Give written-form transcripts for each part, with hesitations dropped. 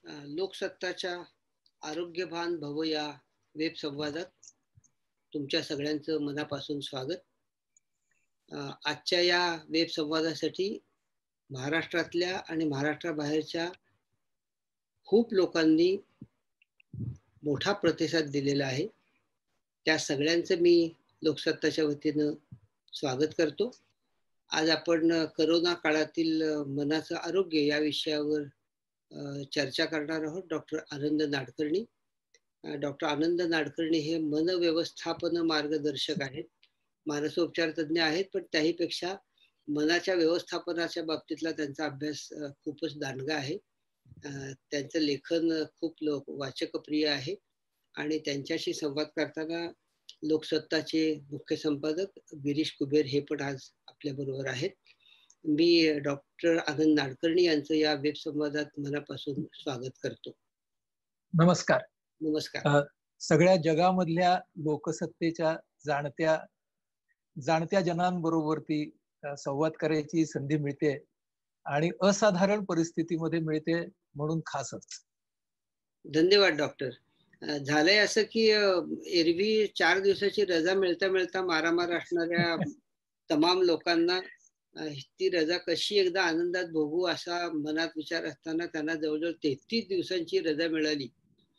लोकसत्ताच्या आरोग्यभान भव या वेब संवादात तुमच्या सगळ्यांचं मनापासून स्वागत. आजच्या या वेब संवादासाठी महाराष्ट्रातल्या आणि महाराष्ट्राबाहेरच्या खूप लोकांनी मोठा प्रतिसाद दिलेला आहे. त्या सगळ्यांचं मी लोकसत्ताच्या वतीनं स्वागत करतो. आज आपण करोना काळातील मनाचं आरोग्य या विषयावर चर्चा करणार आहोत. डॉक्टर आनंद नाडकर्णी. डॉक्टर आनंद नाडकर्णी हे मनव्यवस्थापन मार्गदर्शक आहेत, मानसोपचार तज्ज्ञ आहेत, पण त्याहीपेक्षा मनाच्या व्यवस्थापनाच्या बाबतीतला त्यांचा अभ्यास खूपच दांडगा आहे. त्यांचं लेखन खूप वाचकप्रिय आहे आणि त्यांच्याशी संवाद करताना लोकसत्ताचे मुख्य संपादक गिरीश कुबेर हे पण आज आपल्या बरोबर आहेत. मी डॉक्टर आनंद नाडकर्णी यांचं या वेब संवादात मनापासून स्वागत करतो. नमस्कार. नमस्कार. सगळ्या जगामधल्या लोकसत्तेच्या जाणत्या जनांबरोबरती संवाद करायची संधी मिळते आणि असाधारण परिस्थितीमध्ये मिळते म्हणून खासच धन्यवाद डॉक्टर. झालंय असं की एरवी 4 दिवसाची रजा मिळता मिळता मारामार असणाऱ्या तमाम लोकांना ती रजा कशी एकदा आनंदात भोगू असा मनात विचार असताना त्यांना जवळजवळ 33 दिवसांची रजा मिळाली.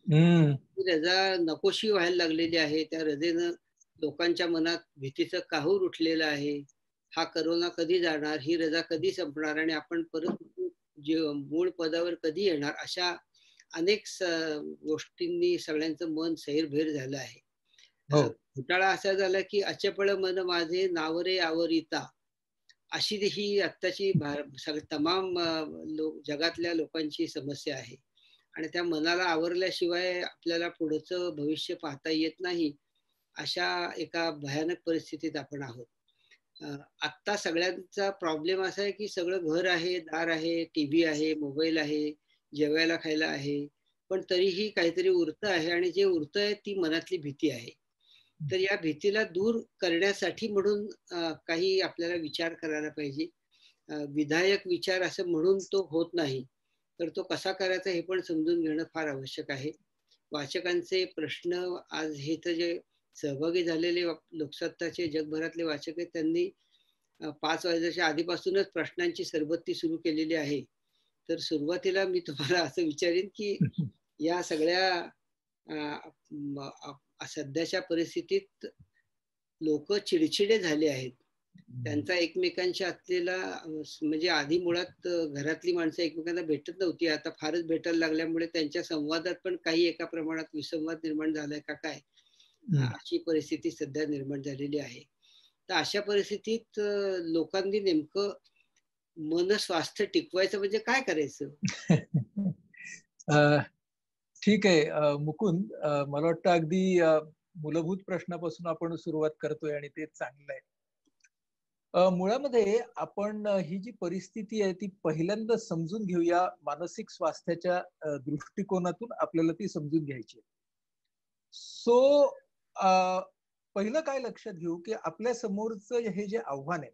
ती रजा नकोशी व्हायला लागलेली आहे. त्या रजेनं लोकांच्या मनात भीतीचं काहूर उठलेलं आहे. हा करोना कधी जाणार, ही रजा कधी संपणार आणि आपण परत मूळ पदावर कधी येणार, अशा अनेक गोष्टींनी सगळ्यांचं मन सैरभैर झालं आहे. घोटाळा असा झाला की अचपळ मन माझे नावरे आवरिता, अशी ही आत्ताची तमाम जगातल्या लोकांची समस्या आहे आणि त्या मनाला आवरल्याशिवाय आपल्याला पुढचं भविष्य पाहता येत नाही, अशा एका भयानक परिस्थितीत आपण आहोत. आत्ता सगळ्यांचा प्रॉब्लेम असा आहे की सगळं घर आहे, दार आहे, टीव्ही आहे, मोबाईल आहे, जेवायला खायला आहे, पण तरीही काहीतरी उरतं आहे आणि जे उरतंय ती मनातली भीती आहे. तर या भीतीला दूर करण्यासाठी म्हणून काही आपल्याला विचार करायला पाहिजे. विधायक विचार असं म्हणून तो होत नाही, तर तो कसा करायचा हे पण समजून घेणं फार आवश्यक आहे. वाचकांचे प्रश्न आज हे तर जे सहभागी झालेले लोकसत्ताचे जगभरातले वाचक आहेत, त्यांनी 5 वाजल्याच्या आधीपासूनच प्रश्नांची सरबत्ती सुरू केलेली आहे. तर सुरुवातीला मी तुम्हाला असं विचारीन की या सगळ्या सध्याच्या परिस्थितीत लोक चिडचिडे झाले आहेत. त्यांचा एकमेकांशी असलेला म्हणजे आधी मुळात घरातली माणसं एकमेकांना भेटत नव्हती, आता फारच भेटायला लागल्यामुळे त्यांच्या संवादात पण काही एका प्रमाणात विसंवाद निर्माण झालाय का काय, अशी परिस्थिती सध्या निर्माण झालेली आहे. तर अशा परिस्थितीत लोकांनी नेमकं मन स्वास्थ्य टिकवायचं म्हणजे काय करायचं? ठीक आहे मुकुंद, मला वाटतं अगदी मूलभूत प्रश्नापासून आपण सुरुवात करतोय आणि ते चांगलं आहे. मुळामध्ये आपण ही जी परिस्थिती आहे ती पहिल्यांदा समजून घेऊया. मानसिक स्वास्थ्याच्या दृष्टिकोनातून आपल्याला ती समजून घ्यायची. पहिलं काय लक्षात घेऊ की आपल्या समोरचं हे जे आव्हान आहे,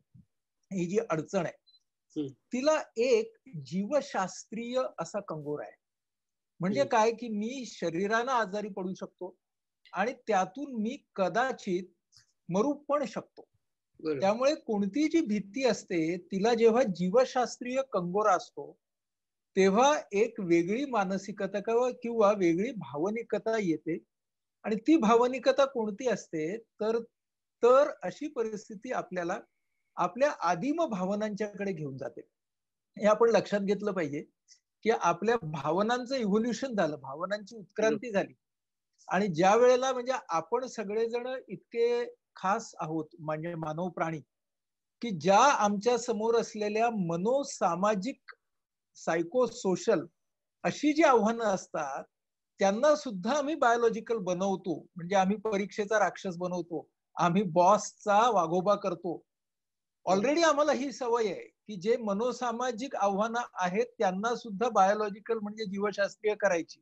ही जी अडचण आहे, तिला एक जीवशास्त्रीय असा कंगोरा आहे. म्हणजे काय की मी शरीरानं आजारी पडू शकतो आणि त्यातून मी कदाचित मरू पण शकतो. त्यामुळे कोणती जी भीती असते तिला जेव्हा जीवशास्त्रीय कंगोरा असतो तेव्हा एक वेगळी मानसिकता किंवा वेगळी भावनिकता येते. आणि ती भावनिकता कोणती असते तर अशी परिस्थिती आपल्याला आपल्या आदिम भावनांच्याकडे घेऊन जाते. हे आपण लक्षात घेतलं पाहिजे की आपल्या भावनांचं इव्होल्युशन झालं, भावनांची उत्क्रांती झाली. आणि ज्या वेळेला म्हणजे आपण सगळेजण इतके खास आहोत म्हणजे मानव प्राणी की ज्या आमच्या समोर असलेल्या मनोसामाजिक सायकोसोशल अशी जी आव्हानं असतात त्यांना सुद्धा आम्ही बायोलॉजिकल बनवतो. म्हणजे आम्ही परीक्षेचा राक्षस बनवतो, आम्ही बॉसचा वाघोबा करतो. ऑलरेडी आम्हाला ही सवय आहे की जे मनोसामाजिक आव्हानं आहेत त्यांना सुद्धा बायोलॉजिकल म्हणजे जीवशास्त्रीय करायची.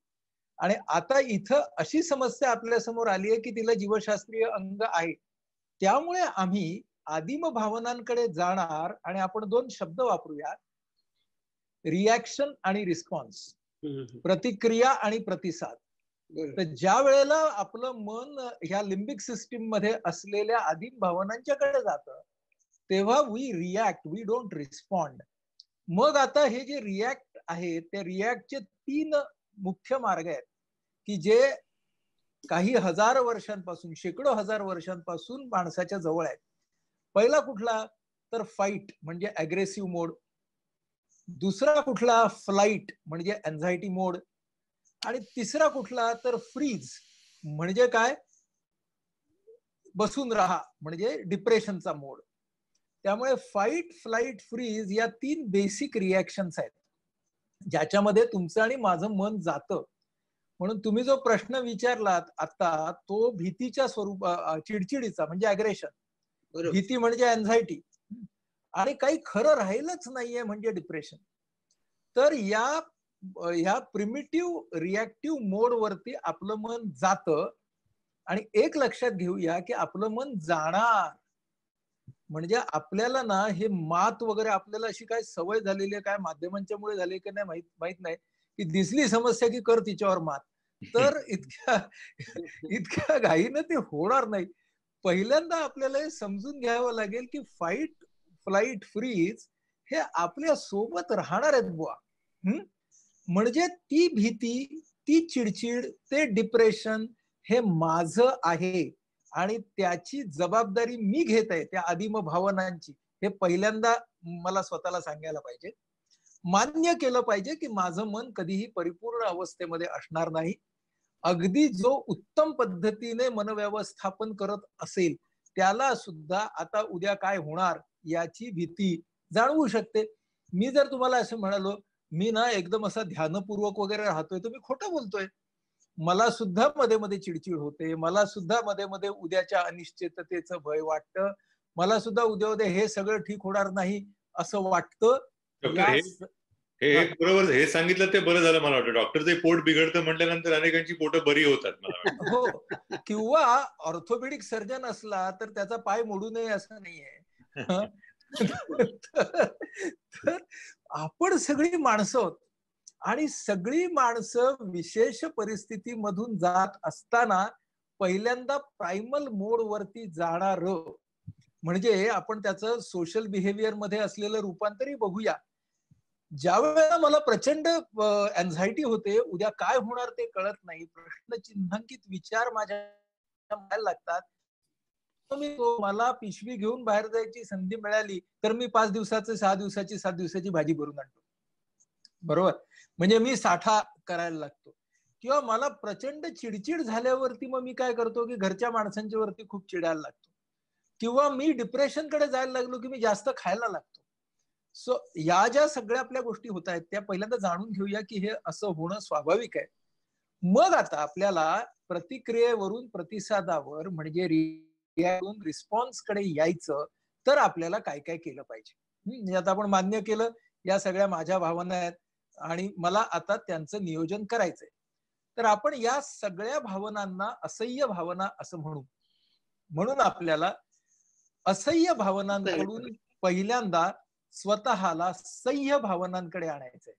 आणि आता इथं अशी समस्या आपल्या समोर आली आहे की तिला जीवशास्त्रीय अंग आहे. त्यामुळे आम्ही आदिम भावनांकडे जाणार आणि आपण 2 शब्द वापरूया, रिॲक्शन आणि रिस्पॉन्स. प्रतिक्रिया आणि प्रतिसाद. तर ज्या वेळेला आपलं मन ह्या लिम्बिक सिस्टीम मध्ये असलेल्या आदिम भावनांच्याकडे जातं तेव्हा we react, we don't respond. मग आता हे जे रिॲक्ट आहे ते रिॲक्टचे 3 मुख्य मार्ग आहेत की जे काही हजार वर्षांपासून, शेकडो हजार वर्षांपासून माणसाच्या जवळ आहेत. पहिला कुठला तर फाईट म्हणजे अग्रेसिव्ह मोड, दुसरा कुठला फ्लाइट म्हणजे एन्झायटी मोड, आणि तिसरा कुठला तर फ्रीज म्हणजे काय बसून राहा म्हणजे डिप्रेशनचा मोड. त्यामुळे फाईट, फ्लाइट, फ्रीज या 3 बेसिक रिॲक्शन्स आहेत ज्याच्यामध्ये तुमचं आणि माझं मन जातं. म्हणून तुम्ही जो प्रश्न विचारलात आता तो भीतीच्या चिडचिडीचा म्हणजे अग्रेशन, भीती म्हणजे एन्झायटी, आणि काही खरं राहिलंच नाहीये म्हणजे डिप्रेशन. तर या प्रिमिटिव्ह रिॲक्टिव्ह मोड वरती आपलं मन जातं. आणि एक लक्षात घेऊया की आपलं मन जाणार म्हणजे आपल्याला ना हे मात वगैरे आपल्याला अशी काय सवय झालेली आहे काय माध्यमांच्या मुळे झाली की नाही माहित नाही की दिसली समस्या की कर तिच्यावर मात. तर इतक्या घाईनं ते होणार नाही. पहिल्यांदा आपल्याला हे समजून घ्यावं लागेल की फाईट, फ्लाइट, फ्रीज हे आपल्या सोबत राहणार आहेत बुवा. म्हणजे ती भीती, ती चिडचिड, ते डिप्रेशन हे माझं आहे आणि त्याची जबाबदारी मी घेत आहे त्या आदिम भावनांची. हे पहिल्यांदा मला स्वतःला सांगायला पाहिजे, मान्य केलं पाहिजे की माझं मन कधीही परिपूर्ण अवस्थेमध्ये असणार नाही. अगदी जो उत्तम पद्धतीने मनव्यवस्थापन करत असेल त्याला सुद्धा आता उद्या काय होणार याची भीती जाणवू शकते. मी जर तुम्हाला असं म्हणालो मी ना एकदम असा ध्यानपूर्वक वगैरे राहतोय तर मी खोटं बोलतोय. मला सुद्धा मध्ये मध्ये चिडचिड होते, मला सुद्धा मध्ये मध्ये उद्याच्या अनिश्चिततेचं भय वाटतं, मला सुद्धा उद्या हे सगळं ठीक होणार नाही असं वाटतं. हे बरोबर हे सांगितलं ते बरं झालं. मला वाटतं डॉक्टरचे पोट बिघडतं म्हटल्यानंतर अनेकांची पोट बरी होतात मला वाटतं. हो, किंवा ऑर्थोपेडिक सर्जन असला तर त्याचा पाय मोडू नये असं नाहीये. तर आपण सगळी माणसं आहोत आणि सगळी माणसं विशेष परिस्थितीमधून जात असताना पहिल्यांदा प्रायमल मोड वरती जाणार म्हणजे आपण त्याचं सोशल बिहेवियर मध्ये असलेलं रूपांतरही बघूया. ज्या वेळेला मला प्रचंड एन्झायटी होते, उद्या काय होणार ते कळत नाही, प्रश्नचिन्हांकित विचार माझ्या लागतात, मला पिशवी घेऊन बाहेर जायची संधी मिळाली तर मी 5 दिवसाची 6 दिवसाची 7 दिवसाची भाजी भरून आणतो. बरोबर, म्हणजे मी साठा करायला लागतो. किंवा मला प्रचंड चिडचिड झाल्यावरती मग मी काय करतो की घरच्या माणसांच्या वरती खूप चिडायला लागतो. किंवा मी डिप्रेशनकडे जायला लागलो की मी जास्त खायला लागतो. सो या ज्या सगळ्या आपल्या गोष्टी होत आहेत त्या पहिल्यांदा जाणून घेऊया की हे असं होणं स्वाभाविक आहे. मग आता आपल्याला प्रतिक्रियेवरून प्रतिसादावर म्हणजे रिस्पॉन्स कडे यायचं तर आपल्याला काय काय केलं पाहिजे. आता आपण मान्य केलं या सगळ्या माझ्या भावना आहेत आणि मला आता त्यांचं नियोजन करायचंय. तर आपण या सगळ्या भावनांना असह्य भावना असं म्हणून आपल्याला असह्य भावनांकडून पहिल्यांदा स्वतःला सह्य भावनांकडे आणायचंय.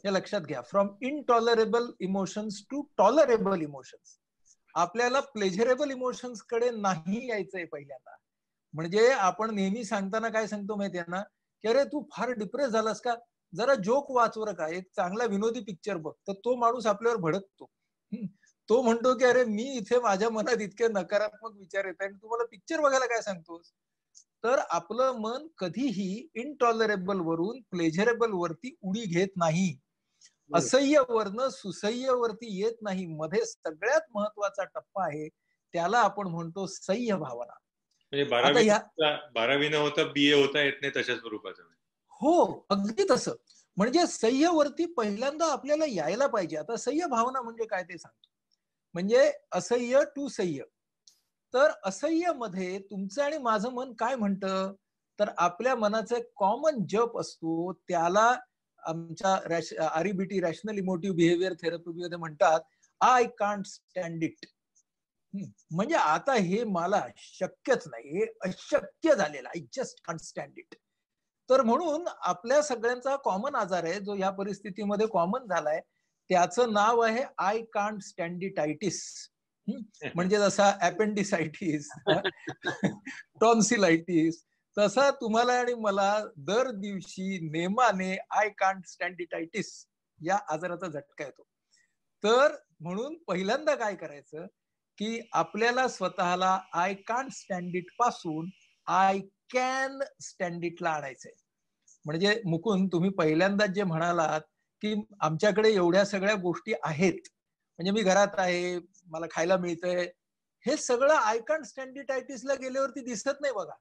हे लक्षात घ्या, from intolerable emotions to tolerable emotions. आपल्याला प्लेजरेबल इमोशन्स कडे नाही यायचंय पहिल्यांदा. म्हणजे आपण नेहमी सांगताना काय सांगतो माहितीये ना की अरे तू फार डिप्रेस झालास का, जरा जोक वाचवर का, एक चांगला विनोदी पिक्चर बघ. तर तो माणूस आपल्यावर भडकतो. तो म्हणतो की अरे मी इथे माझ्या मनात इतके नकारात्मक विचार येत आहे आणि तुम्हाला पिक्चर बघायला काय सांगतोस. तर आपलं मन कधीही इनटॉलरेबल वरून प्लेजरेबल वरती उडी घेत नाही, असह्य वरनं सुसह्य वरती येत नाही. मध्ये सगळ्यात महत्वाचा टप्पा आहे त्याला आपण म्हणतो सह्य भावना. म्हणजे 12वी न होता BA होता येत नाही तशा स्वरूपाचं. हो, अगदी तसं. म्हणजे सह्य वरती पहिल्यांदा आपल्याला यायला पाहिजे. आता सह्य भावना म्हणजे काय ते सांगतो. म्हणजे असह्य टू सह्य. तर असह्य मध्ये तुमचं आणि माझं मन काय म्हणतं तर आपल्या मनाचा एक कॉमन जप असतो, त्याला आमच्या REBT रॅशनल इमोटिव्ह बिहेवियर थेरपीमध्ये म्हणतात आय कांट स्टँड इट. म्हणजे आता हे मला शक्यच नाही, हे अशक्य झालेलं, I just can't stand it. तर म्हणून आपल्या सगळ्यांचा कॉमन आजार आहे जो या परिस्थितीमध्ये कॉमन झालाय त्याचं नाव आहे आय कांट स्टँडिटायटिस. म्हणजे जसा अपेंडिसायटिस, टॉन्सिलायटिस, तसा तुम्हाला आणि मला दर दिवशी नेमाने आय कांट स्टँडिटायटिस या आजाराचा झटका येतो. तर म्हणून पहिल्यांदा काय करायचं की आपल्याला स्वतःला आय कांट स्टँड इट पासून आय कॅन स्टँड इटला आणायचंय. म्हणजे मुकुंद, तुम्ही पहिल्यांदा जे म्हणालात की आमच्याकडे एवढ्या सगळ्या गोष्टी आहेत, म्हणजे मी घरात आहे, मला खायला मिळतंय, हे सगळं आय कांट स्टँडिटायटिसला गेल्यावरती दिसत नाही बघा.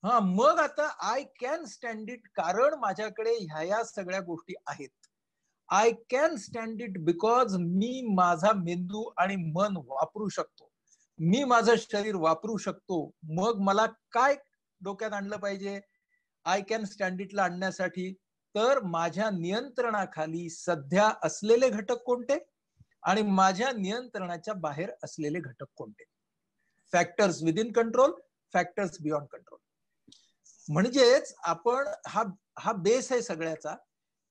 हा, मग आता आय कॅन स्टँड इट, कारण माझ्याकडे ह्या सगळ्या गोष्टी आहेत. I can stand it because मी माझा मेंदू आणि मन वापरू शकतो, मी माझं शरीर वापरू शकतो. मग मला काय डोक्यात आणलं पाहिजे आय कॅन स्टँड इटला आणण्यासाठी? तर माझ्या नियंत्रणाखाली सध्या असलेले घटक कोणते आणि माझ्या नियंत्रणाच्या बाहेर असलेले घटक कोणते. Factors within control, factors beyond control. म्हणजेच आपण हा बेस आहे सगळ्याचा,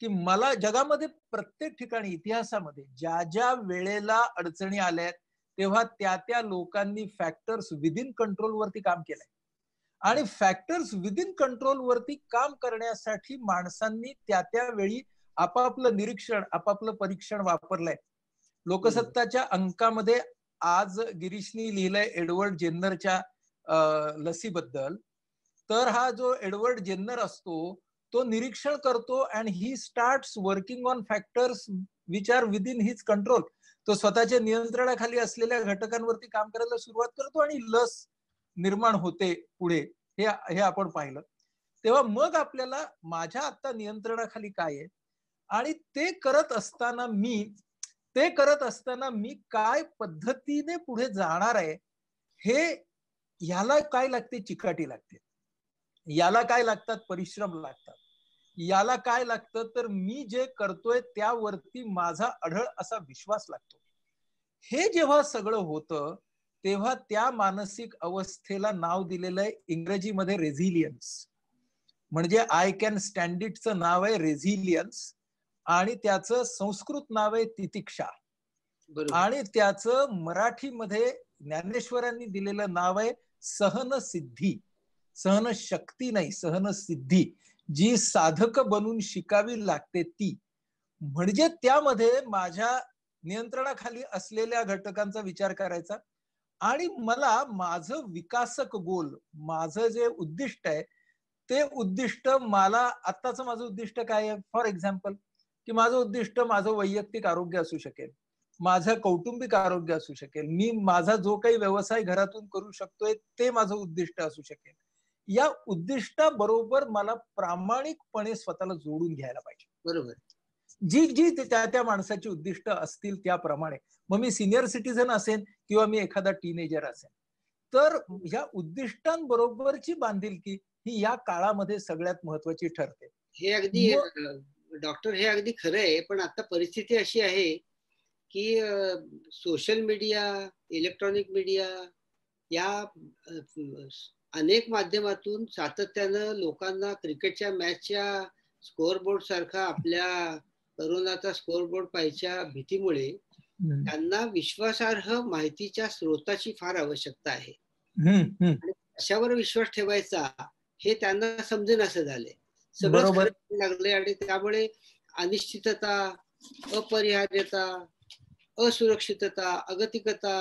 की मला जगामध्ये प्रत्येक ठिकाणी इतिहासामध्ये ज्या ज्या वेळेला अडचणी आल्या तेव्हा त्या लोकांनी फॅक्टर्स विदिन कंट्रोल वरती काम केलंय. आणि फॅक्टर्स विदिन कंट्रोल वरती काम करण्यासाठी माणसांनी त्या वेळी आपापलं निरीक्षण, आपापलं परीक्षण वापरलंय. लोकसत्ताच्या अंकामध्ये आज गिरीशनी लिहिलंय एडवर्ड जेन्नरच्या लसीबद्दल. तर हा जो एडवर्ड जेन्नर असतो तो निरीक्षण करतो and he starts working on factors which are within his control. तो स्वतःच्या नियंत्रणाखाली असलेल्या घटकांवरती काम करायला सुरुवात करतो आणि लस निर्माण होते पुढे, हे आपण पाहिलं. तेव्हा मग आपल्याला माझ्या आता नियंत्रणाखाली काय आहे आणि ते करत असताना मी काय पद्धतीने पुढे जाणार आहे, हे ह्याला काय लागते, चिकाटी लागते. याला काय लागतात, परिश्रम लागतात. याला काय लागतं, तर मी जे करतोय त्यावरती माझा अढळ असा विश्वास लागतो. हे जेव्हा सगळं होतं तेव्हा त्या मानसिक अवस्थेला नाव दिलेलं आहे इंग्रजीमध्ये रेझिलियन्स. म्हणजे आय कॅन स्टँड इटचं नाव आहे रेझिलियन्स आणि त्याचं संस्कृत नाव आहे तितिक्षा. आणि त्याचं मराठीमध्ये ज्ञानेश्वरांनी दिलेलं नाव आहे सहनसिद्धी. सहनशक्ती नाही, सहनसिद्धी, जी साधक बनून शिकावी लागते ती. म्हणजे त्यामध्ये माझ्या नियंत्रणाखाली असलेल्या घटकांचा विचार करायचा आणि मला माझं विकासक गोल, माझं जे उद्दिष्ट आहे ते उद्दिष्ट, मला आत्ताचं माझं उद्दिष्ट काय आहे, फॉर एक्झाम्पल की माझं उद्दिष्ट माझं वैयक्तिक आरोग्य असू शकेल, माझं कौटुंबिक आरोग्य असू शकेल, मी माझा जो काही व्यवसाय घरातून करू शकतोय ते माझं उद्दिष्ट असू शकेल. या उद्दिष्टाबरोबर मला प्रामाणिकपणे स्वतःला जोडून घ्यायला पाहिजे. बरोबर. जी त्या माणसाची उद्दिष्ट असतील त्याप्रमाणे, मग मी सिनियर सिटीझन असेल किंवा मी एखादा टीनेजर असेल, तर ह्या उद्दिष्टांबरोबरची बांधिलकी ही या काळामध्ये सगळ्यात महत्वाची ठरते. हे अगदी डॉक्टर, हे अगदी खरं आहे. पण आता परिस्थिती अशी आहे की सोशल मीडिया, इलेक्ट्रॉनिक मीडिया या अनेक माध्यमातून सातत्यानं लोकांना क्रिकेटच्या मॅचच्या स्कोअरबोर्ड सारखा आपल्या तरुणाचा स्कोअरबोर्ड पाहायच्या भीतीमुळे त्यांना विश्वासार्ह माहितीच्या स्रोताची फार आवश्यकता आहे. आणि कशावर विश्वास ठेवायचा हे त्यांना समजेनासं झालंय. सगळंच खरं लागले आणि त्यामुळे अनिश्चितता, अपरिहार्यता, असुरक्षितता, अगतिकता,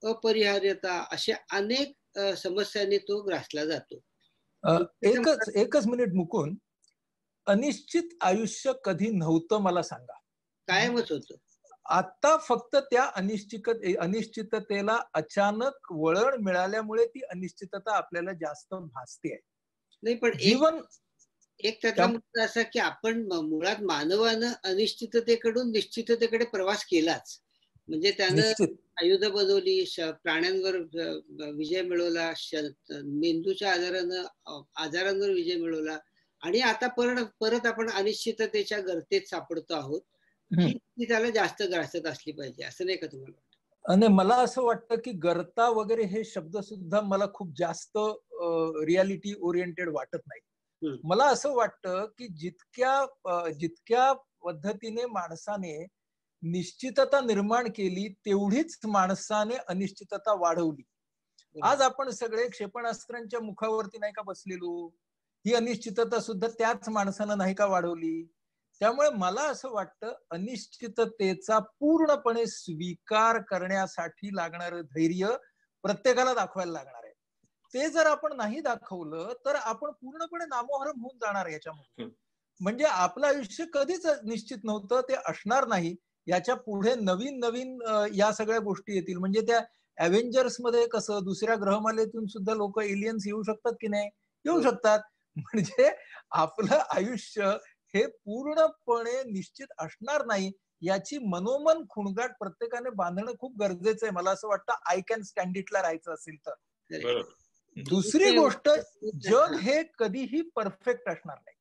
अपरिहार्यता अशा अनेक समस्यांनी तो ग्रासला जातो. एकच मिनिट मुकुंद, अनिश्चित आयुष्य कधी नव्हतं मला सांगा? कायमच होतं. आता फक्त त्या अनिश्चिततेला अचानक वळण मिळाल्यामुळे ती अनिश्चितता आपल्याला जास्त भासते आहे. नाही, पण जीवन एक त्याचा मुद्दा असा की आपण मुळात मानवानं अनिश्चिततेकडून निश्चिततेकडे प्रवास केलाच. म्हणजे त्यानं आयुध बनवली, प्राण्यांवर विजय मिळवला, मेंदूच्या आजारांवर विजय मिळवला आणि आता परत आपण अनिश्चिततेच्या गर्तेत सापडतो आहोत. ही त्याला जास्त ग्रासत असली पाहिजे, असं नाही का तुम्हाला वाटतं? आणि मला असं वाटतं की गर्ता वगैरे हे शब्द सुद्धा मला खूप जास्त रियालिटी ओरिएंटेड वाटत नाही. मला असं वाटतं की जितक्या पद्धतीने माणसाने निश्चितता निर्माण केली तेवढीच माणसाने अनिश्चितता वाढवली. आज आपण सगळे क्षेपणास्त्रांच्या मुखावरती नाही का बसलेलो, ही अनिश्चितता सुद्धा त्याच माणसानं नाही का वाढवली. त्यामुळे मला असं वाटतं अनिश्चिततेचा पूर्णपणे स्वीकार करण्यासाठी लागणारं धैर्य प्रत्येकाला दाखवायला लागणार आहे. ते जर आपण नाही दाखवलं तर आपण पूर्णपणे नामोहरम होऊन जाणार याच्यामध्ये. म्हणजे आपलं आयुष्य कधीच निश्चित नव्हतं, ते असणार नाही. याच्या पुढे नवीन नवीन या सगळ्या गोष्टी येतील. म्हणजे त्या अव्हेंजर्स मध्ये कसं दुसऱ्या ग्रहमालेतून सुद्धा लोक एलियन्स येऊ शकतात की नाही, येऊ शकतात. म्हणजे आपलं आयुष्य हे पूर्णपणे निश्चित असणार नाही याची मनोमन खुणगाट प्रत्येकाने बांधणं खूप गरजेचं आहे. मला असं वाटतं आय कॅन स्टँड इटला राहायचं असेल तर. दुसरी गोष्ट, जग हे कधीही परफेक्ट असणार नाही.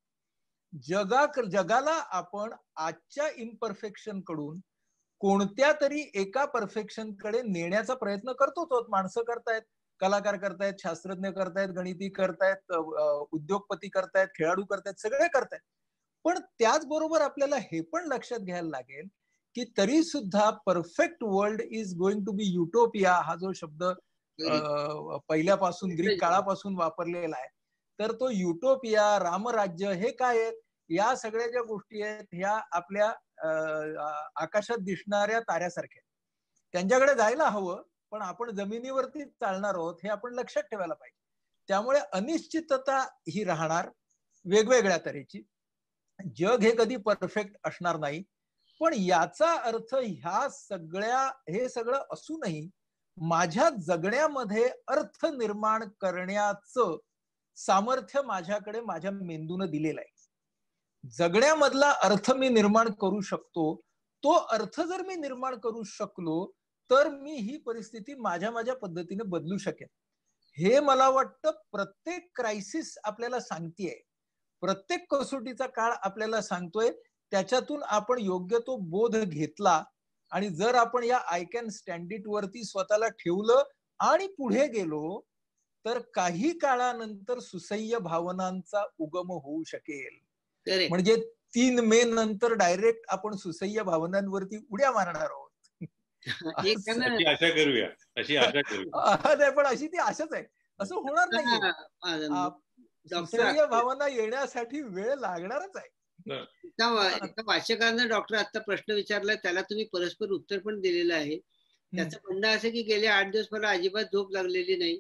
जगाला आपण आजच्या इम्परफेक्शन कडून कोणत्या तरी एका परफेक्शन कडे नेण्याचा प्रयत्न करतोच. माणसं करतायत, कलाकार करतायत, शास्त्रज्ञ करतायत, गणिती करतायत, उद्योगपती करतायत, खेळाडू करतायत, सगळे करतायत. पण त्याचबरोबर आपल्याला हे पण लक्षात घ्यायला लागेल की तरी सुद्धा perfect world is going to be utopia, हा जो शब्द पहिल्यापासून ग्रीक काळापासून वापरलेला आहे, तर तो युटोपिया, रामराज्य हे काय आहेत, या सगळ्या ज्या गोष्टी आहेत ह्या आपल्या आकाशात दिसणाऱ्या ताऱ्यासारख्या. त्यांच्याकडे जायला हवं, पण आपण जमिनीवरती चालणार आहोत हे आपण लक्षात ठेवायला पाहिजे. त्यामुळे अनिश्चितता ही राहणार वेगवेगळ्या तऱ्हेची. जग हे कधी परफेक्ट असणार नाही. पण याचा अर्थ हे सगळं असूनही माझ्या जगण्यामध्ये अर्थ निर्माण करण्याचं सामर्थ्य माझ्याकडे माझ्या मेंदूने दिलेलं आहे. जगण्यामधला अर्थ मी निर्माण करू शकतो. तो अर्थ जर मी निर्माण करू शकलो तर मी ही परिस्थिती माझ्या पद्धतीने बदलू शकेन. हे मला वाटतं प्रत्येक क्रायसिस आपल्याला सांगतेय, प्रत्येक कसोटीचा काळ आपल्याला सांगतोय. त्याच्यातून आपण योग्य तो बोध घेतला आणि जर आपण या आय कॅन स्टँड इट वरती स्वतःला ठेवलं आणि पुढे गेलो तर काही काळानंतर सुसह्य भावनांचा उगम होऊ शकेल. म्हणजे 3 मे नंतर डायरेक्ट आपण सुसह्य भावनांवरती उड्या मारणार आहोत. अशी आशा करूया. नाही, पण अशी ती आशाच आहे, असं होणार नाहीये. सुसह्य भावना येण्यासाठी वेळ लागणारच आहे. वाचकांना डॉक्टर आता प्रश्न विचारलाय त्याला तुम्ही परस्पर उत्तर पण दिलेलं आहे. त्याचं म्हणणं असं की गेले 8 दिवस मला अजिबात झोप लागलेली नाही.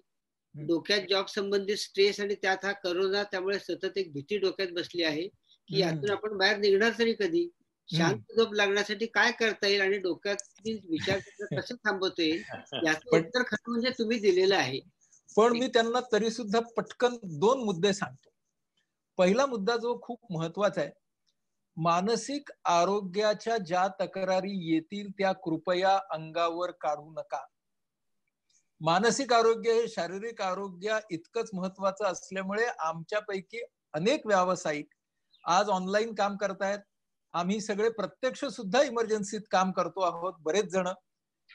डोक्यात जॉब संबंधित स्ट्रेस आणि त्यात हा करोना, त्यामुळे सतत एक भीती डोक्यात बसली आहे की यातून आपण बाहेर निघणार तरी कधी, शांत झोप लागण्यासाठी काय करता येईल आणि डोक्यातील विचार कसं थांबवता येईल याचं उत्तर खरं म्हणजे तुम्ही दिलेलं आहे. पण मी त्यांना तरी सुद्धा पटकन 2 मुद्दे सांगतो. पहिला मुद्दा जो खूप महत्वाचा आहे, मानसिक आरोग्याच्या ज्या तक्रारी येतील त्या कृपया अंगावर काढू नका. मानसिक आरोग्य हे शारीरिक आरोग्य इतकंच महत्वाचं असल्यामुळे आमच्यापैकी अनेक व्यावसायिक आज ऑनलाईन काम करतायत. आम्ही सगळे प्रत्यक्ष सुद्धा इमर्जन्सीत काम करतो आहोत, बरेच जण.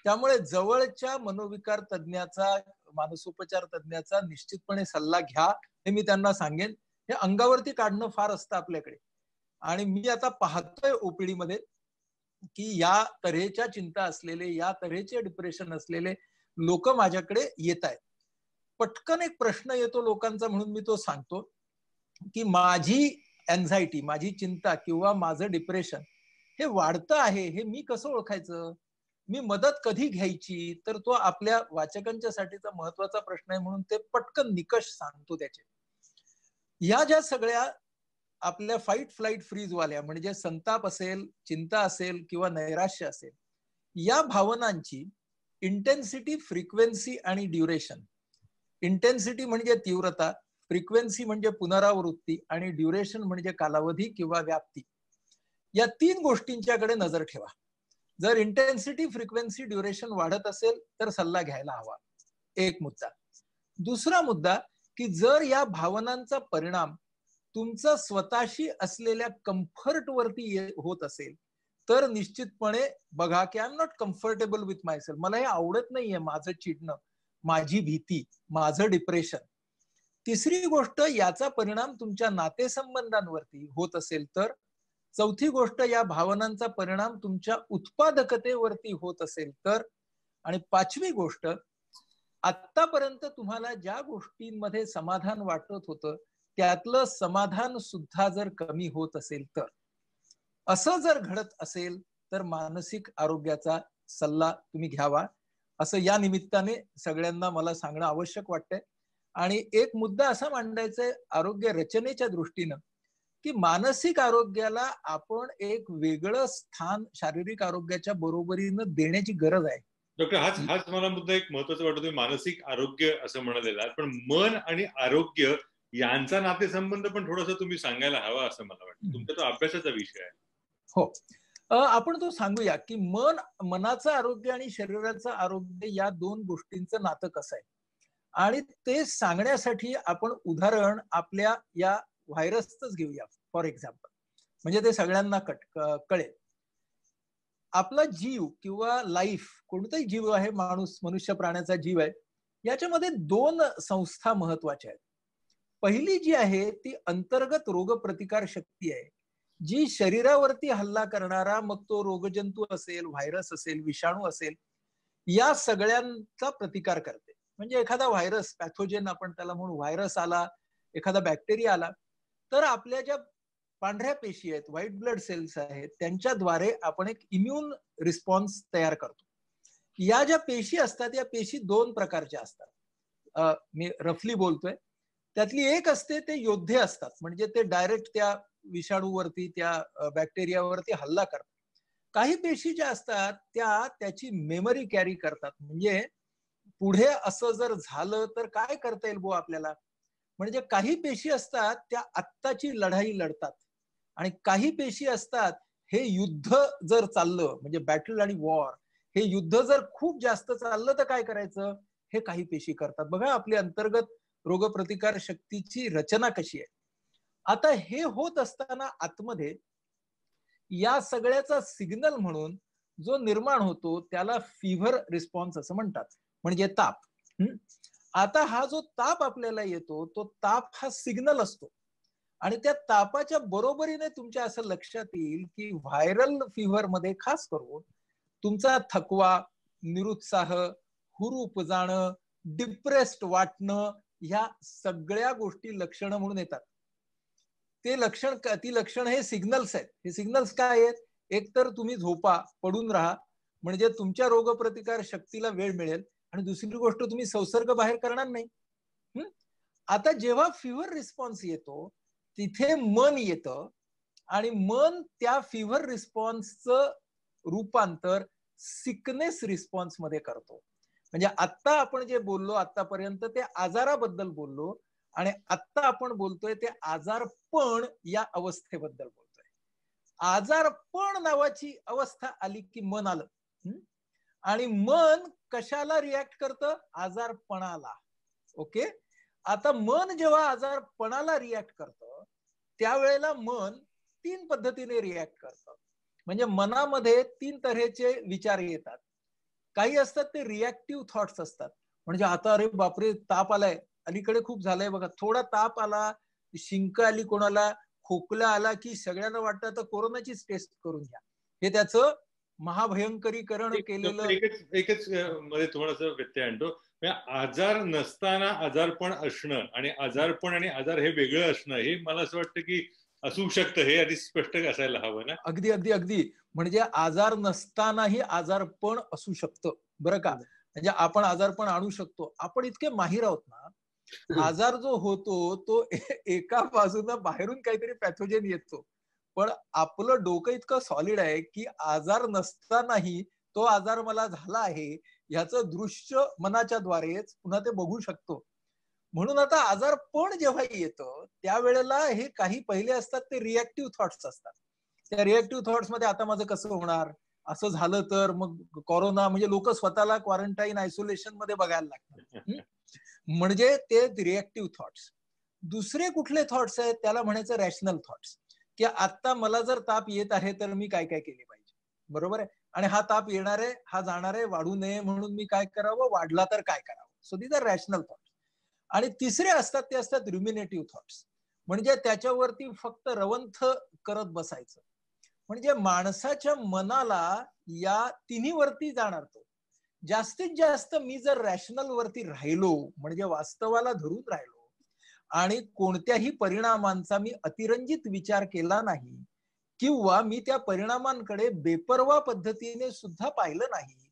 त्यामुळे जवळच्या मनोविकार तज्ञाचा, मानसोपचार तज्ञाचा निश्चितपणे सल्ला घ्या, हे मी त्यांना सांगेन. हे अंगावरती काढणं फार असतं आपल्याकडे. आणि मी आता पाहतोय ओपीडी मध्ये की या तऱ्हेच्या चिंता असलेले, या तऱ्हेचे डिप्रेशन असलेले लोक माझ्याकडे येत आहेत. पटकन एक प्रश्न येतो लोकांचा, म्हणून मी तो सांगतो की माझी एन्झायटी, माझी चिंता किंवा माझं डिप्रेशन हे वाढतं आहे, हे मी कसं ओळखायचं, मी मदत कधी घ्यायची. तर तो आपल्या वाचकांच्या साठीचा महत्वाचा प्रश्न आहे, म्हणून ते पटकन निकष सांगतो त्याचे. या ज्या सगळ्या आपल्या फाईट फ्लाईट फ्रीज वाल्या, म्हणजे संताप असेल, चिंता असेल किंवा नैराश्य असेल, या भावनांची इंटेन्सिटी, फ्रिक्वेन्सी आणि ड्युरेशन. इंटेन्सिटी म्हणजे तीव्रता, फ्रिक्वेन्सी म्हणजे पुनरावृत्ती आणि ड्युरेशन म्हणजे कालावधी किंवा व्याप्ती. या 3 गोष्टींच्याकडे नजर ठेवा. जर इंटेन्सिटी, फ्रिक्वेन्सी, ड्युरेशन वाढत असेल तर सल्ला घ्यायला हवा, एक मुद्दा. दुसरा मुद्दा की जर या भावनांचा परिणाम तुमचा स्वतःशी असलेल्या कम्फर्ट वरती होत असेल तर निश्चितपणे बघा की I am not comfortable with my self, मला हे आवडत नाहीये, माझं चिडणं, माझी भीती, माझं डिप्रेशन. तिसरी गोष्ट, याचा परिणाम तुमच्या नातेसंबंधांवरती होत असेल तर चौथी गोष्ट, या भावनांचा परिणाम तुमच्या उत्पादकतेवरती होत असेल तर. आणि पाचवी गोष्ट, आतापर्यंत तुम्हाला ज्या गोष्टींमध्ये समाधान वाटत होतं त्यातलं समाधान सुद्धा जर कमी होत असेल तर. असं जर घडत असेल तर मानसिक आरोग्याचा सल्ला तुम्ही घ्यावा, असं या निमित्ताने सगळ्यांना मला सांगणं आवश्यक वाटतंय. आणि एक मुद्दा असा मांडायचा आहे आरोग्य रचनेच्या दृष्टीनं, की मानसिक आरोग्याला आपण एक वेगळं स्थान शारीरिक आरोग्याच्या बरोबरीनं देण्याची गरज आहे. डॉक्टर, हाच मला मुद्दा एक महत्वाचा वाटतो. मानसिक आरोग्य असं म्हणालेलं आहे, पण मन आणि आरोग्य यांचा नातेसंबंध पण थोडासा तुम्ही सांगायला हवा असं मला वाटतं. तुमचा तो अभ्यासाचा विषय आहे. हो, आपण तो सांगूया की मनाचं आरोग्य आणि शरीराचं आरोग्य या दोन गोष्टींचं नातं कसं आहे. आणि ते सांगण्यासाठी आपण उदाहरण आपल्या या व्हायरसच घेऊया फॉर एक्झाम्पल, म्हणजे ते सगळ्यांना कळेल. आपला जीव किंवा लाईफ, कोणताही जीव आहे, मनुष्य प्राण्याचा जीव आहे, याच्यामध्ये दोन संस्था महत्वाच्या आहेत. पहिली जी आहे ती अंतर्गत रोगप्रतिकार शक्ती आहे, जी शरीरावरती हल्ला करणारा, मग तो रोगजंतू असेल, व्हायरस असेल, विषाणू असेल, या सगळ्यांचा प्रतिकार करते. म्हणजे एखादा व्हायरस, पॅथोजेन आपण त्याला म्हणू, व्हायरस आला, एखादा बॅक्टेरिया आला, तर आपल्या ज्या पांढऱ्या पेशी आहेत, व्हाईट ब्लड सेल्स आहेत, त्यांच्याद्वारे आपण एक इम्युन रिस्पॉन्स तयार करतो. या ज्या पेशी असतात, या पेशी दोन प्रकारच्या असतात. मी रफली बोलतोय. त्यातली एक असते ते योद्धे असतात, म्हणजे ते डायरेक्ट त्या विषाणूवरती, त्या बॅक्टेरियावरती हल्ला करतात. काही पेशी ज्या असतात त्याची मेमरी कॅरी करतात, म्हणजे पुढे असं जर झालं तर काय करता येईल बुवा आपल्याला. म्हणजे काही पेशी असतात त्या आत्ताची लढाई लढतात, आणि काही पेशी असतात हे युद्ध जर चाललं, म्हणजे बॅटल आणि वॉर, हे युद्ध जर खूप जास्त चाललं तर काय करायचं, हे काही पेशी करतात. बघा आपली अंतर्गत रोगप्रतिकार शक्तीची रचना कशी आहे. आता हे होत असताना आतमध्ये या सगळ्याचा सिग्नल म्हणून जो निर्माण होतो त्याला फीव्हर रिस्पॉन्स असं म्हणतात, म्हणजे ताप. आता हा जो ताप आपल्याला येतो, तो ताप हा सिग्नल असतो. आणि त्या तापाच्या बरोबरीने तुमच्या असं लक्षात येईल की व्हायरल फीव्हर मध्ये खास करून तुमचा थकवा, निरुत्साह, हुरूप जाणं, डिप्रेस्ड वाटणं, ह्या सगळ्या गोष्टी लक्षणं म्हणून येतात. ती लक्षण हे सिग्नल्स आहेत. हे सिग्नल्स काय आहेत? एक तर तुम्ही झोपा, पडून राहा, म्हणजे तुमच्या रोगप्रतिकार शक्तीला वेळ मिळेल, आणि दुसरी गोष्ट तुम्ही संसर्ग बाहेर करणार नाही. आता जेव्हा फीव्हर रिस्पॉन्स येतो तिथे मन येतं, आणि मन त्या फीव्हर रिस्पॉन्सचं रूपांतर सिकनेस रिस्पॉन्स मध्ये करतो. म्हणजे आता आपण जे बोललो आतापर्यंत ते आजाराबद्दल बोललो, आणि आता आपण बोलतोय ते आजारपण या अवस्थेबद्दल बोलतोय. आजारपण नावाची अवस्था आली की मन आलं, आणि मन कशाला रिॲक्ट करतं? आजारपणाला. ओके. आता मन जेव्हा आजारपणाला रिॲक्ट करतं त्यावेळेला मन तीन पद्धतीने रिॲक्ट करतं. म्हणजे मनामध्ये तीन तऱ्हेचे विचार येतात. काही असतात ते रिॲक्टिव्ह थॉट्स असतात, म्हणजे आता अरे बापरे ताप आलाय, अलीकडे खूप झालंय बघा, थोडा ताप आला, शिंक आली कोणाला, खोकला आला की सगळ्यांना वाटतं आता कोरोनाचीच टेस्ट करून घ्या. हे त्याचं महाभयंकरीकरण केलेलं. एकच मध्ये तुम्हाला व्यत्यय आणतो. आजार नसताना आजारपण असणं आणि आजारपण आणि आजार हे वेगळं असणं, हे मला असं वाटतं की असू शकतं, हे आधी स्पष्ट असायला हवं ना. अगदी अगदी अगदी. म्हणजे आजार नसतानाही आजारपण असू शकतं, बरं का. म्हणजे आपण आजारपण आणू शकतो. आपण इतके माहीर आहोत ना, आजार जो होतो तो एका बाजूनं बाहेरून काहीतरी पॅथोजेन येतो, पण आपलं डोकं इतकं सॉलिड आहे की आजार नसतानाही तो आजार मला झाला आहे ह्याचं दृश्य मनाच्या द्वारेच पुन्हा ते बघू शकतो. म्हणून आता आजारपण जेव्हा येतं त्यावेळेला हे काही पहिले असतात ते रिॲक्टिव्ह थॉट्स असतात. त्या रिॲक्टिव्ह थॉट्स मध्ये आता माझं कसं होणार, असं झालं तर मग कोरोना, म्हणजे लोक स्वतःला क्वारंटाईन आयसोलेशन मध्ये बघायला लागतात. म्हणजे ते रिॲक्टिव्ह थॉट्स. दुसरे कुठले थॉट्स आहेत त्याला म्हणायचं रॅशनल थॉट्स, की आता मला जर ताप येत आहे तर मी काय काय केले पाहिजे, बरोबर आहे, आणि हा ताप येणार आहे, हा जाणार आहे, वाढू नये म्हणून मी काय करावं, वाढला तर काय करावं. So these are rational thoughts. आणि तिसरे असतात ते असतात रुमिनेटिव्ह थॉट्स, म्हणजे त्याच्यावरती फक्त रवंथ करत बसायचं. म्हणजे माणसाच्या मनाला या तिन्ही वरती जाणार तो. जास्तीत जास्त मी जर रॅशनल वरती राहिलो, म्हणजे वास्तवाला धरून राहिलो आणि कोणत्याही परिणामांचा मी अतिरंजित विचार केला नाही किंवा मी त्या परिणामांकडे बेपर्वा पद्धतीने सुद्धा पाहिलं नाही,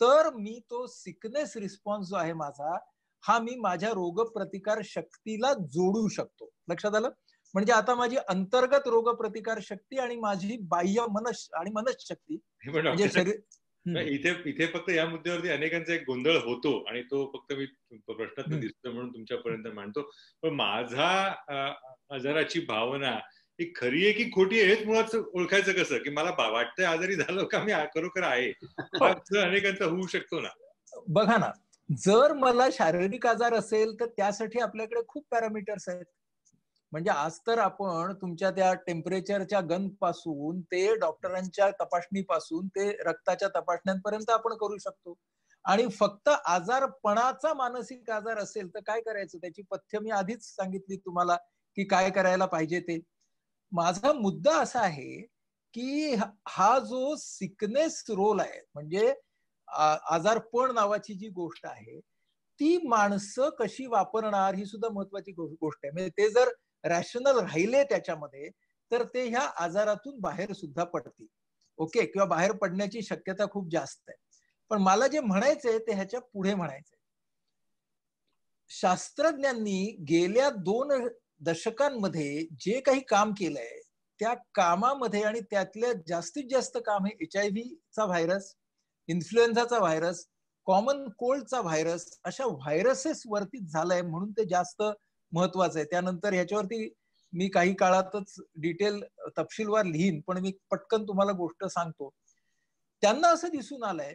तर मी तो सिकनेस रिस्पॉन्स जो आहे माझा, हा मी माझ्या रोगप्रतिकार शक्तीला जोडू शकतो. लक्षात आलं? म्हणजे आता माझी अंतर्गत रोगप्रतिकार शक्ती आणि माझी बाह्य मनशक्ती म्हणजे शरीर. इथे फक्त या मुद्द्यावरती अनेकांचा एक गोंधळ होतो आणि तो फक्त मी प्रश्नात दिसतो म्हणून तुमच्यापर्यंत मांडतो. पण माझा आजाराची भावना ही खरी आहे की खोटी आहे हेच मुळात ओळखायचं कसं, की मला वाटतंय आजारी झालो का मी खरोखर आहे, अनेकांचा होऊ शकतो ना. बघा ना, जर मला शारीरिक आजार असेल तर त्यासाठी आपल्याकडे खूप पॅरामीटर्स आहेत. म्हणजे आज तर आपण तुमच्या त्या टेम्परेचरच्या गन पासून ते डॉक्टरांच्या तपासणीपासून ते रक्ताच्या तपासण्यांपर्यंत आपण करू शकतो. आणि फक्त आजारपणाचा मानसिक आजार असेल तर काय करायचं, त्याची पथ्य मी आधीच सांगितली तुम्हाला की काय करायला पाहिजे ते. माझा मुद्दा असा आहे की हा जो सिकनेस रोल आहे, म्हणजे आजारपण नावाची जी गोष्ट आहे ती माणसं कशी वापरणार ही सुद्धा महत्वाची गोष्ट आहे. म्हणजे ते जर रॅशनल राहिले त्याच्यामध्ये तर ते ह्या आजारातून बाहेर सुद्धा पडतील. ओके, किंवा बाहेर पडण्याची शक्यता खूप जास्त आहे. पण मला जे म्हणायचंय ते ह्याच्या पुढे म्हणायचंय. शास्त्रज्ञांनी गेल्या 2 दशकांमध्ये जे काही काम केलंय त्या कामामध्ये आणि त्यातल्या जास्तीत जास्त काम हे HIV चा व्हायरस, इन्फ्लुएन्झाचा व्हायरस, कॉमन कोल्डचा व्हायरस, अशा व्हायरसेस वरती झालंय म्हणून ते जास्त महत्वाचं आहे. त्यानंतर ह्याच्यावरती मी काही काळातच डिटेल तपशीलवार लिहीन, पण मी पटकन तुम्हाला गोष्ट सांगतो. त्यांना असं दिसून आलंय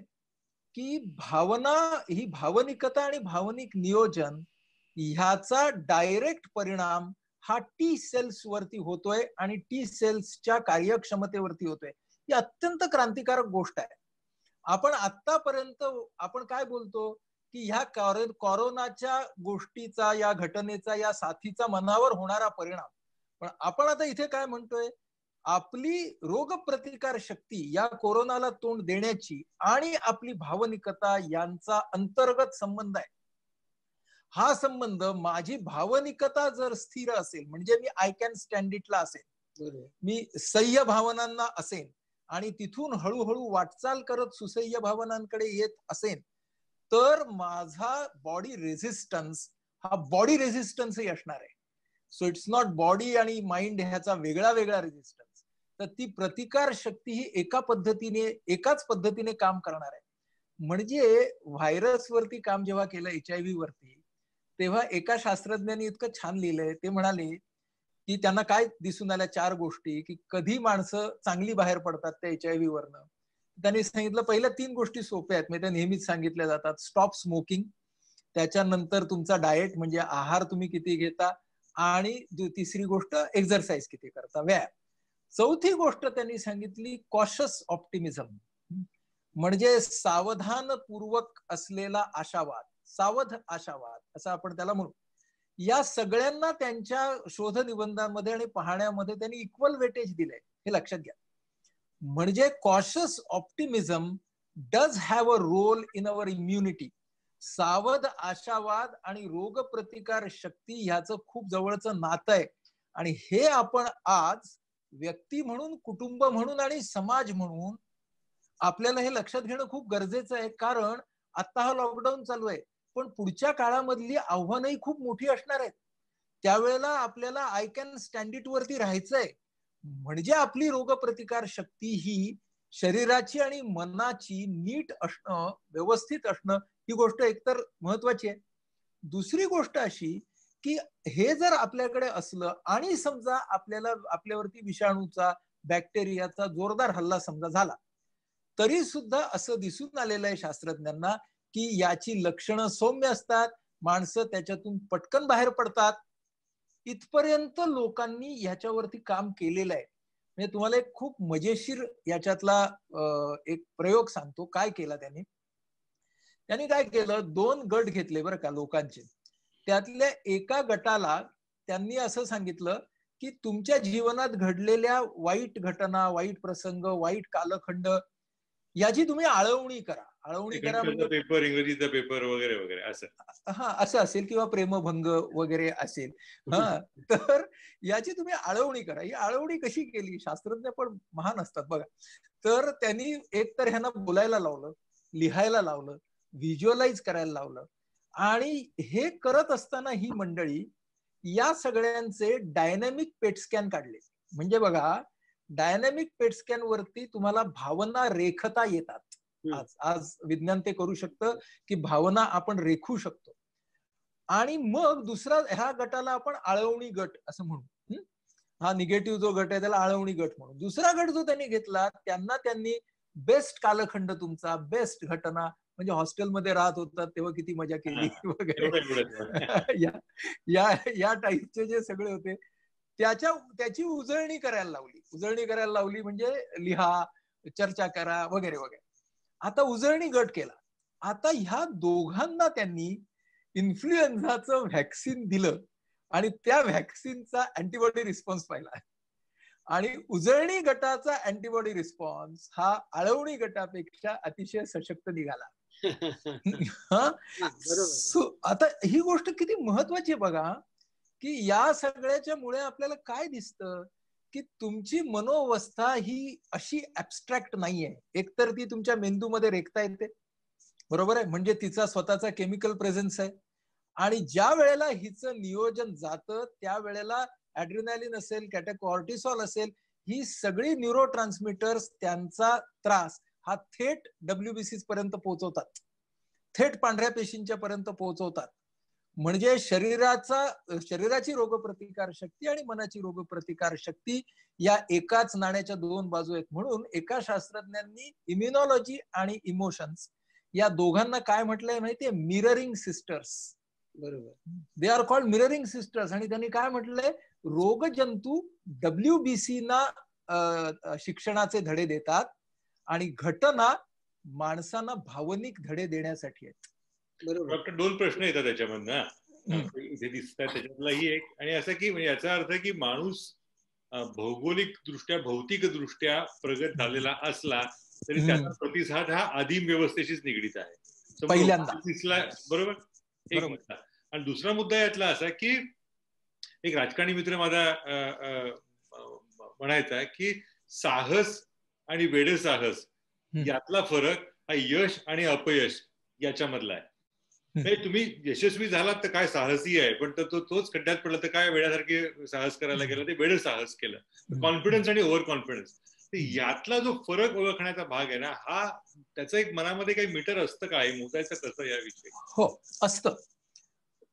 की भावना ही भावनिकता आणि भावनिक नियोजन ह्याचा डायरेक्ट परिणाम हा टी सेल्स वरती होतोय आणि टी सेल्सच्या कार्यक्षमतेवरती होतोय. ही अत्यंत क्रांतिकारक गोष्ट आहे. आपण आतापर्यंत आपण काय बोलतो की ह्या कोरोनाच्या गोष्टीचा, या घटनेचा, या साथीचा मनावर होणारा परिणाम, पण आपण आता इथे काय म्हणतोय, आपली रोगप्रतिकार शक्ती या कोरोनाला तोंड देण्याची आणि आपली भावनिकता यांचा अंतर्गत संबंध आहे. हा संबंध, माझी भावनिकता जर स्थिर असेल, म्हणजे मी आय कॅन स्टँड इटला असेल, मी सह्य भावनांना असेल आणि तिथून हळूहळू वाटचाल करत सुसह्य भावनांकडे येत असेल, तर माझा बॉडी रेझिस्टन्स हा बॉडी रेझिस्टन्सही असणार आहे. सो इट्स नॉट बॉडी आणि माइंड ह्याचा वेगळा वेगळा रेझिस्टन्स. तर ती प्रतिकार शक्ती ही एकाच पद्धतीने काम करणार आहे. म्हणजे व्हायरस वरती काम जेव्हा केलं HIV वरती, तेव्हा एका शास्त्रज्ञांनी इतकं छान लिहिलंय. ते म्हणाले की त्यांना काय दिसून आल्या 4 गोष्टी, की कधी माणसं चांगली बाहेर पडतात त्या HIV वरनं. त्यांनी सांगितलं पहिल्या 3 गोष्टी सोप्या आहेत, म्हणजे त्या नेहमीच सांगितल्या जातात. स्टॉप स्मोकिंग, त्याच्यानंतर तुमचा डाएट म्हणजे आहार तुम्ही किती घेता, आणि तिसरी गोष्ट एक्सरसाइज किती करता, व्यायाम. चौथी गोष्ट त्यांनी सांगितली कॉशस ऑप्टिमिझम, म्हणजे सावधानपूर्वक असलेला आशावाद, सावध आशावाद असं आपण त्याला म्हणू. या सगळ्यांना त्यांच्या शोध निबंधांमध्ये आणि पाहण्यामध्ये त्यांनी इक्वल वेटेज दिलंय, हे लक्षात घ्या. म्हणजे cautious optimism does have a role in our immunity. सावध आशावाद आणि रोगप्रतिकार शक्ती ह्याचं खूप जवळचं नातं आहे. आणि हे आपण आज व्यक्ती म्हणून, कुटुंब म्हणून आणि समाज म्हणून आपल्याला हे लक्षात घेणं खूप गरजेचं आहे. कारण आता हा लॉकडाऊन चालू आहे, पण पुढच्या काळामधली आव्हानही खूप मोठी असणार आहेत. त्यावेळेला आपल्याला आय कॅन स्टँड इट वरती राहायचंय. म्हणजे आपली रोगप्रतिकार शक्ती ही शरीराची आणि मनाची नीट असणं, व्यवस्थित असणं, ही गोष्ट एकतर महत्वाची आहे. दुसरी गोष्ट अशी की हे जर आपल्याकडे असलं आणि समजा आपल्यावरती विषाणूचा, बॅक्टेरियाचा जोरदार हल्ला समजा झाला, तरी सुद्धा असं दिसून आलेलं आहे शास्त्रज्ञांना की याची लक्षणं सौम्य असतात, माणसं त्याच्यातून पटकन बाहेर पडतात. इथपर्यंत लोकांनी ह्याच्यावरती काम केलेलं आहे. म्हणजे तुम्हाला एक खूप मजेशीर याच्यातला एक प्रयोग सांगतो. काय केला त्यांनी काय केलं, 2 गट घेतले बरं का लोकांचे. त्यातल्या एका गटाला त्यांनी असं सांगितलं की तुमच्या जीवनात घडलेल्या वाईट घटना, वाईट प्रसंग, वाईट कालखंड याची तुम्ही आळवणी करा. आळवणी करा म्हणजे पेपर, इंग्रजीचा पेपर वगैरे वगैरे असं. हा, असं असेल किंवा प्रेमभंग वगैरे असेल. हा, तर याची तुम्ही आळवणी करा. ही आळवणी कशी केली? शास्त्रज्ञ पण महान असतात बघा. तर त्यांनी एक तर ह्यांना बोलायला लावलं, लिहायला लावलं, व्हिज्युअलाइज करायला लावलं, आणि हे करत असताना ही मंडळी या सगळ्यांचे डायनॅमिक पेट स्कॅन काढले. म्हणजे बघा, डायनॅमिक पेट स्कॅन वरती तुम्हाला भावना रेखता येतात. आज विज्ञान ते करू शकतं की भावना आपण रेखू शकतो. आणि मग दुसरा, ह्या गटाला आपण आळवणी गट असं म्हणू. हा निगेटिव्ह जो गट आहे त्याला आळवणी गट म्हणून. दुसरा गट जो त्यांनी घेतला त्यांनी बेस्ट कालखंड तुमचा, बेस्ट घटना, म्हणजे हॉस्टेलमध्ये राहत होतात तेव्हा किती मजा केली वगैरे, या टाईपचे जे सगळे होते त्याची उजळणी करायला लावली. म्हणजे लिहा, चर्चा करा वगैरे वगैरे. आता उजळणी गट केला. आता ह्या दोघांना त्यांनी इन्फ्लुएन्झाचं व्हॅक्सिन दिलं आणि त्या व्हॅक्सिनचा अँटीबॉडी रिस्पॉन्स पाहिला. आणि उजळणी गटाचा अँटीबॉडी रिस्पॉन्स हा आळवणी गटापेक्षा अतिशय सशक्त निघाला. आता ही गोष्ट किती महत्वाची आहे बघा, की या सगळ्याच्या मुळे आपल्याला काय दिसतं की तुमची मनोवस्था ही अशी ऍबस्ट्रॅक्ट नाहीये. एकतर ती तुमच्या मेंदूमध्ये रेखता येते, बरोबर आहे, म्हणजे तिचा स्वतःचा केमिकल प्रेझेन्स आहे. आणि ज्या वेळेला हिचं नियोजन जातं त्यावेळेला ॲड्रिनालिन असेल, कॉर्टिसॉल असेल, ही सगळी न्यूरो ट्रान्समिटर्स त्यांचा त्रास हा थेट WBC पर्यंत पोहोचवतात, थेट पांढऱ्या पेशींच्या पर्यंत पोहोचवतात. म्हणजे शरीराची रोगप्रतिकार शक्ती आणि मनाची रोगप्रतिकार शक्ती या एकाच नाण्याच्या दोन बाजू आहेत. म्हणून एका शास्त्रज्ञांनी इम्युनॉलॉजी आणि इमोशन्स या दोघांना काय म्हटलंय माहितीये? Mirroring sisters. बरोबर, they are called mirroring sisters. आणि त्यांनी काय म्हटलंय? रोगजंतू WBC ना शिक्षणाचे धडे देतात आणि घटना माणसांना भावनिक धडे देण्यासाठी आहेत. बरोबर. दोन प्रश्न येतात त्याच्यामधनं इथे दिसतात. त्याच्यातलाही एक, आणि असं की म्हणजे याचा अर्थ की माणूस भौगोलिक दृष्ट्या, भौतिक दृष्ट्या प्रगत झालेला असला तरी त्याचा प्रतिसाद हा आदिम व्यवस्थेशीच निगडीत आहे पहिल्यांदा. बरोबर, एक मुद्दा. आणि दुसरा मुद्दा यातला असा की एक राजकारणी मित्र माझा म्हणायचा की साहस आणि वेडसाहस यातला फरक हा यश आणि अपयश याच्यामधला आहे. तुम्ही यशस्वी झालात तर काय साहसी आहे, पण तोच खड्ड्यात पडला तर काय वेड्यासारखे साहस करायला गेला, ते वेड साहस केलं. कॉन्फिडन्स आणि ओव्हर कॉन्फिडन्स, यातला जो फरक ओळखण्याचा भाग आहे ना, हा त्याचं एक मनामध्ये काही मीटर असतं का, मोजायचं कसं याविषयी? हो, असतं.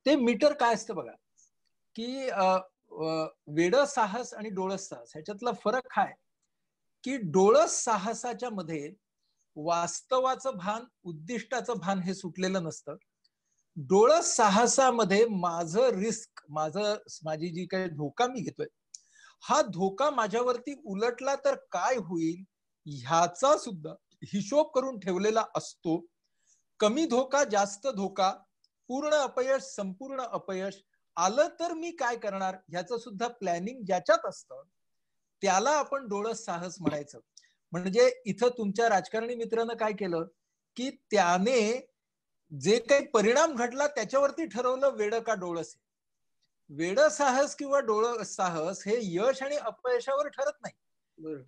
ते मीटर काय असतं बघा, की वेड साहस आणि डोळस साहस ह्याच्यातला फरक काय की डोळस साहसाच्या मध्ये वास्तवाचं भान, उद्दिष्टाचं भान हे सुटलेलं नसतं. डोळस साहसामध्ये माझं रिस्क, माझी जी काही धोका मी घेतोय, हा धोका माझ्यावरती उलटला तर काय होईल ह्याचा सुद्धा हिशोब करून ठेवलेला असतो. कमी धोका, जास्त धोका, पूर्ण अपयश, संपूर्ण अपयश आलं तर मी काय करणार ह्याचं सुद्धा प्लॅनिंग ज्याच्यात असतं त्याला आपण डोळस साहस म्हणायचं. म्हणजे इथं तुमच्या राजकारणी मित्रानं काय केलं की त्याने जे काही परिणाम घडला त्याच्यावरती ठरवलं वेड का डोळस. वेड साहस किंवा डोळस साहस हे यश आणि अपयशावर ठरत नाही.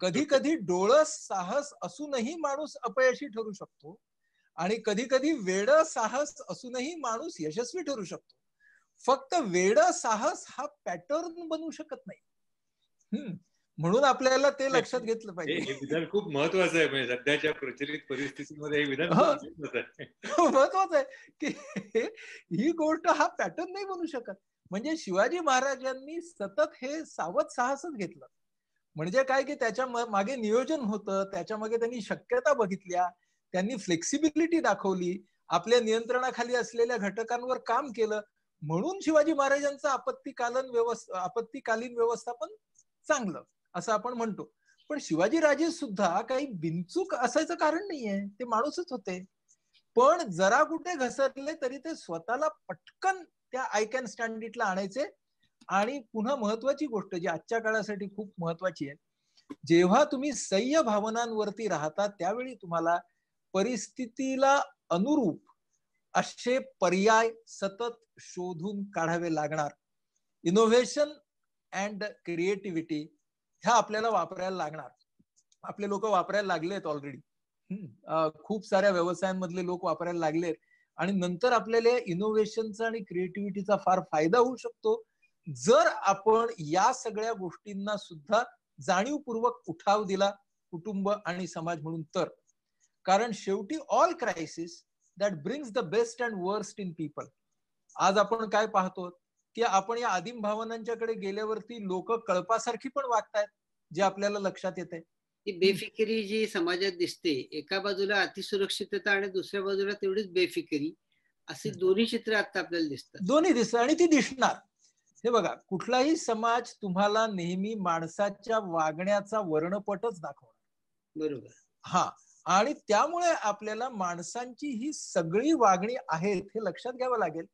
कधी कधी डोळस साहस असूनही माणूस अपयशी ठरू शकतो आणि कधी कधी वेड साहस असूनही माणूस यशस्वी ठरू शकतो. फक्त वेड साहस हा पॅटर्न बनवू शकत नाही. म्हणून आपल्याला ते लक्षात घेतलं पाहिजे. हे विधान खूप महत्वाचं आहे. म्हणजे सध्याच्या प्रचलित परिस्थितीमध्ये हे विधान महत्वाचं आहे की ही गोष्ट हा पॅटर्न नाही बनू शकत. म्हणजे शिवाजी महाराजांनी सतत हे सावध साहसच घेतलं. म्हणजे काय की त्याच्या मागे नियोजन होतं, त्याच्या मागे त्यांनी शक्यता बघितल्या, त्यांनी फ्लेक्सिबिलिटी दाखवली, आपल्या नियंत्रणाखाली असलेल्या घटकांवर काम केलं. म्हणून शिवाजी महाराजांचं आपत्कालीन व्यवस्थापन चांगलं असं आपण म्हणतो. पण शिवाजी राजे सुद्धा काही बिनचूक असायचं कारण नाहीये, ते माणूसच होते. पण जरा कुठे घसरले तरी ते स्वतःला पटकन त्या आय कॅन स्टँड इटला आणायचे आणि पुन्हा महत्वाची गोष्ट जी आजच्या काळासाठी खूप महत्वाची आहे, जेव्हा तुम्ही सह्य भावनांवरती राहता त्यावेळी तुम्हाला परिस्थितीला अनुरूप असे पर्याय सतत शोधून काढावे लागणार. इनोव्हेशन अँड क्रिएटिव्हिटी ह्या आपल्याला वापरायला लागणार. आपले लोक वापरायला लागलेत ऑलरेडी. खूप साऱ्या व्यवसायांमधले लोक वापरायला लागलेत आणि नंतर आपल्याला इनोव्हेशनचा आणि क्रिएटिव्हिटीचा फार फायदा होऊ शकतो जर आपण या सगळ्या गोष्टींना सुद्धा जाणीवपूर्वक उठाव दिला, कुटुंब आणि समाज म्हणून. तर कारण शेवटी all crisis that brings the best and worst in people. आज आपण काय पाहतो की आपण या आदिम भावनांच्याकडे गेल्यावरती लोक कळपासारखी पण वागतायत, जे आपल्याला लक्षात येते. ती बेफिकिरी जी समाजात दिसते, एका बाजूला अतिसुरक्षितता आणि दुसऱ्या बाजूला तेवढीच बेफिकिरी, अशी दोन्ही चित्र आता आपल्याला दिसतात. दोन्ही दिसतात आणि ती दिसणार. हे बघा, कुठलाही समाज तुम्हाला नेहमी माणसाच्या वागण्याचा वर्णपटच दाखवणार. बरोबर. हा, आणि त्यामुळे आपल्याला माणसांची ही सगळी वागणी आहेत हे लक्षात घ्यावं लागेल.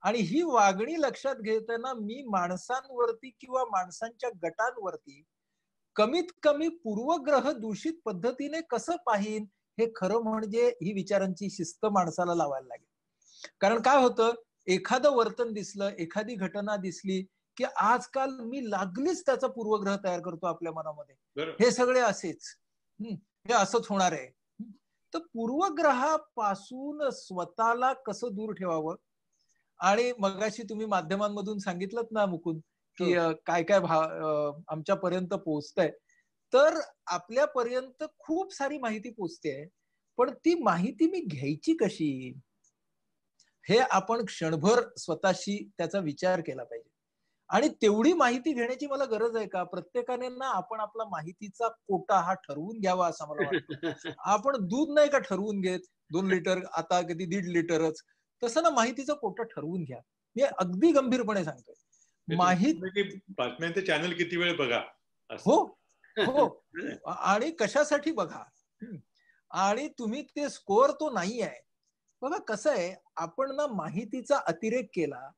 आणि ही वागणी लक्षात घेताना मी माणसांवरती किंवा माणसांच्या गटांवरती कमीत कमी पूर्वग्रह दूषित पद्धतीने कसं पाहीन, हे खरं म्हणजे ही विचारांची शिस्त माणसाला लावायला लागेल. कारण काय होतं, एखादं वर्तन दिसलं, एखादी घटना दिसली की आजकाल मी लागलीच त्याचा पूर्वग्रह तयार करतो आपल्या मनामध्ये, हे सगळे असेच, हे असंच होणार आहे. तर पूर्वग्रहापासून स्वतःला कसं दूर ठेवावं. आणि मगाशी तुम्ही माध्यमांमधून सांगितलं ना मुकुंद, की काय काय आमच्यापर्यंत पोहोचतंय. तर आपल्यापर्यंत खूप सारी माहिती पोहोचते, पण ती माहिती मी घ्यायची कशी, हे आपण क्षणभर स्वतःशी त्याचा विचार केला पाहिजे. आणि तेवढी माहिती घेण्याची मला गरज आहे का? प्रत्येकाने ना आपण आपला माहितीचा कोटा हा ठरवून घ्यावा असं मला वाटतं. आपण दूध नाही का ठरवून घेत, 2 लिटर, आता कधी 1.5 लिटरच, तसं ना माहितीचा कोटा ठरवून घ्या. मी अगदी गंभीरपणे सांगतोय. माहिती बातम्यांचे चॅनल किती वेळ बघा. हो हो, आणि कशासाठी बघा, आणि तुम्ही ते स्कोअर तो नाही आहे. बघा कसं आहे, आपण ना माहितीचा अतिरेक केला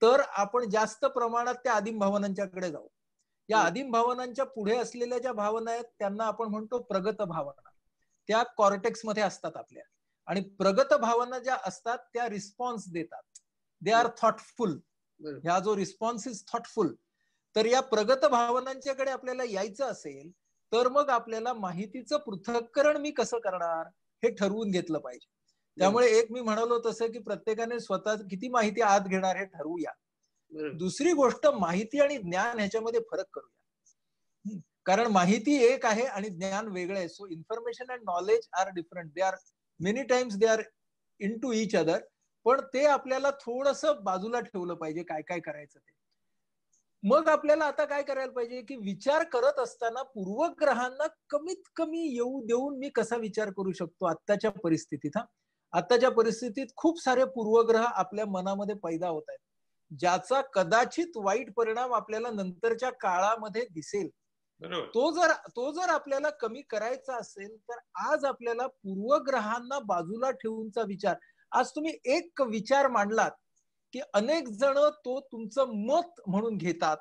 तर आपण जास्त प्रमाणात त्या आदिम भावनांच्याकडे जाऊ. या आदिम भावनांच्या पुढे असलेल्या ज्या भावना आहेत त्यांना आपण म्हणतो प्रगत भावना. त्या कॉर्टेक्स मध्ये असतात आपल्या. आणि प्रगत भावना ज्या असतात त्या रिस्पॉन्स देतात. They are thoughtful. ह्या जो रिस्पॉन्स इज थॉटफुल. तर या प्रगत भावनांच्याकडे आपल्याला यायचं असेल तर मग आपल्याला माहितीचं पृथक्करण मी कसं करणार हे ठरवून घेतलं पाहिजे. त्यामुळे एक मी म्हणालो तसं की प्रत्येकाने स्वतः किती माहिती आत घेणार हे ठरवूया. दुसरी गोष्ट, माहिती आणि ज्ञान ह्याच्यामध्ये फरक करूया. कारण माहिती एक आहे आणि ज्ञान वेगळं आहे. So information and knowledge are different. They are many times they are into each other. पण ते आपल्याला थोडंसं बाजूला ठेवलं पाहिजे काय काय करायचं ते. मग आपल्याला आता काय करायला पाहिजे की विचार करत असताना पूर्वग्रहांना कमीत कमी येऊ देऊन मी कसा विचार करू शकतो आत्ताच्या परिस्थितीत. आत्ताच्या परिस्थितीत खूप सारे पूर्वग्रह आपल्या मनामध्ये पैदा होत आहेत, ज्याचा कदाचित वाईट परिणाम आपल्याला नंतरच्या काळामध्ये दिसेल. तो जर आपल्याला कमी करायचा असेल तर आज आपल्याला पूर्वग्रहांना बाजूला ठेवूनचा विचार. आज तुम्ही एक विचार मांडलात की अनेक जण तो तुमचं मत म्हणून घेतात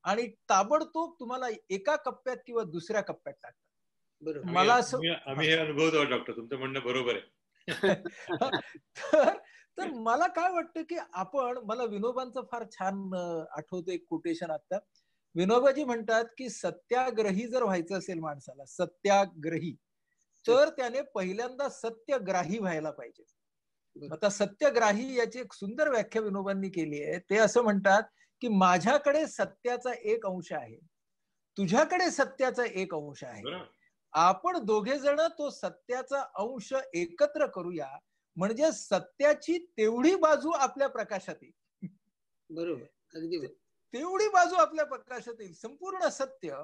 आणि ताबडतोब तुम्हाला एका कप्प्यात किंवा दुसऱ्या कप्प्यात टाकतात. मला असं, आम्ही हे अनुभवतो डॉक्टर, तुमचं म्हणणं बरोबर आहे. तर मला काय वाटतं की आपण, मला विनोबांचं फार छान आठवतं एक कोटेशन आता. विनोबाजी म्हणतात की सत्याग्रही जर व्हायचं असेल माणसाला, सत्याग्रही, तर त्याने पहिल्यांदा सत्यग्राही व्हायला पाहिजे. आता सत्यग्राही याची एक सुंदर व्याख्या विनोबांनी केली आहे. ते असं म्हणतात की माझ्याकडे सत्याचा एक अंश आहे, तुझ्याकडे सत्याचा एक अंश आहे. आपण दोघे जण तो सत्याचा अंश एकत्र करूया, म्हणजे सत्याची तेवढी बाजू आपल्या प्रकाशात येईल. बरोबर, अगदी तेवढी बाजू आपल्या प्रकाशात येईल. संपूर्ण सत्य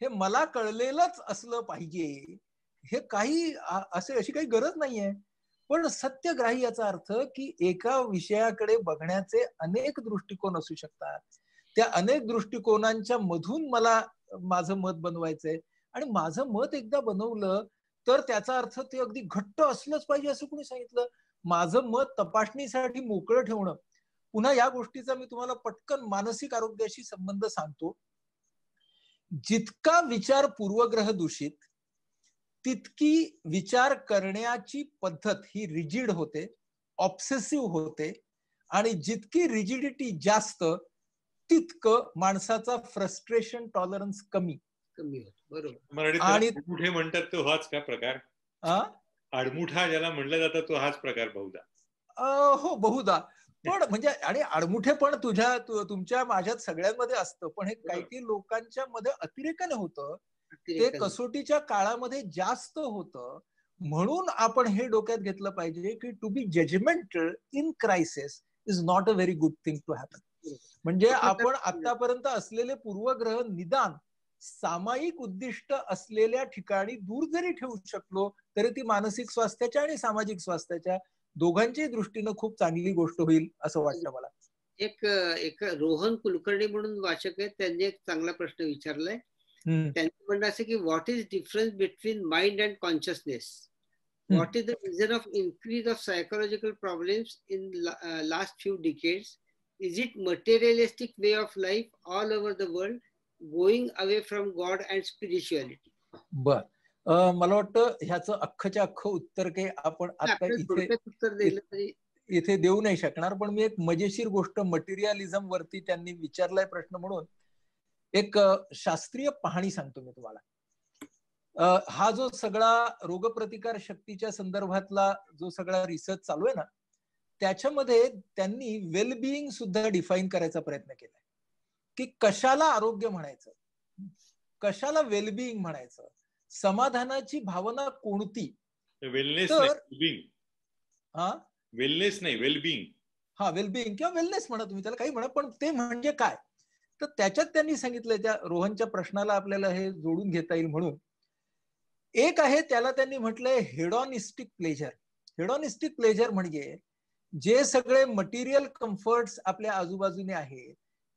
हे मला कळलेलंच असलं पाहिजे हे काही अशी काही गरज नाहीये. पण सत्यग्राही याचा अर्थ की एका विषयाकडे बघण्याचे अनेक दृष्टिकोन असू शकतात. त्या अनेक दृष्टिकोनांच्या मधून मला माझं मत बनवायचंय. आणि माझं मत एकदा बनवलं तर त्याचा अर्थ ते अगदी घट्ट असलंच पाहिजे असं कोणी सांगितलं? माझं मत तपासणीसाठी मोकळं ठेवणं, पुन्हा या गोष्टीचा मी तुम्हाला पटकन मानसिक आरोग्याशी संबंध सांगतो. जितका विचार पूर्वग्रह दूषित, तितकी विचार करण्याची पद्धत ही रिजिड होते, ऑब्सेसिव्ह होते, आणि जितकी रिजिडिटी जास्त तितकं माणसाचा फ्रस्ट्रेशन टॉलरन्स कमी होतो. बरोबर. आणि आडमुठे म्हणतात तो हाच का प्रकार? आडमुठा ज्याला म्हणलं जातं तो हाच प्रकार बहुधा. हो, बहुधा. पण म्हणजे आणि आडमुठे पण तुमच्या माझ्यात सगळ्यांमध्ये असतं, पण हे काही काही लोकांच्या मध्ये अतिरेकाने होतं, ते कसोटीच्या काळामध्ये जास्त होतं. म्हणून आपण हे डोक्यात घेतलं पाहिजे की to be judgemental in crisis is not a very good thing to happen. म्हणजे आपण आतापर्यंत असलेले पूर्वग्रह निदान सामायिक उद्दिष्ट असलेल्या ठिकाणी दूर जरी ठेवू शकलो तरी ती मानसिक स्वास्थ्याच्या आणि सामाजिक स्वास्थ्याच्या दोघांच्याही दृष्टीनं खूप चांगली गोष्ट होईल असं वाटतं मला. एक रोहन कुलकर्णी म्हणून वाचक आहेत, त्यांनी एक चांगला प्रश्न विचारलाय. त्यांचं म्हणणं असं की what is difference between mind and consciousness? What is the reason of increase of psychological problems in last few decades? Is it materialistic way of life all over the world, going away from God and spirituality? बर, मला वाटतं ह्याचं अख्खच्या अख्खं उत्तर काही आपण आता इथे देऊ नाही शकणार, पण मी एक मजेशीर गोष्ट मटेरियलिझम वरती त्यांनी विचारलाय प्रश्न म्हणून एक शास्त्रीय पाहणी सांगतो मी तुम्हाला. हा जो सगळा रोगप्रतिकार शक्तीच्या संदर्भातला जो सगळा रिसर्च चालू आहे ना, त्याच्यामध्ये त्यांनी वेलबिईंग सुद्धा डिफाईन करायचा प्रयत्न केलाय की कशाला आरोग्य म्हणायचं, कशाला वेलबिईंग म्हणायचं, समाधानाची भावना कोणती. वेलनेस नाही वेलबिईंग. हा, वेलबिईंग किंवा वेलनेस म्हणा, तुम्ही त्याला काही म्हणा, पण ते म्हणजे काय. तर त्याच्यात त्यांनी सांगितलंय, त्या रोहनच्या प्रश्नाला आपल्याला हे जोडून घेता येईल म्हणून, एक आहे त्याला त्यांनी म्हटलंय हेडॉनिस्टिक प्लेजर. हेडॉनिस्टिक प्लेजर म्हणजे जे सगळे मटेरियल कम्फर्ट्स आपल्या आजूबाजूने आहेत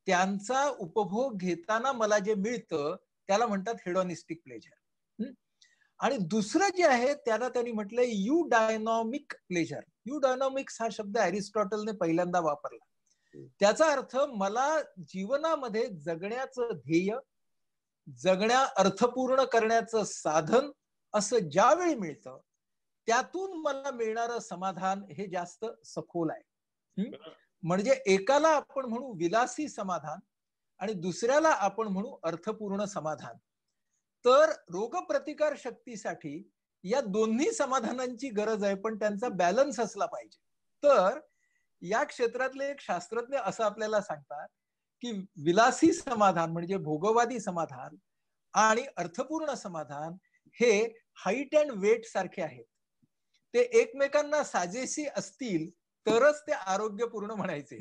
त्यांचा उपभोग घेताना मला जे मिळतं त्याला म्हणतात हेडॉनिस्टिक प्लेजर. आणि दुसरं जे आहे त्याला त्यांनी म्हटलंय युडायनॉमिक प्लेजर. युडायनॉमिक्स हा शब्द अरिस्टॉटलने पहिल्यांदा वापरला. त्याचा अर्थ मला जीवनामध्ये जगण्याचं ध्येय, अर्थपूर्ण करण्याचं साधन असं ज्यावेळी मिळतं त्यातून मला मिळणारं समाधान हे जास्त सखोल आहे. म्हणजे एकाला आपण म्हणू विलासी समाधान आणि दुसऱ्याला आपण म्हणू अर्थपूर्ण समाधान. तर रोगप्रतिकार शक्तीसाठी या दोन्ही समाधानांची गरज आहे, पण त्यांचा बॅलन्स असला पाहिजे. तर या क्षेत्रातले एक शास्त्रज्ञ असं आपल्याला सांगतात की विलासी समाधान म्हणजे भोगवादी समाधान आणि अर्थपूर्ण समाधान हे हाईट अँड वेट सारखे आहेत. ते एकमेकांना साजेशी असतील तरच ते आरोग्यपूर्ण म्हणायचे.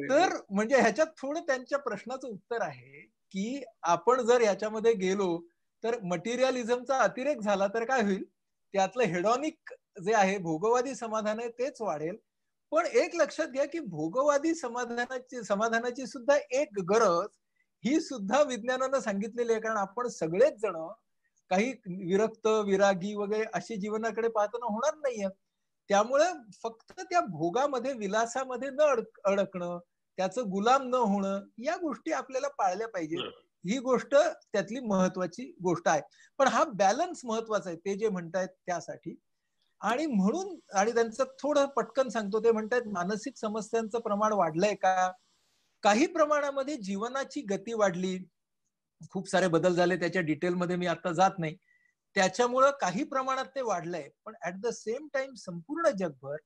तर म्हणजे ह्याच्यात थोडं त्यांच्या प्रश्नाचं उत्तर आहे की आपण जर ह्याच्यामध्ये गेलो तर मटेरियलिझमचा अतिरेक झाला तर काय होईल, त्यातलं हेडॉनिक जे आहे भोगवादी समाधान आहे तेच वाढेल. पण एक लक्षात घ्या की भोगवादी समाधानाची सुद्धा एक गरज ही सुद्धा विज्ञानानं सांगितलेली आहे. कारण आपण सगळेच जण काही विरक्त विरागी वगैरे अशी जीवनाकडे पाहताना होणार नाहीये. त्यामुळे फक्त त्या भोगामध्ये विलासामध्ये न अडकणं, त्याचं गुलाम न होणं, या गोष्टी आपल्याला पाळल्या पाहिजेत. ही गोष्ट त्यातली महत्वाची गोष्ट आहे. पण हा बॅलन्स महत्वाचा आहे ते जे म्हणतायत त्यासाठी. आणि म्हणून आणि त्यांचं थोडं पटकन सांगतो, ते म्हणतायत मानसिक समस्यांचं प्रमाण वाढलंय का? काही प्रमाणामध्ये जीवनाची गती वाढली, खूप सारे बदल झाले, त्याच्या डिटेलमध्ये मी आता जात नाही. त्याच्यामुळं काही प्रमाणात ते वाढलंय. पण ऍट द सेम टाइम संपूर्ण जगभर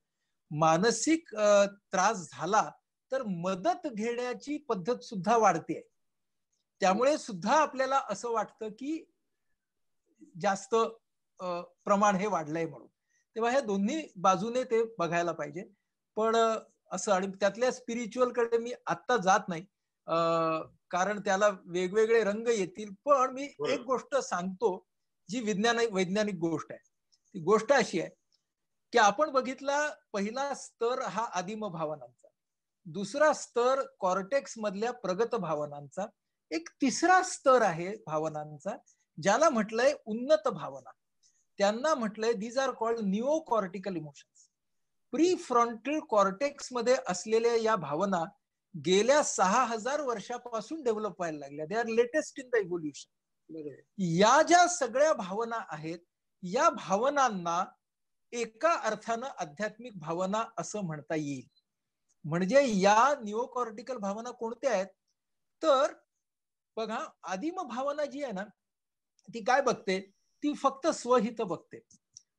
मानसिक त्रास झाला तर मदत घेण्याची पद्धत सुद्धा वाढते. त्यामुळे सुद्धा आपल्याला असं वाटतं की जास्त प्रमाण हे वाढलंय म्हणून. तेव्हा ह्या दोन्ही बाजूने ते बघायला पाहिजे. पण असं, आणि त्यातल्या स्पिरिच्युअल कडे मी आता जात नाही कारण त्याला वेगवेगळे रंग येतील. पण मी एक गोष्ट सांगतो जी वैज्ञानिक गोष्ट आहे. ती गोष्ट अशी आहे की आपण बघितला, पहिला स्तर हा आदिम भावनांचा, दुसरा स्तर कॉर्टेक्स मधल्या प्रगत भावनांचा, एक तिसरा स्तर आहे भावनांचा ज्याला म्हटलंय उन्नत भावना. त्यांना म्हटलंय these are called neocortical emotions. Prefrontal cortex मध्ये असलेल्या या भावना गेल्या 6000 वर्षापासून डेव्हलप व्हायला लागल्या. They are latest in the evolution. या ज्या सगळ्या भावना आहेत, या भावनांना एका अर्थानं आध्यात्मिक भावना असं म्हणता येईल. म्हणजे या निओकॉर्टिकल भावना कोणत्या आहेत तर बघा, आदिम भावना जी आहे ना ती काय बघते, ती फक्त स्वहित बघते,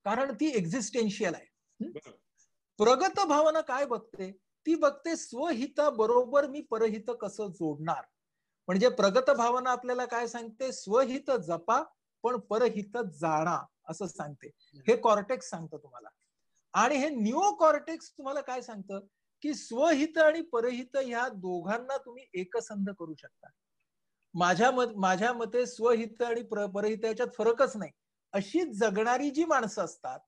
कारण ती एक्झिस्टेन्शियल आहे. प्रगत भावना काय बघते, ती बघते स्वहिताबरोबर मी परहित कसं जोडणार. म्हणजे प्रगत भावना आपल्याला काय सांगते, स्वहित जपा पण परहित जाणा असं सांगते. हे कॉर्टेक्स सांगतं तुम्हाला. आणि हे निओ कॉर्टेक्स तुम्हाला काय सांगतं की स्वहित आणि परहित ह्या दोघांना तुम्ही एकसंध करू शकता. माझ्या मते स्वहित आणि परहित याच्यात फरकच नाही. अशी जगणारी जी माणसं असतात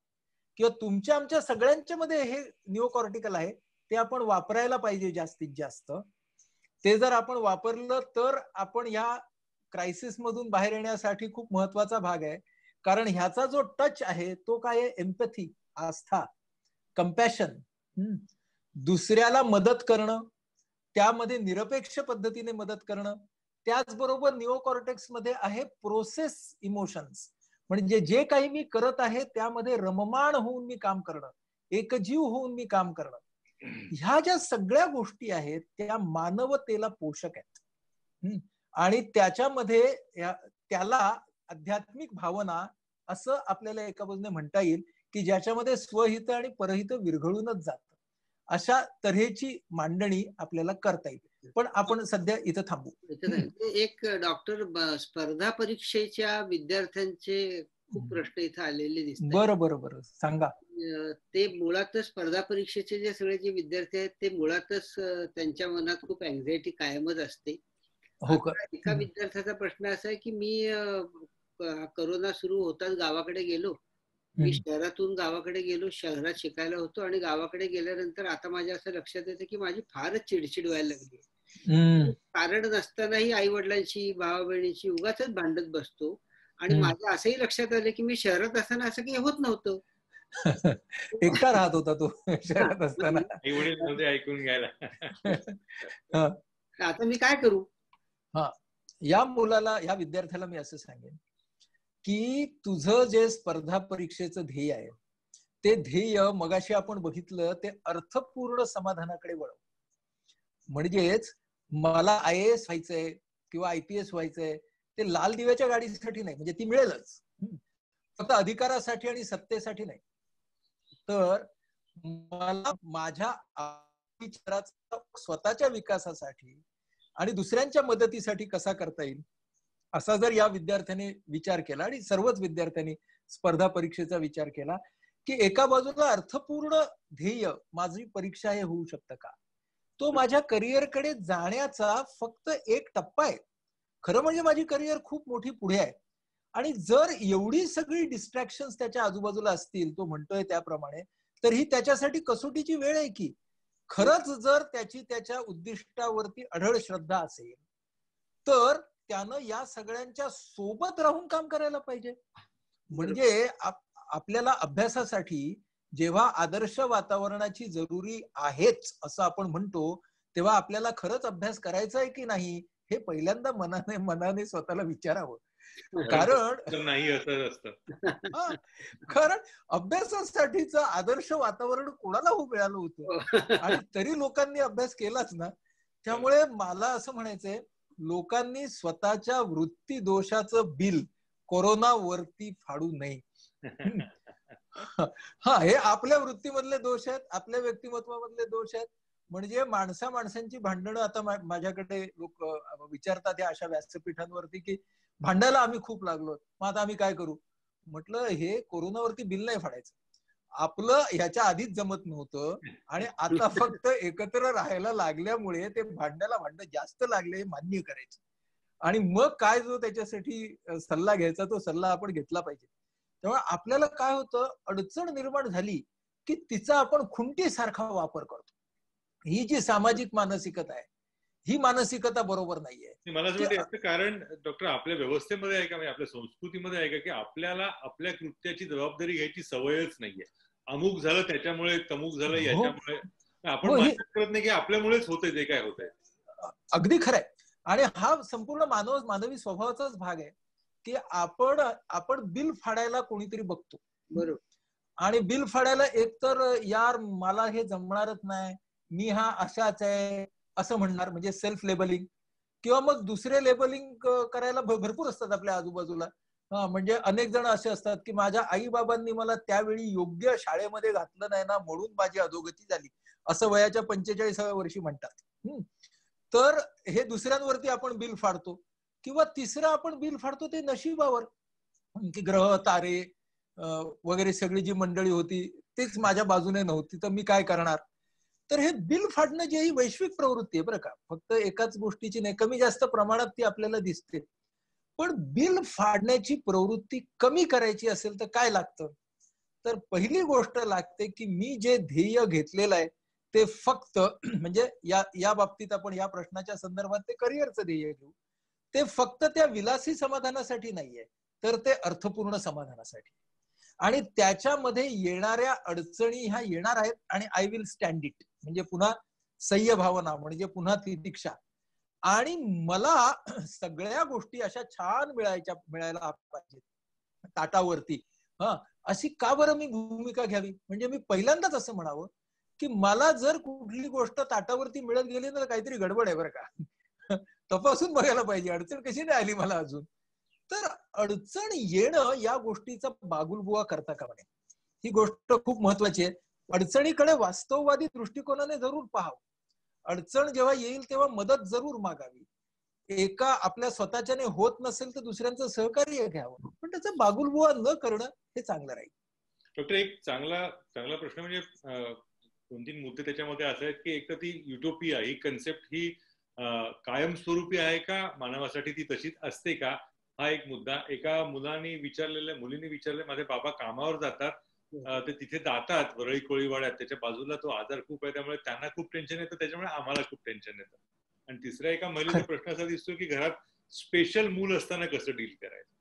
किंवा तुमच्या आमच्या सगळ्यांच्या मध्ये हे निओकॉर्टिकल आहे, ते आपण वापरायला पाहिजे जास्तीत जास्त. ते जर आपण वापरलं तर आपण ह्या क्रायसिस मधून बाहेर येण्यासाठी खूप महत्वाचा भाग आहे. कारण ह्याचा जो टच आहे तो काय आहे, एम्पॅथी, आस्था, कंपॅशन, दुसऱ्याला मदत करणं, त्यामध्ये निरपेक्ष पद्धतीने मदत करणं. त्याचबरोबर निओकॉर्टेक्स मध्ये आहे प्रोसेस इमोशन्स, म्हणजे जे काही मी करत आहे त्यामध्ये रममाण होऊन मी काम करणं, एकजीव होऊन मी काम करणं. ह्या ज्या सगळ्या गोष्टी आहेत त्या मानवतेला पोषक आहेत. आणि त्याच्यामध्ये त्याला आध्यात्मिक भावना असं आपल्याला एका बाजूने म्हणता येईल की ज्याच्यामध्ये स्वहित आणि परहित विरघळूनच जातं. अशा तऱ्हेची मांडणी आपल्याला करता येईल. पण आपण सध्या इथं थांबू. एक डॉक्टर, स्पर्धा परीक्षेच्या विद्यार्थ्यांचे खूप प्रश्न इथं आलेले दिसतात. बरं सांगा. ते मुळातच स्पर्धा परीक्षेचे जे सगळे जे विद्यार्थी आहेत ते मुळातच त्यांच्या मनात खूप अँझायटी कायमच असते. एका विद्यार्थ्याचा प्रश्न असा आहे की मी कोरोना सुरू होताच गावाकडे गेलो, मी शहरातून गावाकडे गेलो, शहरात शिकायला होतो आणि गावाकडे गेल्यानंतर आता माझ्या असं लक्षात येतं की माझी फारच चिडचिड व्हायला लागली. कारण नसतानाही आई वडिलांशी, भावा बहिणीशी उगाच भांडत बसतो. आणि माझ्या असंही लक्षात आलं की मी शहरात असताना असं काही होत नव्हतं. एकटा राहत होता तो शहरात असताना, आई वडील नव्हते ऐकून घ्यायला. आता मी काय करू. या मुलाला, या विद्यार्थ्याला मी असं सांगेन की तुझं जे स्पर्धा परीक्षेचं ध्येय आहे ते ध्येय मगाशी आपण बघितलं ते अर्थपूर्ण समाधानाकडे वळव. म्हणजेच मला IAS व्हायचंय किंवा IPS व्हायचंय, ते लाल दिव्याच्या गाडीसाठी नाही, म्हणजे ती मिळेलच, फक्त अधिकारासाठी आणि सत्तेसाठी नाही. तर मला माझ्या स्वतःच्या विकासासाठी आणि दुसऱ्यांच्या मदतीसाठी कसा करता येईल असा जर या विद्यार्थ्याने विचार केला, आणि सर्वच विद्यार्थ्यांनी स्पर्धा परीक्षेचा विचार केला की एका बाजूला अर्थपूर्ण ध्येय माझी परीक्षा हे होऊ शकतं का, तो माझ्या करिअरकडे जाण्याचा फक्त एक टप्पा आहे. खरं म्हणजे माझी करिअर खूप मोठी पुढे आहे. आणि जर एवढी सगळी डिस्ट्रॅक्शन्स त्याच्या आजूबाजूला असतील, तो म्हणतोय त्याप्रमाणे, तर ही त्याच्यासाठी कसोटीची वेळ आहे की खरंच जर त्याची त्याच्या उद्दिष्टावरती अढळ श्रद्धा असेल तर त्यानं या सगळ्यांच्या सोबत राहून काम करायला पाहिजे. म्हणजे आपल्याला अभ्यासासाठी जेव्हा आदर्श वातावरणाची जरुरी आहेच असं आपण म्हणतो, तेव्हा आपल्याला खरंच अभ्यास करायचा आहे की नाही हे पहिल्यांदा मनाने स्वतःला विचारावं. कारण नाही असं असतं. कारण अभ्यासासाठीचं आदर्श वातावरण कोणाला मिळालं होतं आणि तरी लोकांनी अभ्यास केलाच ना. त्यामुळे मला असं म्हणायचंय, लोकांनी स्वतःच्या वृत्ती दोषाचं बिल कोरोनावरती फाडू नये. हे आपल्या वृत्तीमधले दोष आहेत, आपल्या व्यक्तिमत्वामधले दोष आहेत. म्हणजे माणसांची भांडणं, आता माझ्याकडे लोक विचारतात या अशा व्यासपीठांवरती की भांडायला आम्ही खूप लागलो, मग आता आम्ही काय करू. म्हटलं हे कोरोनावरती बिल नाही फाडायचं, आपलं ह्याच्या आधीच जमत नव्हतं आणि आता फक्त एकत्र राहायला लागल्यामुळे ते भांड्याला भांड जास्त लागले हे मान्य करायचं, आणि मग काय जो त्याच्यासाठी सल्ला घ्यायचा तो सल्ला आपण घेतला पाहिजे. तेव्हा आपल्याला काय होतं, अडचण निर्माण झाली की तिचा आपण खुंटीसारखा वापर करतो. ही जी सामाजिक मानसिकता आहे ही मानसिकता बरोबर नाहीये. मला असं वाटतं कारण डॉक्टर आपल्या व्यवस्थेमध्ये आहे का, म्हणजे आपल्या संस्कृतीमध्ये आहे का की आपल्याला आपल्या कृत्याची जबाबदारी घ्यायची सवयच नाहीये. अमुक झालं त्याच्यामुळे, तमुक झालं याच्यामुळे. आपण मान्य करत नाही की आपल्यामुळेच होतंय जे काय होतंय. अगदी खरंय. आणि हा संपूर्ण मानवी स्वभावाचाच भाग आहे की आपण बिल फाडायला कोणीतरी बघतो. बरोबर. आणि बिल फाडायला एकतर यार मला हे जमणारच नाही, मी हा अशाच आहे असं म्हणणार, म्हणजे सेल्फ लेबलिंग. किंवा मग दुसरे लेबलिंग करायला भरपूर असतात आपल्या आजूबाजूला. म्हणजे अनेक जण असे असतात की माझ्या आई बाबांनी मला त्यावेळी योग्य शाळेमध्ये घातलं नाही ना म्हणून माझी अधोगती झाली, असं वयाच्या 45व्या वर्षी म्हणतात. तर हे दुसऱ्यांवरती आपण बिल फाडतो. किंवा तिसरं आपण बिल फाडतो ते नशिबावर, की ग्रह तारे वगैरे सगळी जी मंडळी होती तेच माझ्या बाजूने नव्हती तर मी काय करणार. तर हे बिल फाडणं जी ही वैश्विक प्रवृत्ती आहे बरं का, फक्त एकाच गोष्टीची नाही, कमी जास्त प्रमाणात ती आपल्याला दिसते. पण बिल फाडण्याची प्रवृत्ती कमी करायची असेल तर काय लागतं, तर पहिली गोष्ट लागते की मी जे ध्येय घेतलेलं आहे ते फक्त म्हणजे या बाबतीत आपण या प्रश्नाच्या संदर्भात ते करिअरचं ध्येय घेऊ, ते फक्त त्या विलासी समाधानासाठी नाहीये तर ते अर्थपूर्ण समाधानासाठी. आणि त्याच्यामध्ये येणाऱ्या अडचणी ह्या येणार आहेत आणि आय विल स्टँड इट, म्हणजे पुन्हा सह्य भावना, म्हणजे पुन्हा तितिक्षा. आणि मला सगळ्या गोष्टी अशा छान मिळायला पाहिजेत ताटावरती. अशी का बरं मी भूमिका घ्यावी, म्हणजे मी पहिल्यांदाच असं म्हणावं की मला जर कुठली गोष्ट ताटावरती मिळत गेली तर काहीतरी गडबड आहे बरं का. तपासून बघायला पाहिजे अडचण कशी नाही आली मला अजून. तर अडचण येणं या गोष्टीचा बागुलबुवा करता कामा नये, ही गोष्ट खूप महत्वाची आहे. अडचणीकडे वास्तववादी दृष्टिकोनाने जरूर पाहावं. अडचण जेव्हा येईल तेव्हा मदत जरूर मागावी. एका आपल्या स्वतःच्याने होत नसेल तर दुसऱ्यांचं सहकार्य घ्यावं, पण त्याचा बागुलबुवा न करणं हे चांगलं राहील. डॉक्टर, एक चांगला प्रश्न, म्हणजे 2-3 मुद्दे त्याच्यामध्ये असे आहेत की एक तर ती युटोपिया ही कन्सेप्ट ही कायमस्वरूपी आहे का, मानवासाठी ती तशीच असते का, हा एक मुद्दा. एका मुलीने विचारले, माझे बाबा कामावर जातात, ते तिथे जातात वरळी कोळीवाड्यात, त्याच्या बाजूला तो आजार खूप आहे त्यामुळे त्यांना खूप टेन्शन येतं, त्याच्यामुळे आम्हाला खूप टेन्शन येतं. आणि तिसऱ्या एका महिलेचा प्रश्न असा दिसतो की घरात स्पेशल मूल असताना कसं डील करायचं.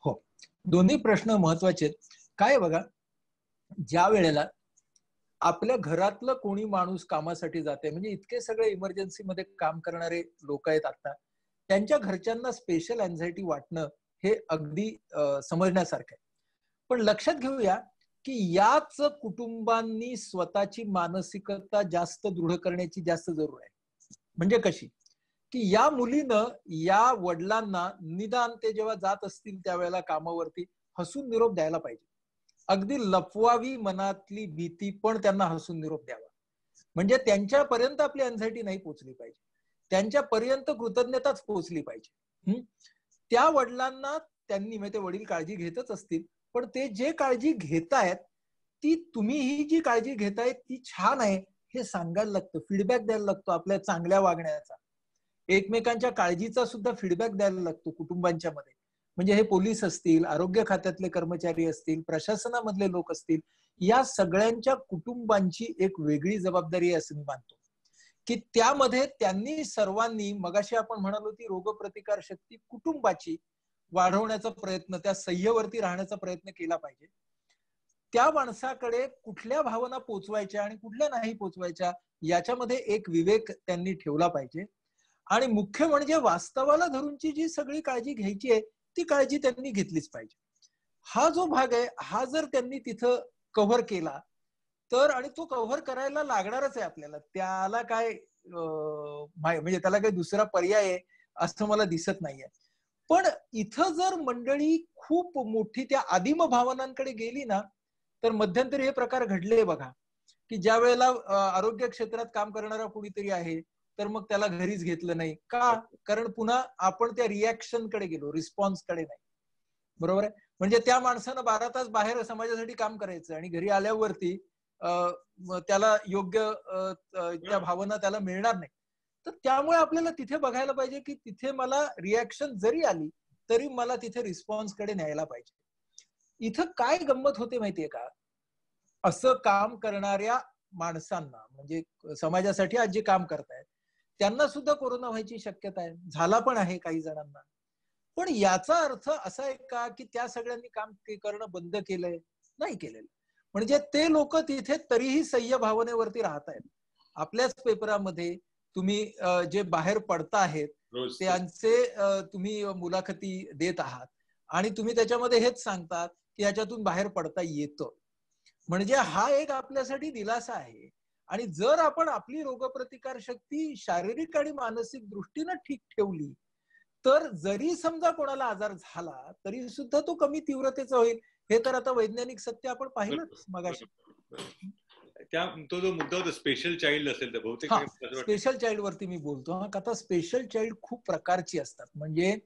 हो, दोन्ही प्रश्न महत्वाचे आहेत. काय बघा, ज्या वेळेला आपल्या घरातलं कोणी माणूस कामासाठी जाते, म्हणजे इतके सगळे इमर्जन्सी मध्ये काम करणारे लोक आहेत आता, त्यांच्या घरच्यांना स्पेशल अँझायटी वाटणं हे अगदी समजण्यासारखं आहे. पण लक्षात घेऊया की याच कुटुंबांनी स्वतःची मानसिकता जास्त दृढ करण्याची जास्त जरूर आहे. म्हणजे कशी, की या मुलीनं या वडिलांना निदान ते जेव्हा जात असतील त्यावेळेला कामावरती हसून निरोप द्यायला पाहिजे. अगदी लपवावी मनातली भीती पण त्यांना हसून निरोप द्यावा, म्हणजे त्यांच्यापर्यंत आपली अँझायटी नाही पोहोचली पाहिजे, त्यांच्यापर्यंत कृतज्ञताच पोहोचली पाहिजे. त्या वडिलांना त्यांनी, म्हणजे ते वडील काळजी घेतच असतील, पण ते जे काळजी घेतायत ती, तुम्ही ही जी काळजी घेताय ती छान आहे हे सांगायला लागतं, फीडबॅक द्यायला लागतो आपल्या चांगल्या वागण्याचा, एकमेकांच्या काळजीचा सुद्धा फीडबॅक द्यायला लागतो कुटुंबांच्या मध्ये. म्हणजे हे पोलीस असतील, आरोग्य खात्यातले कर्मचारी असतील, प्रशासनामधले लोक असतील, या सगळ्यांच्या कुटुंबांची एक वेगळी जबाबदारी आहे असं मी मानतो, की त्यामध्ये त्यांनी सर्वांनी, मगाशी आपण म्हणालो ती रोगप्रतिकार शक्ती कुटुंबाची वाढवण्याचा प्रयत्न, त्या सह्यवरती राहण्याचा प्रयत्न केला पाहिजे. त्या माणसाकडे कुठल्या भावना पोचवायच्या आणि कुठल्या नाही पोचवायच्या याच्यामध्ये एक विवेक त्यांनी ठेवला पाहिजे. आणि मुख्य म्हणजे वास्तवाला धरूनची जी सगळी काळजी घ्यायची आहे ती काळजी त्यांनी घेतलीच पाहिजे. हा जो भाग आहे हा जर त्यांनी तिथं कव्हर केला तर, आणि तो कव्हर करायला लागणारच आहे आपल्याला, त्याला काय म्हणजे त्याला काही दुसरा पर्याय आहे असं मला दिसत नाहीये. पण इथं जर मंडळी खूप मोठी त्या आदिम भावनांकडे गेली ना, तर मध्यंतरी हे प्रकार घडले बघा, की ज्या वेळेला आरोग्य क्षेत्रात काम करणारा कुणीतरी आहे तर मग त्याला घरीच घेतलं नाही का, कारण पुन्हा आपण त्या रिॲक्शन कडे गेलो, रिस्पॉन्स कडे नाही. बरोबर आहे, म्हणजे त्या माणसानं 12 तास बाहेर समाजासाठी काम करायचं आणि घरी आल्यावरती त्याला योग्य त्या भावना त्याला मिळणार नाही. तर त्यामुळे आपल्याला तिथे बघायला पाहिजे की तिथे मला रिॲक्शन जरी आली तरी मला तिथे रिस्पॉन्स कडे न्यायला पाहिजे. इथं काय गंमत होते माहितीये का, असं काम करणाऱ्या माणसांना, म्हणजे समाजासाठी आज जे काम करतायत त्यांना सुद्धा कोरोना व्हायची शक्यता आहे, झाला पण आहे काही जणांना. पण याचा अर्थ असा आहे का की त्या सगळ्यांनी काम करणं बंद केलंय? नाही केलेलं. म्हणजे ते लोक तिथे तरीही सह्य भावनेवरती राहत आहेत. आपल्याच पेपरामध्ये तुम्ही जे बाहेर पडता आहेत त्यांचे तुम्ही मुलाखती देत आहात आणि तुम्ही त्याच्यामध्ये हेच सांगतात की ह्याच्यातून बाहेर पडता येतं. म्हणजे हा एक आपल्यासाठी दिलासा आहे. आणि जर आपण आपली रोगप्रतिकार शक्ती शारीरिक आणि मानसिक दृष्टीनं ठीक ठेवली तर जरी समजा कोणाला आजार झाला तरी सुद्धा तो कमी तीव्रतेचा होईल. हे तर आता वैज्ञानिक सत्य आपण पाहिलंच मगाशी. तो जो मुद्दा होता स्पेशल चाइल्ड असेल तर बहुतेक स्पेशल चाइल्ड वरती मी बोलतो. आता स्पेशल चाइल्ड खूप प्रकारची असतात. म्हणजे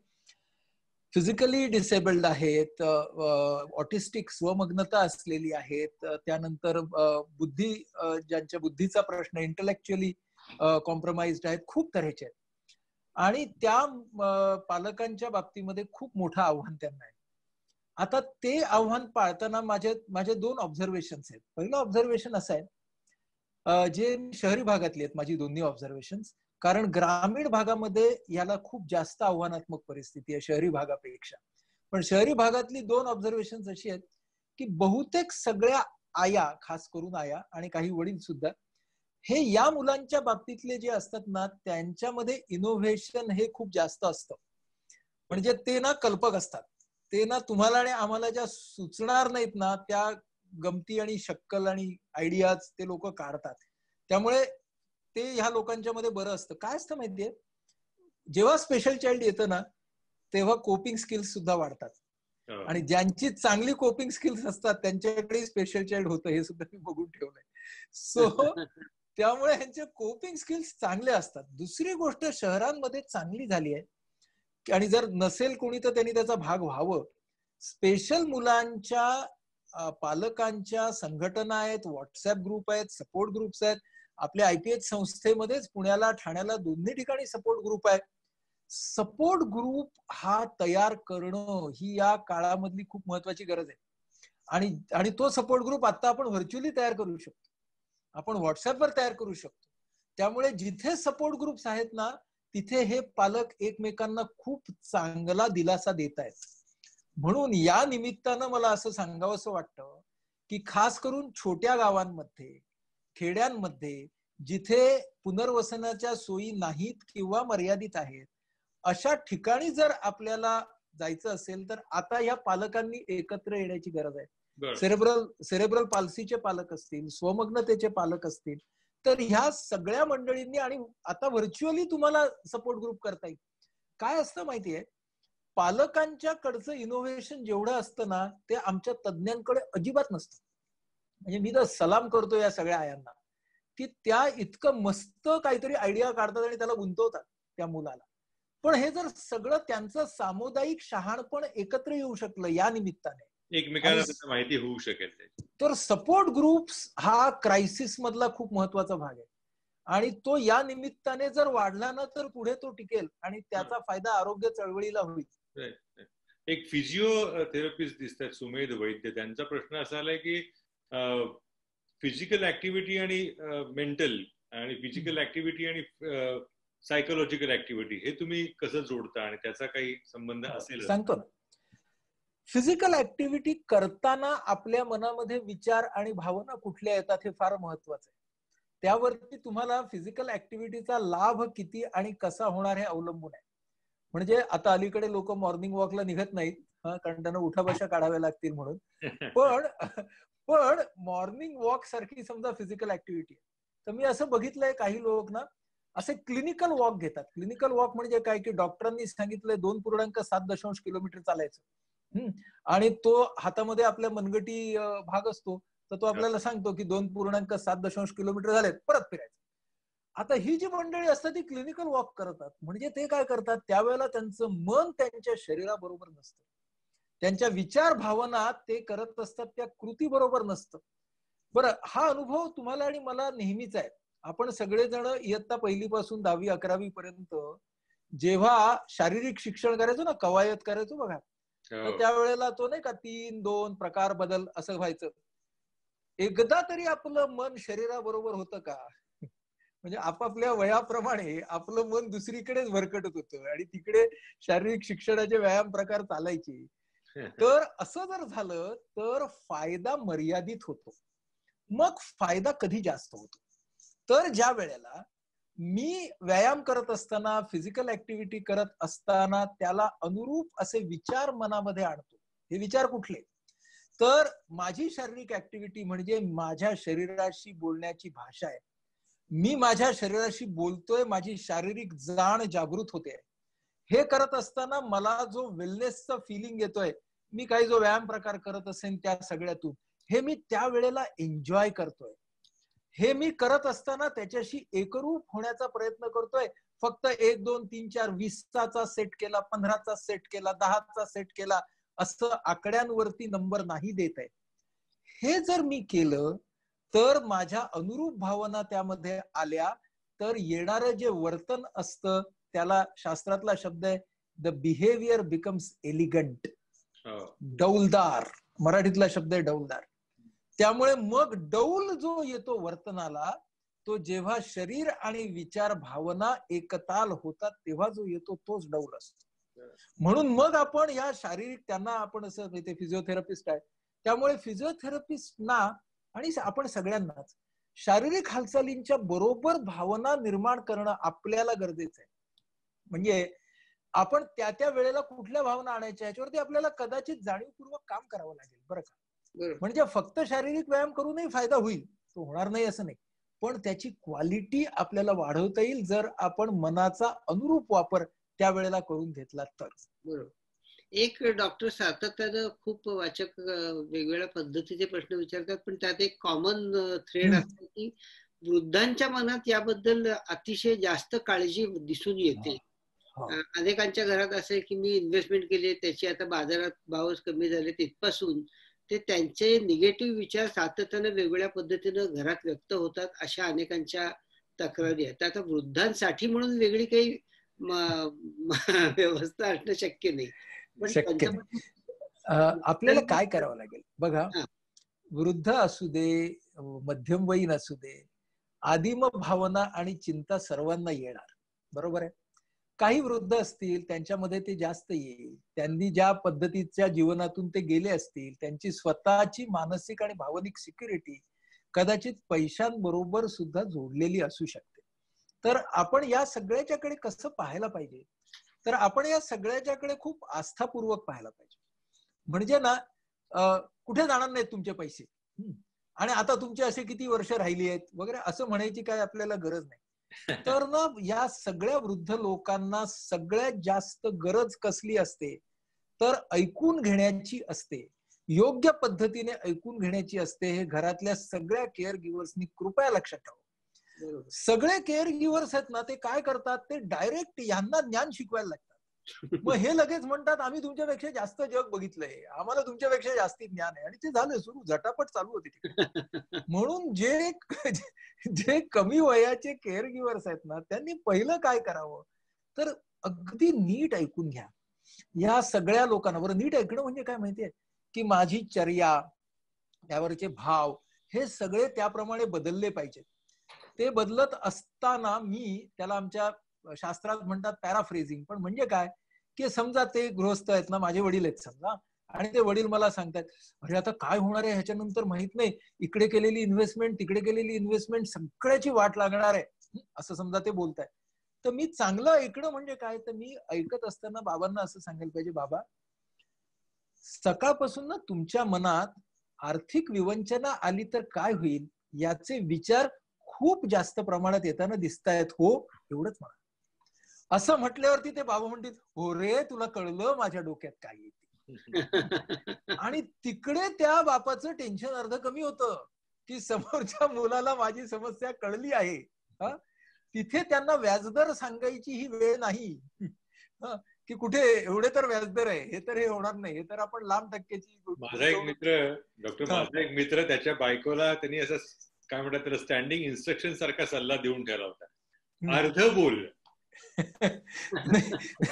फिजिकली डिसेबल्ड आहेत, ऑटिस्टिक स्वमग्नता असलेली आहेत, त्यानंतर बुद्धी ज्यांच्या बुद्धीचा प्रश्न इंटलेक्च्युअली कॉम्प्रोमाइज्ड आहेत, खूप तऱ्हेचे आहेत. आणि त्या पालकांच्या बाबतीमध्ये खूप मोठं आव्हान त्यांना आहे. आता ते आव्हान पाळताना माझे 2 ऑब्झर्वेशन्स आहेत. पहिलं ऑब्झर्वेशन असं आहे, जे शहरी भागातली आहेत माझी दोन्ही ऑब्झर्वेशन्स, कारण ग्रामीण भागामध्ये याला खूप जास्त आव्हानात्मक परिस्थिती आहे शहरी भागापेक्षा. पण शहरी भागातली 2 ऑब्झर्वेशन्स अशी आहेत की बहुतेक सगळ्या आया, खास करून आया आणि काही वडील सुद्धा, हे या मुलांच्या बाबतीतले जे असतात ना त्यांच्यामध्ये इनोव्हेशन हे खूप जास्त असतं. म्हणजे ते ना कल्पक असतात. ते ना तुम्हाला आणि आम्हाला ज्या सुचणार नाहीत ना त्या गमती आणि शक्कल आणि आयडियाज ते लोक काढतात. त्यामुळे ते ह्या लोकांच्या मध्ये बरं असतं. काय असतं माहितीये, जेव्हा स्पेशल चाइल्ड येतं ना तेव्हा कोपिंग स्किल्स सुद्धा वाढतात. आणि ज्यांची चांगली कोपिंग स्किल्स असतात त्यांच्याकडे स्पेशल चाइल्ड होतं, हे सुद्धा मी बघून ठेवलंय. सो त्यामुळे ह्यांचे कोपिंग स्किल्स चांगले असतात. दुसरी गोष्ट शहरांमध्ये चांगली झाली आहे आणि जर नसेल कोणी तर त्यांनी त्याचा भाग व्हावं. स्पेशल मुलांच्या पालकांच्या संघटना आहेत, व्हॉट्सअप ग्रुप आहेत, सपोर्ट ग्रुप्स आहेत. आपल्या IPH संस्थेमध्येच पुण्याला ठाण्याला दोन्ही ठिकाणी सपोर्ट ग्रुप आहे. सपोर्ट ग्रुप हा तयार करणं ही या काळामधली खूप महत्वाची गरज आहे. आणि तो सपोर्ट ग्रुप आता आपण व्हर्च्युअली तयार करू शकतो, आपण व्हॉट्सअपवर तयार करू शकतो. त्यामुळे जिथे सपोर्ट ग्रुप्स आहेत ना तिथे हे पालक एकमेकांना खूप चांगला दिलासा देत आहेत. म्हणून या निमित्तानं मला असं सांगावंसं वाटतं की खास करून छोट्या गावांमध्ये, खेड्यांमध्ये जिथे पुनर्वसनाच्या सोयी नाहीत किंवा मर्यादित आहेत, अशा ठिकाणी जर आपल्याला जायचं असेल तर आता या पालकांनी एकत्र येण्याची गरज आहे. सेरेब्रल पाल्सीचे पालक असतील, स्वमग्नतेचे पालक असतील, तर ह्या सगळ्या मंडळींनी, आणि आता व्हर्च्युअली तुम्हाला सपोर्ट ग्रुप करता येईल. काय असतं माहितीये, पालकांच्या कडचं इनोव्हेशन जेवढं असतं ना ते आमच्या तज्ञांकडे अजिबात नसतं. म्हणजे मी तर सलाम करतो या सगळ्या आयांना की त्या इतकं मस्त काहीतरी आयडिया काढतात आणि त्याला गुंतवतात त्या मुलाला. पण हे जर सगळं त्यांचं सामुदायिक शहाणपण एकत्र येऊ शकलं या निमित्ताने, एकमेकांना माहिती होऊ शकेल, तर सपोर्ट ग्रुप्स हा क्रायसिस मधला खूप महत्वाचा भाग आहे. आणि तो या निमित्ताने जर वाढला ना तर पुढे तो टिकेल आणि त्याचा फायदा आरोग्य चळवळीला होईल. एक फिजिओथेरपिस्ट दिसतात सुमेध वैद्य, त्यांचा प्रश्न असा आलाय की फिजिकल ऍक्टिव्हिटी आणि मेंटल आणि फिजिकल ऍक्टिव्हिटी आणि सायकोलॉजिकल ऍक्टिव्हिटी हे तुम्ही कसं जोडता आणि त्याचा काही संबंध असेल? सांगतो ना. फिजिकल ऍक्टिव्हिटी करताना आपल्या मनामध्ये विचार आणि भावना कुठल्या येतात हे फार महत्वाचं आहे. त्यावरती तुम्हाला फिजिकल ऍक्टिव्हिटीचा लाभ किती आणि कसा होणार हे अवलंबून आहे. म्हणजे आता अलीकडे लोक मॉर्निंग वॉकला निघत नाहीत कारण त्यांना उठाबशा काढाव्या लागतील म्हणून. पण मॉर्निंग वॉक सारखी समजा फिजिकल ऍक्टिव्हिटी आहे तर मी असं बघितलंय काही लोक ना असे क्लिनिकल वॉक घेतात. क्लिनिकल वॉक म्हणजे काय की डॉक्टरांनी सांगितलंय 2.7 किलोमीटर चालायचं आणि तो हातामध्ये आपल्या मनगटी भाग असतो तर तो आपल्याला सांगतो की 2.7 किलोमीटर झालेत, परत फिरायचं. आता ही जी मंडळी असतात ती क्लिनिकल वॉक करतात. म्हणजे ते काय करतात, त्यावेळेला त्यांचं मन त्यांच्या शरीराबरोबर नसतं, त्यांच्या विचार भावना ते करत असतात त्या कृती बरोबर नसतं. बरं, हा अनुभव तुम्हाला आणि मला नेहमीच आहे. आपण सगळेजण इयत्ता 1ली पासून 10वी 11वी पर्यंत जेव्हा शारीरिक शिक्षण करायचो ना, कवायत करायचो बघा, तर त्यावेळेला तो नाही का 3-2 प्रकार बदल असं व्हायचं. एकदा तरी आपलं मन शरीराबरोबर होतं का? म्हणजे आपापल्या वयाप्रमाणे आपलं मन दुसरीकडेच भरकटत होतं आणि तिकडे शारीरिक शिक्षणाचे व्यायाम प्रकार चालायचे. तर असं जर झालं तर फायदा मर्यादित होतो, मग फायदा कधी जास्त होतो तर ज्या वेळेला मी व्यायाम करत असताना, फिजिकल ऍक्टिव्हिटी करत असताना त्याला अनुरूप असे विचार मनामध्ये आणतो. हे विचार कुठले? तर माझी शारीरिक ऍक्टिव्हिटी म्हणजे माझ्या शरीराशी बोलण्याची भाषा आहे. मी माझ्या शरीराशी बोलतोय, माझी शारीरिक जाण जागृत होते. हे करत असताना मला जो वेलनेसचा फिलिंग येतोय, मी काही जो व्यायाम प्रकार करत असेल त्या सगळ्यातून, हे मी त्या वेळेला एन्जॉय करतोय. हे मी करत असताना त्याच्याशी एकरूप होण्याचा प्रयत्न करतोय. फक्त 1, 2, 3, 4, 20चा सेट केला, 15चा सेट केला, 10चा सेट केला, असं आकड्यांवरती नंबर नाही देत आहे. हे जर मी केलं तर माझ्या अनुरूप भावना त्यामध्ये आल्या तर येणारं जे वर्तन असतं त्याला शास्त्रातला शब्द आहे द बिहेवियर बिकम्स एलिगंट, डौलदार, मराठीतला शब्द आहे डौलदार. त्यामुळे मग डौल जो येतो वर्तनाला, तो जेव्हा शरीर आणि विचार भावना एकताल होतात तेव्हा जो येतो तोच डौल असतो. म्हणून मग आपण या शारीरिक, त्यांना आपण असं ते फिजिओथेरपिस्ट आहे, त्यामुळे फिजिओथेरपिस्टना आणि आपण सगळ्यांनाच शारीरिक हालचालींच्या बरोबर भावना निर्माण करणं आपल्याला गरजेचं आहे. म्हणजे आपण त्या त्या वेळेला कुठल्या भावना आणायच्या ह्याच्यावरती आपल्याला कदाचित जाणीवपूर्वक काम करावं लागेल, बरं का. म्हणजे फक्त शारीरिक व्यायाम करूनही फायदा होईल, तो होणार नाही असं नाही, पण त्याची क्वालिटी आपल्याला वाढवता येईल जर आपण मनाचा अनुरूप वापर त्यावेळेला करून घेतला तर. बरोबर. एक डॉक्टर सातत्यानं खूप वाचक वेगवेगळ्या पद्धतीचे प्रश्न विचारतात, पण त्यात एक कॉमन थ्रेड असतं की वृद्धांच्या मनात याबद्दल अतिशय जास्त काळजी दिसून येते. अनेकांच्या घरात असं आहे की मी इन्व्हेस्टमेंट केली, त्याची आता बाजारात भाव कमी झाले, तिथपासून ते त्यांचे निगेटिव्ह विचार सातत्यानं वेगवेगळ्या पद्धतीनं घरात व्यक्त होतात, अशा अनेकांच्या तक्रारी आहेत. आता वृद्धांसाठी म्हणून वेगळी काही व्यवस्था असणं शक्य नाही. आपल्याला काय करावं लागेल बघा, वृद्ध असू दे, मध्यमवयीन असू दे, आदिम भावना आणि चिंता सर्वांना येणार, बरोबर आहे. काही वृद्ध असतील त्यांच्यामध्ये ते जास्त येईल, त्यांनी ज्या पद्धतीच्या जीवनातून ते गेले असतील, त्यांची स्वतःची मानसिक आणि भावनिक सिक्युरिटी कदाचित पैशांबरोबर सुद्धा जोडलेली असू शकते. तर आपण या सगळ्याच्याकडे कसं पाहायला पाहिजे, तर आपण या सगळ्याच्याकडे खूप आस्थापूर्वक पाहायला पाहिजे. म्हणजे ना कुठे जाणार नाहीत तुमचे पैसे, आणि आता तुमचे असे किती वर्ष राहिली आहेत वगैरे असं म्हणायची काय आपल्याला गरज नाही. तर ना या सगळ्या वृद्ध लोकांना सगळ्यात जास्त गरज कसली असते तर ऐकून घेण्याची असते, योग्य पद्धतीने ऐकून घेण्याची असते. हे घरातल्या सगळ्या केअर गिव्हर्सनी कृपया लक्षात ठेवा. सगळे केअर गिव्हर्स आहेत ना, ते काय करतात, ते डायरेक्ट यांना ज्ञान शिकवायला लागतात. मग हे लगेच म्हणतात आम्ही तुमच्यापेक्षा जास्त जग बघितलंय, आम्हाला तुमच्यापेक्षा जास्ती ज्ञान आहे, आणि ते झालं सुरू, झटापट चालू होती तिकडे. म्हणून जे कमी वयाचे केअर गिव्हर्स आहेत ना, त्यांनी पहिलं काय करावं तर अगदी नीट ऐकून घ्या या सगळ्या लोकांना. बरं, नीट ऐकणं म्हणजे काय माहितीये की माझी चर्या, त्यावरचे भाव हे सगळे त्याप्रमाणे बदलले पाहिजेत. ते बदलत असताना मी त्याला आमच्या शास्त्रात म्हणतात पॅराफ्रेझिंग. पण म्हणजे काय की समजा ते गृहस्थ आहेत ना, माझे वडील आहेत समजा, आणि ते वडील मला सांगतात अरे आता काय होणार आहे ह्याच्यानंतर माहित नाही, इकडे केलेली इन्व्हेस्टमेंट तिकडे केलेली इन्व्हेस्टमेंट सगळ्याची वाट लागणार आहे, असं समजा ते बोलताय. तर मी चांगलं ऐकणं म्हणजे काय, तर मी ऐकत असताना बाबांना असं सांगायला पाहिजे, बाबा सकाळपासून ना तुमच्या मनात आर्थिक विवंचना आली तर काय होईल याचे विचार खूप जास्त प्रमाणात येताना दिसतायत, हो एवढंच म्हणा. असं म्हटल्यावरती ते बाबा म्हणतात हो रे, तुला कळलं माझ्या डोक्यात काय येते. आणि तिकडे त्या बापाचं टेन्शन अर्ध कमी होतं की समोरच्या मुलाला माझी समस्या कळली आहे. तिथे त्यांना व्याजदर सांगायची ही वेळ नाही की कुठे एवढे तर व्याजदर आहे, हे तर हे होणार नाही, हे तर आपण लांब टक्क्याची. माझा एक मित्र डॉक्टर, माझा एक मित्र त्याच्या बायकोला त्यांनी असं काय म्हणतात त्याला स्टँडिंग इन्स्ट्रक्शन सारखा सल्ला देऊन ठेवला होता, अर्ध बोल.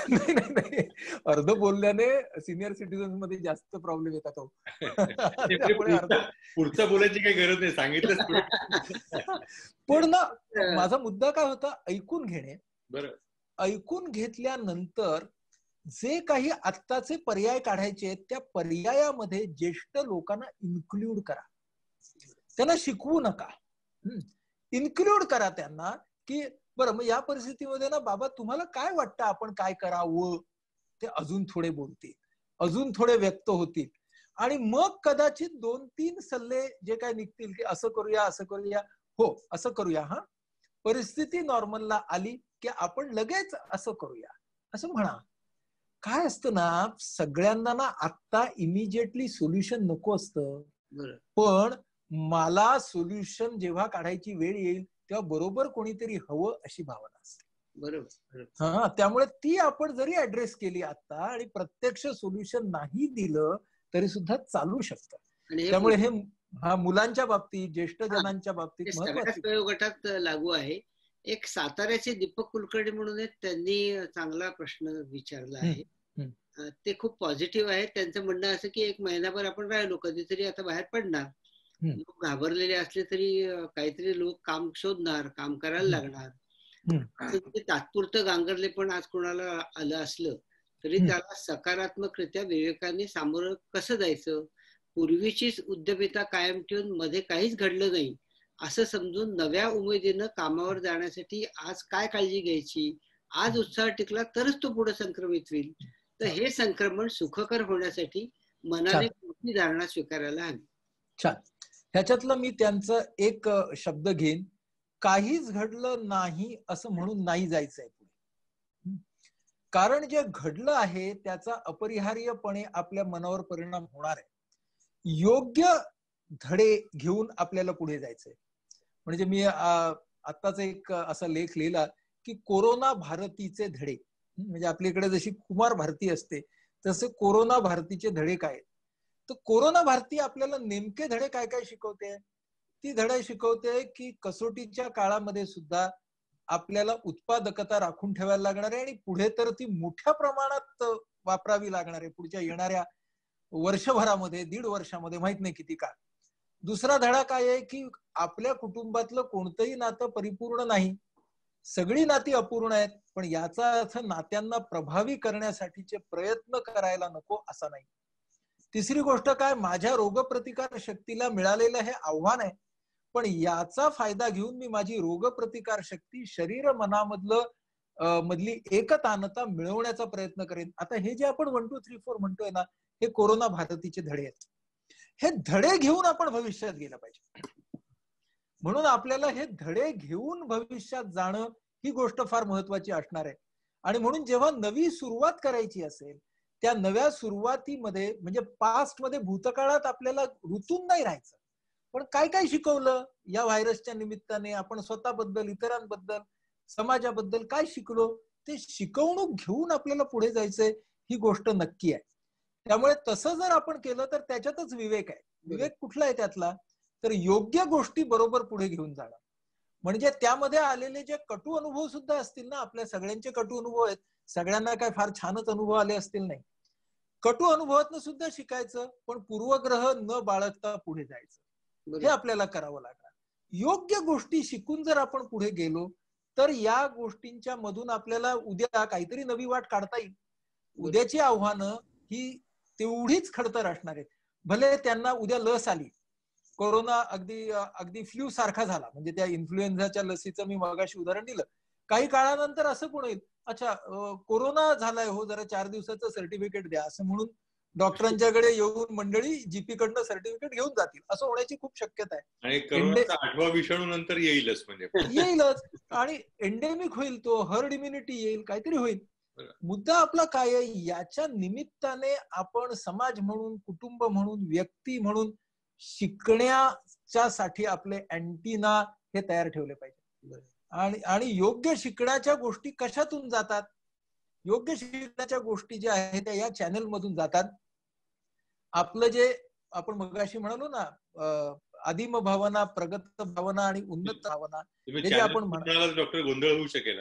नाही, अर्ध बोलल्याने सिनियर सिटीजन मध्ये जास्त प्रॉब्लेम येतात. पुढचं बोलायची काही गरज नाही, सांगितलं. पण ना माझा मुद्दा काय होता, ऐकून घेणे. बरं, ऐकून घेतल्यानंतर जे काही आत्ताचे पर्याय काढायचे त्या पर्यायामध्ये ज्येष्ठ लोकांना इन्क्लूड करा, त्यांना शिकवू नका, इन्क्लूड करा त्यांना की बरं मग या परिस्थितीमध्ये ना बाबा तुम्हाला काय वाटतं आपण काय करावं, ते अजून थोडे बोलतील, अजून थोडे व्यक्त होतील आणि मग कदाचित 2-3 सल्ले जे काय निघतील की असं करूया असं करूया, हो असं करूया, हा परिस्थिती नॉर्मलला आली की आपण लगेच असं करूया असं म्हणा. काय असतं ना, सगळ्यांना ना आत्ता इमिजिएटली सोल्युशन नको असतं, पण मला सोल्युशन जेव्हा काढायची वेळ येईल तेव्हा बरोबर कोणीतरी हवं अशी भावना असते. बरोबर. हा, त्यामुळे ती आपण जरी ऍड्रेस केली आता आणि प्रत्यक्ष सोल्युशन नाही दिलं तरी सुद्धा चालू शकतं. त्यामुळे हे मुलांच्या बाबतीत, ज्येष्ठ जनांच्या बाबतीत सगळ्याच वयोगटात लागू आहे. एक साताऱ्याचे दीपक कुलकर्णी म्हणून त्यांनी चांगला प्रश्न विचारला आहे. ते खूप पॉझिटिव्ह आहे. त्यांचं म्हणणं असं की एक महिनाभर आपण राहिलो, कधीतरी आता बाहेर पडणार, लोक घाबरलेले असले तरी काहीतरी लोक काम शोधणार, काम करायला लागणार. तात्पुरतं गांगरले पण आज कोणाला आलं असलं तरी त्याला सकारात्मकरित्या विवेकाने सामोरं कसं जायचं, पूर्वीचीच उद्यमिता कायम ठेवून मध्ये काहीच घडलं नाही असं समजून नव्या उमेदीनं कामावर जाण्यासाठी आज काय काळजी घ्यायची, आज उत्साह टिकला तरच तो पुढे संक्रमित होईल. तर हे संक्रमण सुखकर होण्यासाठी मनाने मोठी धारणा स्वीकारायला हवी. छान. ह्याच्यातलं मी त्यांचं एक शब्द घेईन, काहीच घडलं नाही असं म्हणून नाही जायचंय पुढे, कारण जे घडलं आहे त्याचा अपरिहार्यपणे आपल्या मनावर परिणाम होणार आहे. योग्य धडे घेऊन आपल्याला पुढे जायचंय. म्हणजे मी आत्ताच एक असा लेख लिहिला की कोरोना भारतीचे धडे, म्हणजे आपल्याकडे जशी कुमार भारती असते तसे कोरोना भारतीचे धडे काय. तर कोरोना भारती आपल्याला नेमके धडे काय काय शिकवते. ती धडे शिकवते की कसोटीच्या काळामध्ये सुद्धा आपल्याला उत्पादकता राखून ठेवायला लागणार आहे आणि पुढे तर ती मोठ्या प्रमाणात वापरावी लागणार आहे पुढच्या येणाऱ्या वर्षभरामध्ये, 1.5 वर्षामध्ये, माहित नाही किती काळ. दुसरा धडा काय आहे की आपल्या कुटुंबातलं कोणतंही नातं परिपूर्ण नाही, सगळी नाती अपूर्ण आहेत, पण याचा अर्थ नात्यांना प्रभावी करण्यासाठीचे प्रयत्न करायला नको असा नाही. तिसरी गोष्ट काय, माझ्या रोगप्रतिकार शक्तीला मिळालेलं हे आव्हान आहे, पण याचा फायदा घेऊन मी माझी रोगप्रतिकार शक्ती शरीर मधली एकतानता मिळवण्याचा प्रयत्न करेन. आता हे जे आपण 1, 2, 3, 4 म्हणतोय ना, हे कोरोना भारतीचे धडे आहेत. हे धडे घेऊन आपण भविष्यात गेलं पाहिजे. म्हणून आपल्याला हे धडे घेऊन भविष्यात जाणं ही गोष्ट फार महत्वाची असणार आहे. आणि म्हणून जेव्हा नवी सुरुवात करायची असेल त्या नव्या सुरुवातीमध्ये, म्हणजे पास्ट मध्ये, भूतकाळात आपल्याला रुतून नाही राहायचं, पण काय काय शिकवलं या व्हायरसच्या निमित्ताने, आपण स्वतःबद्दल, इतरांबद्दल, समाजाबद्दल काय शिकलो, ते शिकवणूक घेऊन आपल्याला पुढे जायचंय ही गोष्ट नक्की आहे. त्यामुळे तसं जर आपण केलं तर त्याच्यातच विवेक आहे. विवेक कुठला आहे त्यातला, तर योग्य गोष्टी बरोबर पुढे घेऊन जाणं. म्हणजे त्यामध्ये आलेले जे कटू अनुभव सुद्धा असतील ना, आपल्या सगळ्यांचे कटू अनुभव आहेत, सगळ्यांना काय फार छानच अनुभव आले असतील नाही, कटू अनुभवातनं सुद्धा शिकायचं, पण पूर्वग्रह न बाळगता पुढे जायचं, हे आपल्याला करावं लागणार. योग्य गोष्टी शिकून जर आपण पुढे गेलो तर या गोष्टींच्या मधून आपल्याला उद्या काहीतरी नवी वाट काढता येईल. उद्याची आव्हानं ही तेवढीच खडतर असणार आहेत. भले त्यांना उद्या लस आली, कोरोना अगदी फ्लू सारखा झाला, म्हणजे त्या इन्फ्लुएन्झाच्या लसीचं मी मगाशी उदाहरण दिलं, काही काळानंतर असं पण होईल, अच्छा कोरोना झालाय हो, जरा 4 दिवसाचं सर्टिफिकेट द्या असं म्हणून डॉक्टरांच्याकडे येऊन मंडळी जीपी कडनं सर्टिफिकेट घेऊन जातील, असं होण्याची खूप शक्यता आहे. आणि कोरोनाचा 8वा विषाणू नंतर येईलच, म्हणजे येईलच, आणि एंडेमिक होईल, तो हर्ड इम्युनिटी येईल, काहीतरी होईल. मुद्दा आपला काय आहे, याच्या निमित्ताने आपण समाज म्हणून, कुटुंब म्हणून, व्यक्ती म्हणून शिकण्याच्या साठी आपले अँटीना हे तयार ठेवले पाहिजे. आणि योग्य शिकण्याच्या गोष्टी कशातून जातात, योग्य शिकण्याच्या गोष्टी ज्या आहेत त्या या चॅनल मधून जातात. आपलं जे आपण मगाशी म्हणालो ना, आदिम भावना, प्रगत भावना आणि उन्नत भावना, हे जे आपण म्हणालात डॉक्टर, गोंधळ होऊ शकेल.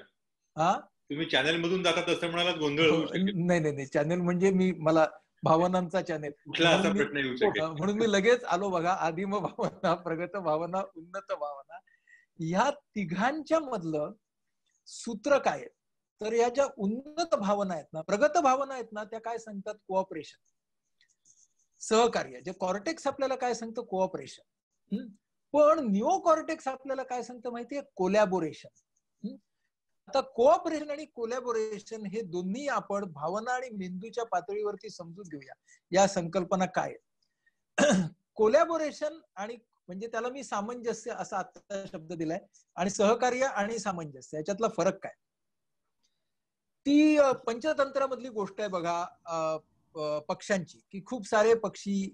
तुम्ही चॅनल मधून जातात असं म्हणालात, गोंधळ होऊ शकेल. नाही, चॅनल म्हणजे मला भावनांचा चॅनल म्हणून मी लगेच आलो बघा. आदिम भावना, प्रगत भावना, उन्नत भावना, ह्या तिघांच्या मधलं सूत्र काय आहे, तर या ज्या उन्नत भावना आहेत ना, प्रगत भावना आहेत ना, त्या काय सांगतात? कोऑपरेशन, सहकार्य. जे कॉर्टेक्स आपल्याला काय सांगतं? कोऑपरेशन. पण निओ कॉर्टेक्स आपल्याला काय सांगतं माहितीये? कोलॅबोरेशन. आता कोऑपरेशन आणि कोलॅबोरेशन हे दोन्ही आपण भावना आणि मेंदूच्या पातळीवरती समजून घेऊया. या संकल्पना काय? कोलॅबोरेशन आणि म्हणजे त्याला मी सामंजस्य असा आता शब्द दिलाय, आणि सहकार्य आणि सामंजस्य याच्यातला फरक काय? ती पंचतंत्रामधली गोष्ट आहे बघा, पक्ष्यांची, की खूप सारे पक्षी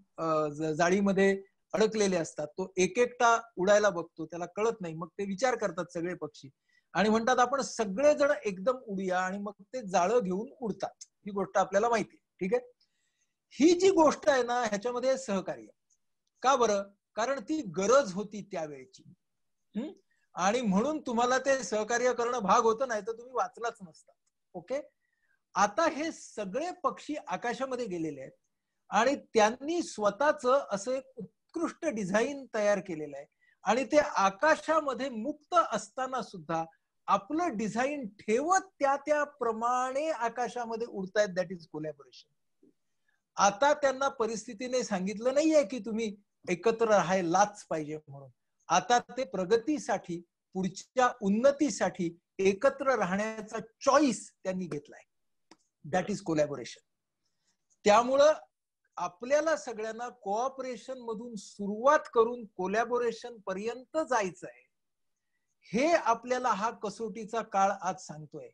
जाळीमध्ये अडकलेले असतात. तो एक एकटा उडायला बघतो, त्याला कळत नाही. मग ते विचार करतात सगळे पक्षी आणि म्हणतात आपण सगळेजण एकदम उडूया, आणि मग ते जाळं घेऊन उडतात. ही गोष्ट आपल्याला माहिती आहे. ठीक आहे. ही जी गोष्ट आहे ना, ह्याच्यामध्ये सहकार्य. का बरं? कारण ती गरज होती त्यावेळेची, आणि म्हणून तुम्हाला ते सहकार्य करणं भाग होतं, नाही तर तुम्ही वाचलाच नसता. ओके. आता हे सगळे पक्षी आकाशामध्ये गेलेले आहेत आणि त्यांनी स्वतःच असं एक उत्कृष्ट डिझाईन तयार केलेलं आहे, आणि ते आकाशामध्ये मुक्त असताना सुद्धा आपलं डिझाईन ठेवत त्याप्रमाणे आकाशामध्ये उडतायत. That is collaboration. आता त्यांना परिस्थितीने सांगितलं नाहीये की तुम्ही एकत्र राहायलाच पाहिजे म्हणून. आता ते प्रगतीसाठी, पुढच्या उन्नतीसाठी एकत्र राहण्याचा चॉईस त्यांनी घेतलाय. That is collaboration. त्यामुळं आपल्याला सगळ्यांना कोऑपरेशन मधून सुरुवात करून कोलॅबोरेशन पर्यंत जायचं आहे. हे आपल्याला हा कसोटीचा काळ आज सांगतोय.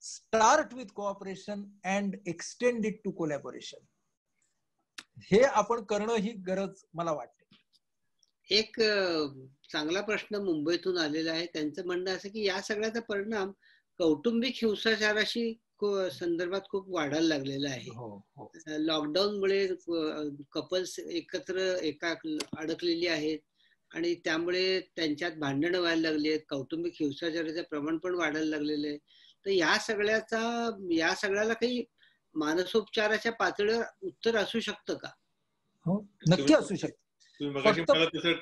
Start with cooperation and extend it to collaboration. हे आपण करणं ही गरज मला वाटते. एक चांगला प्रश्न मुंबईतून आलेला आहे. त्यांचं म्हणणं असं की या सगळ्याचा परिणाम कौटुंबिक हिंसाचाराशी संदर्भात खूप वाढायला लागलेला आहे. लॉकडाऊनमुळे कपल्स एकत्र अडकलेली आहेत आणि त्यामुळे त्यांच्यात भांडणं व्हायला लागली आहेत. कौटुंबिक हिंसाचाराचं प्रमाण पण वाढायला लागलेलं आहे. तर या सगळ्याला काही मानसोपचाराच्या पातळीवर उत्तर असू शकतं का? हो, नक्की असू शकतं.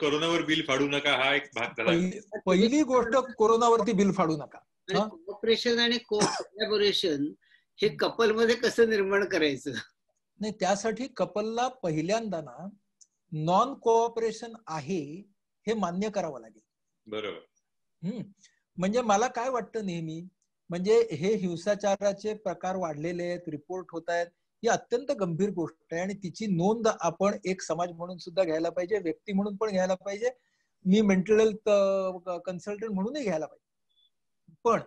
कोरोनावर बिल फाडू नका हा एक भाग झाला. पहिली गोष्ट, कोरोनावरती बिल फाडू नका. कोऑपरेशन आणि कोलॅबोरेशन हे कपल मध्ये कसं निर्माण करायचं? नाही, त्यासाठी कपलला पहिल्यांदा ना नॉन कोऑपरेशन आहे हे मान्य करावं लागेल. बरोबर. म्हणजे मला काय वाटतं नेहमी, म्हणजे हे हिंसाचाराचे प्रकार वाढलेले आहेत, रिपोर्ट होत आहेत, ही अत्यंत गंभीर गोष्ट आहे आणि तिची नोंद आपण एक समाज म्हणून सुद्धा घ्यायला पाहिजे, व्यक्ती म्हणून पण घ्यायला पाहिजे, मी मेंटल हेल्थ कन्सल्टंट म्हणूनही घ्यायला पाहिजे. पण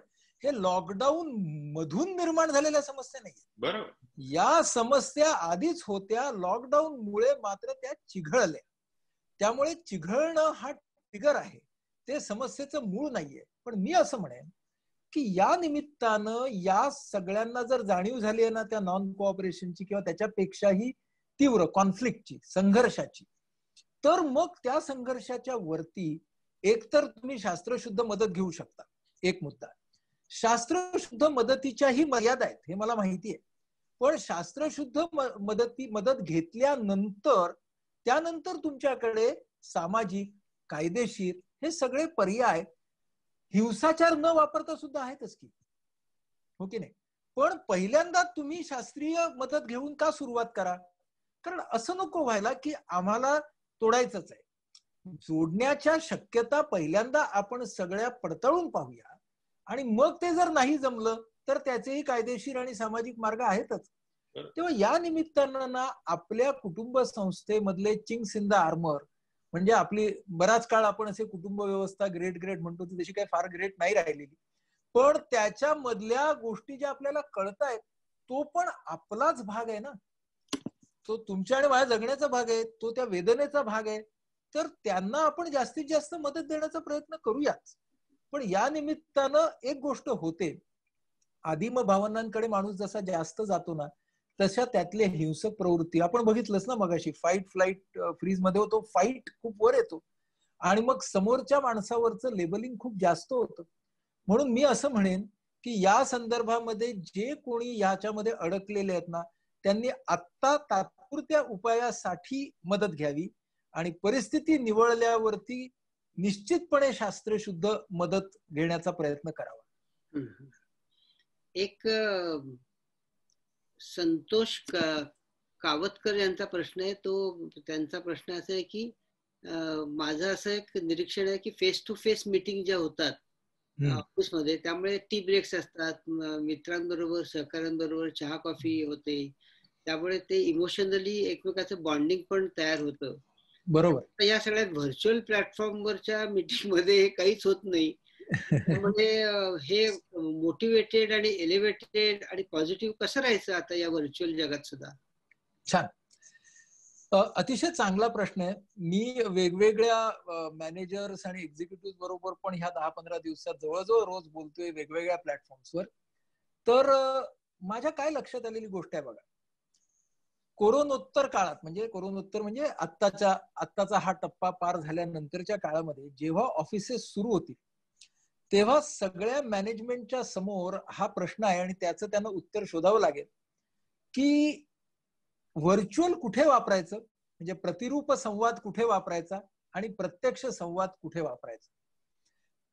हे लॉकडाऊन मधून निर्माण झालेल्या समस्या नाही. बरोबर. या समस्या आधीच होत्या, लॉकडाऊन मुळे मात्र त्या चिघळल्या. त्यामुळे चिघळणं हा ट्रिगर आहे, ते समस्येचं मूळ नाहीये. पण मी असं म्हणेन की या निमित्तानं या सगळ्यांना जर जाणीव झाली आहे ना त्या नॉन कोऑपरेशनची किंवा त्याच्यापेक्षाही तीव्र कॉन्फ्लिक्टची, संघर्षाची, तर मग त्या संघर्षाच्या वरती एकतर तुम्ही शास्त्रशुद्ध मदत घेऊ शकता. एक मुद्दा. शास्त्रशुद्ध मदतीच्याही मर्यादा आहेत हे मला माहिती आहे. पण शास्त्रशुद्ध मदत घेतल्यानंतर त्यानंतर तुमच्याकडे सामाजिक, कायदेशीर हे सगळे पर्याय हिंसाचार न वापरता सुद्धा आहेतच की, हो की नाही? पण पहिल्यांदा तुम्ही शास्त्रीय मदत घेऊन का सुरुवात करा? कारण असं नको व्हायला की आम्हाला तोडायचंच आहे. जोडण्याच्या शक्यता पहिल्यांदा आपण सगळ्या पडताळून पाहूया, आणि मग ते जर नाही जमलं तर त्याचेही कायदेशीर आणि सामाजिक मार्ग आहेतच. तेव्हा या निमित्तानं ना आपल्या कुटुंब संस्थेमधले चिंग्स इन द आर्मर, म्हणजे आपली बराच काळ आपण असे कुटुंब व्यवस्था ग्रेट म्हणतो, ती तशी काही फार ग्रेट नाही राहिलेली, पण त्याच्यामधल्या गोष्टी ज्या आपल्याला कळतायत तो पण आपलाच भाग आहे ना. तो तुमच्या आणि माझ्या जगण्याचा भाग आहे, तो त्या वेदनेचा भाग आहे. तर त्यांना आपण जास्तीत जास्त मदत देण्याचा प्रयत्न करूयाच. पण या निमित्तानं एक गोष्ट होते, आदिम भावनांकडे माणूस जसा जास्त जातो ना तशा त्यातले हिंसक प्रवृत्ती आपण बघितलंच ना मगाशी, फाईट फ्लाईट फ्रीज मध्ये होतो, फाईट खूप वर येतो आणि मग समोरच्या माणसावरचं लेबलिंग खूप जास्त होतं. म्हणून मी असं म्हणेन की या संदर्भामध्ये जे कोणी याच्यामध्ये अडकलेले आहेत ना त्यांनी आत्ता तात्पुरत्या उपायासाठी मदत घ्यावी आणि परिस्थिती निवळल्यावरती निश्चितपणे शास्त्रशुद्ध मदत घेण्याचा प्रयत्न करावा. एक संतोष कावतकर यांचा प्रश्न आहे. त्यांचा प्रश्न असा आहे की माझं असं एक निरीक्षण आहे की फेस टू फेस मीटिंग ज्या होतात ऑफिसमध्ये, त्यामुळे टी ब्रेक्स असतात, मित्रांबरोबर सहकाऱ्यांबरोबर चहा कॉफी होते, त्यामुळे ते इमोशनली एकमेकाचं बॉन्डिंग पण तयार होतं. बरोबर. या सगळ्या व्हर्च्युअल प्लॅटफॉर्मवरच्या मीटिंग मध्ये काहीच होत नाही. त्यामुळे हे मोटिवेटेड आणि एलिव्हेटेड आणि पॉझिटिव्ह कसं राहायचं आता या व्हर्च्युअल जगात सुद्धा? छान, अतिशय चांगला प्रश्न आहे. मी वेगवेगळ्या मॅनेजर्स आणि एक्झिक्युटिव्ह बरोबर पण ह्या 10-15 दिवसात जवळजवळ रोज बोलतोय वेगवेगळ्या प्लॅटफॉर्म्सवर. तर माझ्या काय लक्षात आलेली गोष्ट आहे बघा, कोरोनोत्तर काळात, म्हणजे कोरोनोत्तर म्हणजे आत्ताचा हा टप्पा पार झाल्यानंतरच्या काळामध्ये जेव्हा ऑफिसेस सुरू होतील तेव्हा सगळ्या मॅनेजमेंटच्या समोर हा प्रश्न आहे आणि त्याचं त्यांना उत्तर शोधावं लागेल की व्हर्च्युअल कुठे वापरायचं, म्हणजे प्रतिरूप संवाद कुठे वापरायचा आणि प्रत्यक्ष संवाद कुठे वापरायचा.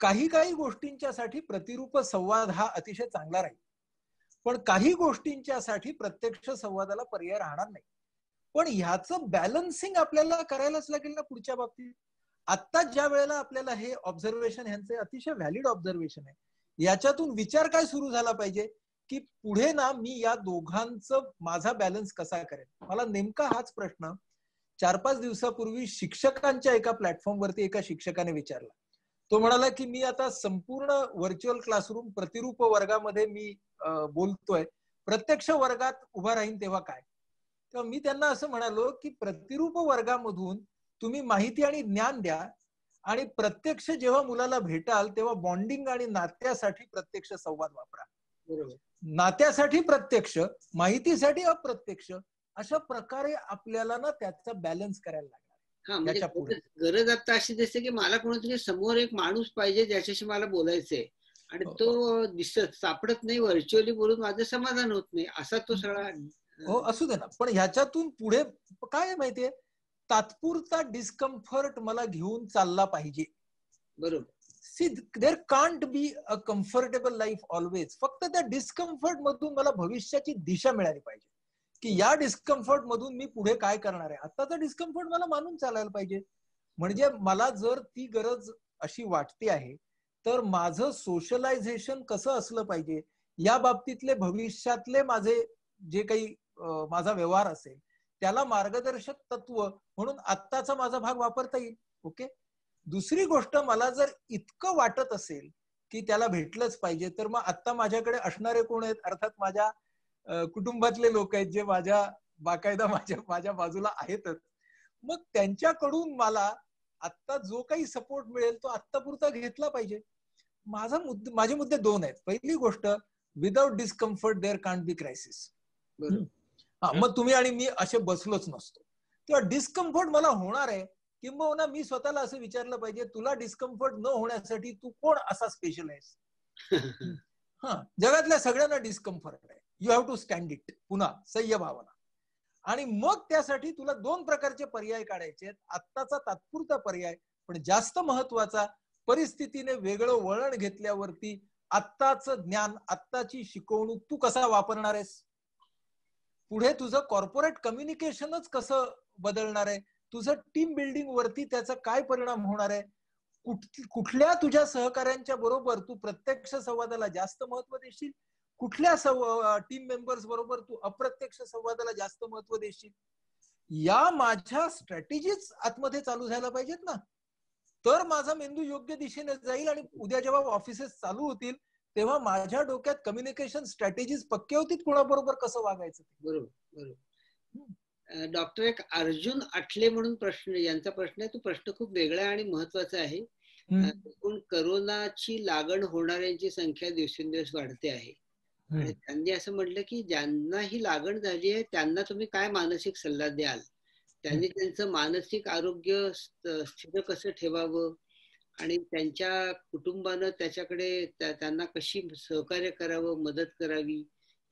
काही गोष्टींच्यासाठी प्रतिरूप संवाद हा अतिशय चांगला राहील, पण काही गोष्टींच्यासाठी प्रत्यक्ष संवादाला पर्याय राहणार नाही. पण ह्याचं बॅलन्सिंग आपल्याला करायलाच लागेल ना पुढच्या बाबतीत. आता ज्या वेळेला आपल्याला हे ऑब्झर्वेशन, ह्यांचे अतिशय व्हॅलिड ऑब्झर्वेशन आहे, याच्यातून विचार काय सुरू झाला पाहिजे की पुढे ना मी या दोघांचं माझा बॅलन्स कसा करेन. मला नेमका हाच प्रश्न 4-5 दिवसापूर्वी शिक्षकांच्या एका प्लॅटफॉर्मवरती एका शिक्षकाने विचारला. तो म्हणाला की मी आता संपूर्ण व्हर्च्युअल क्लासरूम प्रतिरूप वर्गामध्ये मी बोलतोय, प्रत्यक्ष वर्गात उभा राहीन तेव्हा काय. तेव्हा मी त्यांना असं म्हणालो की प्रतिरूप वर्गामधून तुम्ही माहिती आणि ज्ञान द्या आणि प्रत्यक्ष जेव्हा मुलाला भेटाल तेव्हा बॉन्डिंग आणि नात्यासाठी प्रत्यक्ष संवाद वापरा. नात्यासाठी प्रत्यक्ष, माहितीसाठी अप्रत्यक्ष, अशा प्रकारे आपल्याला ना त्याचा बॅलन्स करायला लागला. म्हणजे गरज आता अशी दिसते की मला कोणतरी समोर एक माणूस पाहिजे ज्याच्याशी मला बोलायचंय आणि तो दिसत सापडत नाही, व्हर्च्युअली बोलून माझं समाधान होत नाही, असा तो सगळा. हो, असू दे ना, पण ह्याच्यातून पुढे काय माहितीये, तात्पुरता डिस्कम्फर्ट मला घेऊन चालला पाहिजे. बरोबर. See there can't be a comfortable life always. फक्त त्या डिस्कम्फर्ट मधून मला भविष्याची दिशा मिळाली पाहिजे की या डिस्कम्फर्ट मधून मी पुढे काय करणार आहे. आताचा डिस्कम्फर्ट मला मानून चालायला पाहिजे. म्हणजे मला जर ती गरज अशी वाटते आहे तर माझं सोशलायझेशन कसं असलं पाहिजे या बाबतीतले भविष्यातले माझे जे काही माझा व्यवहार असेल त्याला मार्गदर्शक तत्व म्हणून आत्ताचा माझा भाग वापरता येईल. ओके. दुसरी गोष्ट, मला जर इतकं वाटत असेल की त्याला भेटलंच पाहिजे तर मग आता माझ्याकडे असणारे कोण आहेत, अर्थात माझ्या कुटुंबातले लोक आहेत जे बाकायदा माझ्या बाजूला आहेतच. मग त्यांच्याकडून मला आत्ता जो काही सपोर्ट मिळेल तो आत्तापुरता घेतला पाहिजे. माझे मुद्दे दोन आहेत. पहिली गोष्ट, without discomfort there can't be crisis. मग तुम्ही आणि मी असे बसलोच नसतो. तेव्हा डिस्कम्फर्ट मला होणार आहे, किंबहुना मी स्वतःला असं विचारलं पाहिजे, तुला डिस्कम्फर्ट न होण्यासाठी तू कोण असा स्पेशल आहेस. जगातल्या सगळ्यांना डिस्कम्फर्ट आहे, you have to stand it. पुन्हा सह्य भावना. आणि मग त्यासाठी तुला दोन प्रकारचे पर्याय काढायचे आहेत. आत्ताचा तात्पुरता पर्याय, पण जास्त महत्वाचा, परिस्थितीने वेगळं वळण घेतल्यावरती आत्ताचं ज्ञान, आत्ताची शिकवणूक तू कसा वापरणार आहेस. पुढे तुझं कॉर्पोरेट कम्युनिकेशनच कसं बदलणार आहे, तुझं टीम बिल्डिंग वरती त्याचा काय परिणाम होणार आहे, कुठल्या तुझ्या सहकाऱ्यांच्या बरोबर तू प्रत्यक्ष संवादाला जास्त महत्व देशील, कुठल्या टीम मेंबर्स बरोबर तू अप्रत्यक्ष संवादाला जास्त महत्व देशील. या माझ्या स्ट्रॅटेजीज आतमध्ये चालू झाल्या पाहिजेत ना, तर माझा मेंदू योग्य दिशेने जाईल आणि उद्या जेव्हा ऑफिसेस चालू होतील तेव्हा माझ्या डोक्यात कम्युनिकेशन स्ट्रॅटेजीज पक्के होतील कोणाबरोबर कसं वागायचं. बरोबर. डॉक्टर एक अर्जुन आठले म्हणून यांचा प्रश्न आहे. तो प्रश्न खूप वेगळा आणि महत्वाचा आहे. करोनाची लागण होणाऱ्यांची संख्या दिवसेंदिवस वाढते आहे आणि त्यांनी असं म्हटलं की ज्यांना ही लागण झाली आहे त्यांना तुम्ही काय मानसिक सल्ला द्याल. त्यांनी त्यांचं मानसिक आरोग्य स्थिर कसं ठेवावं आणि त्यांच्या कुटुंबानं त्याच्याकडे त्यांना कशी सहकार्य करावं, मदत करावी,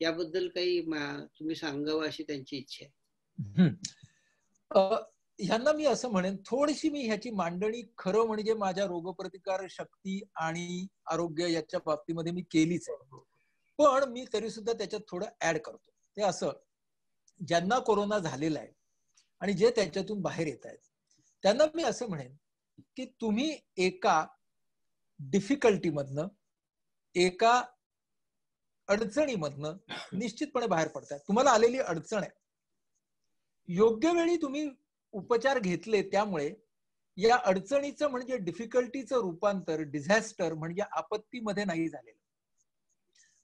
याबद्दल काही तुम्ही सांगावं अशी त्यांची इच्छा आहे. ह्यांना मी असं म्हणेन, थोडीशी मी ह्याची मांडणी खरं म्हणजे माझ्या रोगप्रतिकार शक्ती आणि आरोग्य याच्या बाबतीमध्ये मी केलीच आहे. पण मी तरी सुद्धा त्याच्यात थोडं ऍड करतो. ते असं, ज्यांना कोरोना झालेला आहे आणि जे त्याच्यातून बाहेर येत आहेत त्यांना मी असं म्हणेन की तुम्ही एका डिफिकल्टीमधनं, एका अडचणीमधनं निश्चितपणे बाहेर पडताय. तुम्हाला आलेली अडचण आहे, योग्य वेळी तुम्ही उपचार घेतले, त्यामुळे या अडचणीचं म्हणजे डिफिकल्टीचं रूपांतर डिझॅस्टर म्हणजे आपत्तीमध्ये नाही झालेलं.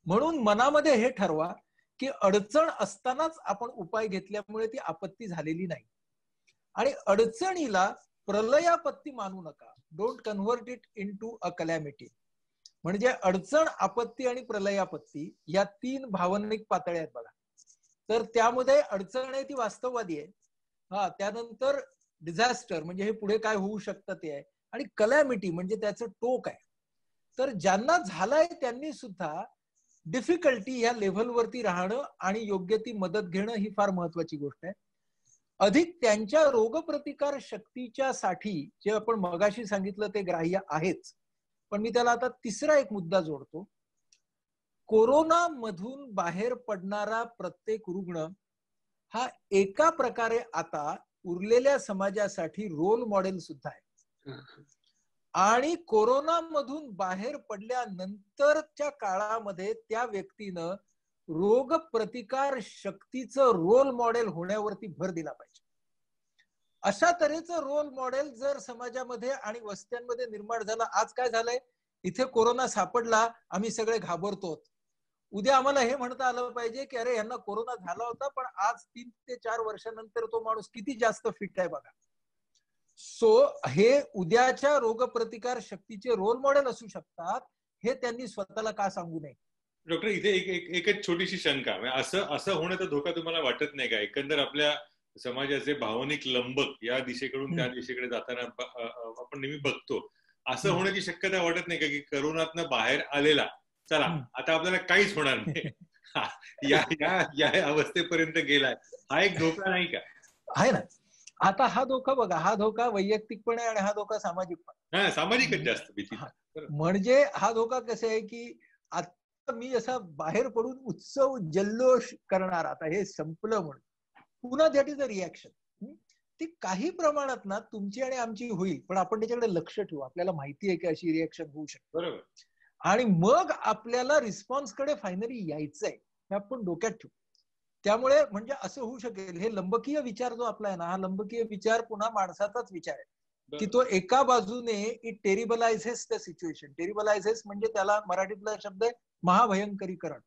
म्हणून मनामध्ये हे ठरवा की अडचण असतानाच आपण उपाय घेतल्यामुळे ती आपत्ती झालेली नाही. आणि अडचणीला प्रलयापत्ती मानू नका. Don't convert it into a calamity. म्हणजे अडचण, आपत्ती आणि प्रलयापत्ती या 3 भावनिक पातळ्या आहेत बघा. तर त्यामध्ये अडचण आहे ती वास्तववादी आहे, त्यानंतर डिझास्टर म्हणजे हे पुढे काय होऊ शकतं ते आहे, आणि कलॅमिटी म्हणजे त्याचं टोक आहे. तर ज्यांना झालंय त्यांनी सुद्धा डिफिकल्टी या लेव्हलवरती राहणं आणि योग्य ती मदत घेणं ही फार महत्वाची गोष्ट आहे. अधिक त्यांच्या रोगप्रतिकार शक्तीच्या साठी जे आपण मगाशी सांगितलं ते ग्राह्य आहेच, पण मी त्याला आता तिसरा एक मुद्दा जोडतो. कोरोना मधून बाहेर पडणारा प्रत्येक रुग्ण हा एका प्रकारे आता उरलेल्या समाजासाठी रोल मॉडेल सुद्धा आहे. आणि कोरोना मधून बाहेर पडल्यानंतरच्या काळामध्ये त्या व्यक्तीनं रोग प्रतिकार शक्तीचं रोल मॉडेल होण्यावरती भर दिला पाहिजे. अशा तऱ्हेचं रोल मॉडेल जर समाजामध्ये आणि वस्त्यांमध्ये निर्माण झालं. आज काय झालंय, इथे कोरोना सापडला, आम्ही सगळे घाबरतो. उद्या आम्हाला हे म्हणता आलं पाहिजे की अरे यांना कोरोना झाला होता, पण आज 3 ते 4 वर्षानंतर तो माणूस किती जास्त फिट आहे बघा. सो हे उद्याच्या रोगप्रतिकार शक्तीचे रोल मॉडेल असू शकतात, हे त्यांनी स्वतःला का सांगू नये. डॉक्टर, इथे एकच छोटीशी शंका, असं होण्याचा धोका तुम्हाला वाटत नाही का? एकंदर आपल्या समाजाचे भावनिक लंबक या दिशेकडून त्या दिशेकडे जाताना आपण नेहमी बघतो. असं होण्याची शक्यता वाटत नाही का की करोनातनं बाहेर आलेला, चला आता आपल्याला काहीच होणार नाही, या अवस्थेपर्यंत गेलाय, हा एक धोका नाही का? आहे ना. आता हा धोका बघा, हा धोका वैयक्तिकपणे आणि हा धोका सामाजिक पण. सामाजिकच जास्त भीती. म्हणजे हा धोका कसं आहे की आता मी असा बाहेर पडून उत्सव जल्लोष करणार, आता हे संपलं म्हणून पुन्हा दॅट इज अ रिॲक्शन. ती काही प्रमाणात ना तुमची आणि आमची होईल, पण आपण त्याच्याकडे लक्ष ठेवू. आपल्याला माहिती आहे की अशी रिॲक्शन होऊ शकते, बरोबर. आणि मग आपल्याला रिस्पॉन्सकडे फायनली यायचंय, हे आपण डोक्यात ठेवू. त्यामुळे म्हणजे असं होऊ शकेल, हे लंबकीय विचार जो आपला आहे ना, हा लंबकीय विचार पुन्हा माणसाचाच विचार आहे की तो एका बाजूने इट टेरिबलायझेस द सिच्युएशन. टेरिबलायझेस म्हणजे त्याला मराठीतला शब्द आहे महाभयंकरीकरण,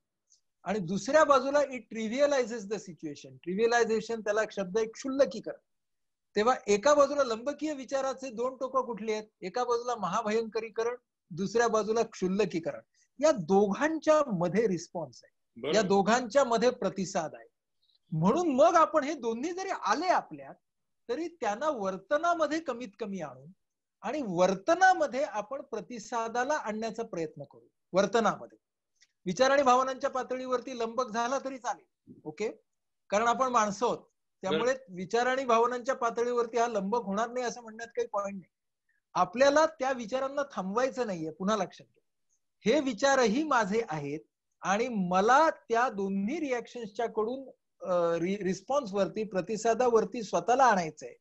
आणि दुसऱ्या बाजूला इट ट्रिव्हियलायझेस द सिच्युएशन. ट्रिव्हियलायझेशन त्याला शब्द आहे क्षुल्लकीकरण. तेव्हा एका बाजूला लंबकीय विचाराचे 2 टोकं कुठली आहेत? एका बाजूला महाभयंकरीकरण, दुसऱ्या बाजूला क्षुल्लकीकरण. या दोघांच्या मध्ये रिस्पॉन्स आहे, या दोघांच्या मध्ये प्रतिसाद आहे. म्हणून मग आपण हे दोन्ही जरी आले आपल्यात, तरी त्यांना वर्तनामध्ये कमीत कमी आणून आणि वर्तनामध्ये आपण प्रतिसादाला आणण्याचा प्रयत्न करू. वर्तनामध्ये विचार आणि भावनांच्या पातळीवरती लंबक झाला तरी चालेल, ओके, कारण आपण माणसं आहोत. त्यामुळे विचार आणि भावनांच्या पातळीवरती हा लंबक होणार नाही असं म्हणण्यात काही पॉईंट नाही. आपल्याला त्या विचारांना थांबवायचं नाहीये. पुन्हा लक्षात घ्या, हे विचारही माझे आहेत आणि मला त्या दोन्ही रिॲक्शन्सच्या कडून रिस्पॉन्स वरती, प्रतिसादावरती स्वतःला आणायचंय.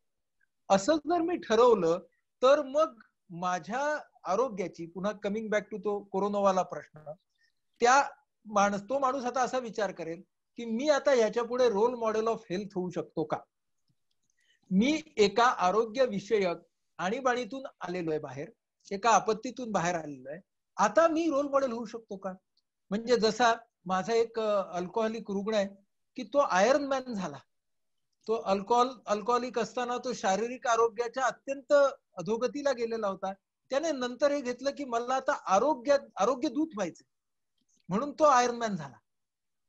असं जर मी ठरवलं तर मग माझ्या आरोग्याची, पुन्हा कमिंग बॅक टू तो कोरोनावाला प्रश्न, तो माणूस आता असा विचार करेल की मी आता याच्या पुढे रोल मॉडेल ऑफ हेल्थ होऊ शकतो का? मी एका आरोग्य विषयक आणीबाणीतून आलेलो आहे बाहेर, एका आपत्तीतून बाहेर आलेलो आहे, आता मी रोल मॉडेल होऊ शकतो का? म्हणजे जसा माझा एक अल्कोहोलिक रुग्ण आहे की तो आयर्न मॅन झाला. तो अल्कोहोलिक असताना तो शारीरिक आरोग्याच्या अत्यंत अधोगतीला गेलेला होता. त्याने नंतर हे घेतलं की मला आता आरोग्य दूत व्हायचं, म्हणून तो आयर्न मॅन झाला.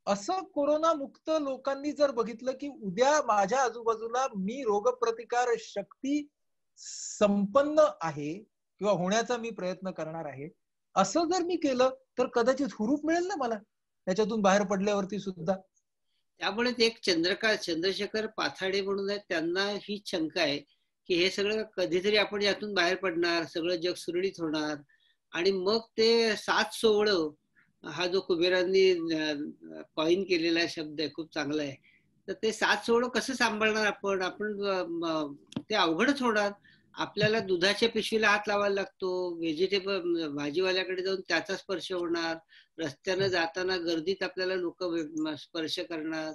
असं कोरोना मुक्त लोकांनी जर बघितलं की उद्या माझ्या आजूबाजूला मी रोगप्रतिकार शक्ती संपन्न आहे किंवा होण्याचा मी प्रयत्न करणार आहे, असं जर मी केलं तर कदाचित हुरूप मिळेल ना मला त्याच्यातून बाहेर पडल्यावरती सुद्धा. त्यामुळे एक चंद्रशेखर पाथाडे म्हणून आहेत, त्यांना ही शंका आहे की हे सगळं कधीतरी आपण यातून बाहेर पडणार, सगळं जग सुरळीत होणार आणि मग ते साथ सोहळं हा जो कुबेरांनी कॉइन केलेला शब्द आहे, खूप चांगला आहे. तर ते 7 सोवळं कसं सांभाळणार आपण? आपण ते अवघडच होणार. आपल्याला दुधाच्या पिशवीला हात लावायला लागतो, व्हेजिटेबल भाजीवाल्याकडे जाऊन त्याचा स्पर्श होणार, रस्त्यानं जाताना गर्दीत आपल्याला लोक स्पर्श करणार.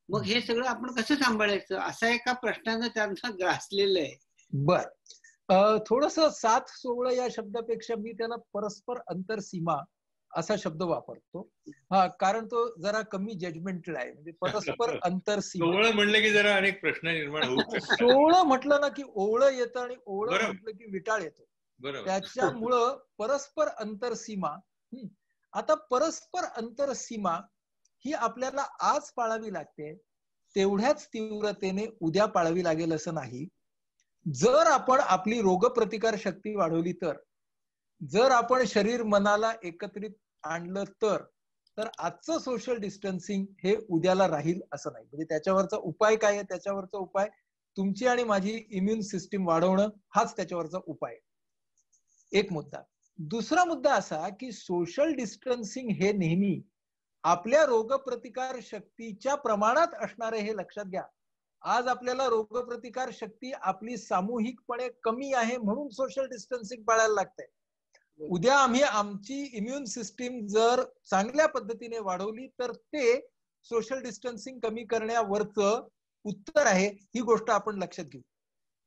मग हे सगळं आपण कसं सांभाळायचं, असा एका प्रश्नानं त्यांना ग्रासलेलं आहे. बर, थोडस 7 सोवळं या शब्दापेक्षा मी त्याला परस्पर अंतरसीमा असा शब्द वापरतो. हा, कारण तो जरा कमी जजमेंटल आहे. म्हणजे परस्पर अंतरसीमा. सोवळं म्हणलं की जरा अनेक प्रश्न निर्माण होऊ शकतात. सोवळं म्हटलं ना की ओवळं येतं आणि ओवळं म्हटलं की विटाळ येतो. त्याच्यामुळं परस्पर अंतरसीमा. आता परस्पर अंतरसीमा ही आपल्याला आज पाळावी लागते, तेवढ्याच तीव्रतेने उद्या पाळावी लागेल असं नाही. जर आपण आपली रोगप्रतिकार शक्ती वाढवली तर, जर आपण शरीर मनाला एकत्रित आणलं तर आजचं सोशल डिस्टन्सिंग हे उद्याला राहील असं नाही. म्हणजे त्याच्यावरचा उपाय काय आहे? त्याच्यावरचा उपाय तुमची आणि माझी इम्युन सिस्टीम वाढवणं हाच त्याच्यावरचा उपाय. एक मुद्दा. दुसरा मुद्दा असा की सोशल डिस्टन्सिंग हे नेहमी आपल्या रोगप्रतिकार शक्तीच्या प्रमाणात असणारे हे लक्षात घ्या. आज आपल्याला रोगप्रतिकार शक्ती आपली सामूहिकपणे कमी आहे म्हणून सोशल डिस्टन्सिंग पाळायला लागतंय. उद्या आम्ही आमची इम्युन सिस्टीम जर चांगल्या पद्धतीने वाढवली तर ते सोशल डिस्टन्सिंग कमी करण्यावरचं उत्तर आहे. ही गोष्ट आपण लक्षात घेऊ.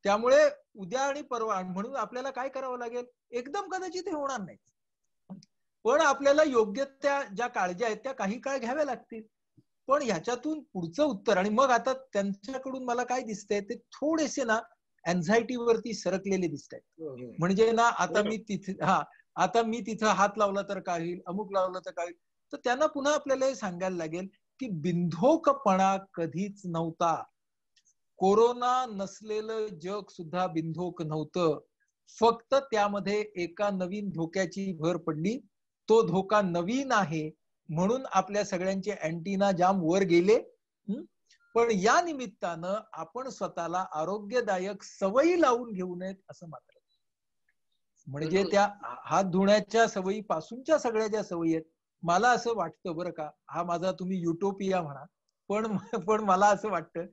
त्यामुळे उद्या आणि परवा म्हणून आपल्याला काय करावं लागेल? एकदम कदाचित हे होणार नाही, पण आपल्याला योग्य त्या ज्या काळज्या आहेत त्या काही काळ घ्याव्या लागतील. पण ह्याच्यातून पुढचं उत्तर, आणि मग आता त्यांच्याकडून मला काय दिसतंय ते थोडेसे ना अँझायटीवरती सरकलेले दिसत आहेत. म्हणजे ना आता मी तिथं हात लावला तर काय होईल, अमुक लावलं तर काय होईल. तर त्यांना पुन्हा आपल्याला हे सांगायला लागेल की बिंधोकपणा कधीच नव्हता. कोरोना नसलेलं जग सुद्धा बिंधोक नव्हतं. फक्त त्यामध्ये एका नवीन धोक्याची भर पडली. तो धोका नवीन आहे म्हणून आपल्या सगळ्यांचे अँटीना जाम वर गेले. पण या निमित्तानं आपण स्वतःला आरोग्यदायक सवयी लावून घेऊ नयेत असं मात्र. म्हणजे त्या हात धुण्याच्या सवयी पासूनच्या सगळ्या ज्या सवयी आहेत, मला असं वाटतं बरं का, हा माझा तुम्ही युटोपिया म्हणा, पण मला असं वाटतं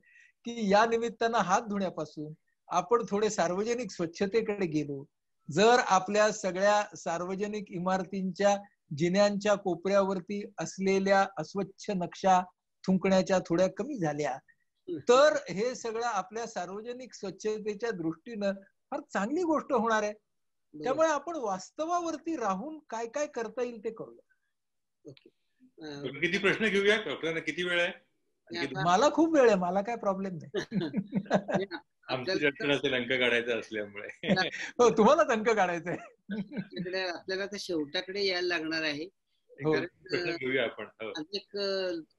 की या निमित्तानं हात धुण्यापासून आपण थोडे सार्वजनिक स्वच्छतेकडे गेलो. जर आपल्या सगळ्या सार्वजनिक इमारतींच्या जिन्यांच्या कोपऱ्यावरती असलेल्या अस्वच्छ नक्षा थुंकण्याच्या थोड्या कमी झाल्या तर हे सगळं आपल्या सार्वजनिक स्वच्छतेच्या दृष्टीनं फार चांगली गोष्ट होणार आहे. त्यामुळे आपण वास्तवावरती राहून काय काय करता येईल ते करूया. किती प्रश्न घेऊया डॉक्टरांना? किती वेळ आहे? मला खूप वेळ आहे, मला काय प्रॉब्लेम नाही. आमची असेल अंक काढायचा असल्यामुळे. हो, तुम्हालाच अंक काढायचा आहे. आपल्याला आता शेवटाकडे यायला लागणार आहे. अनेक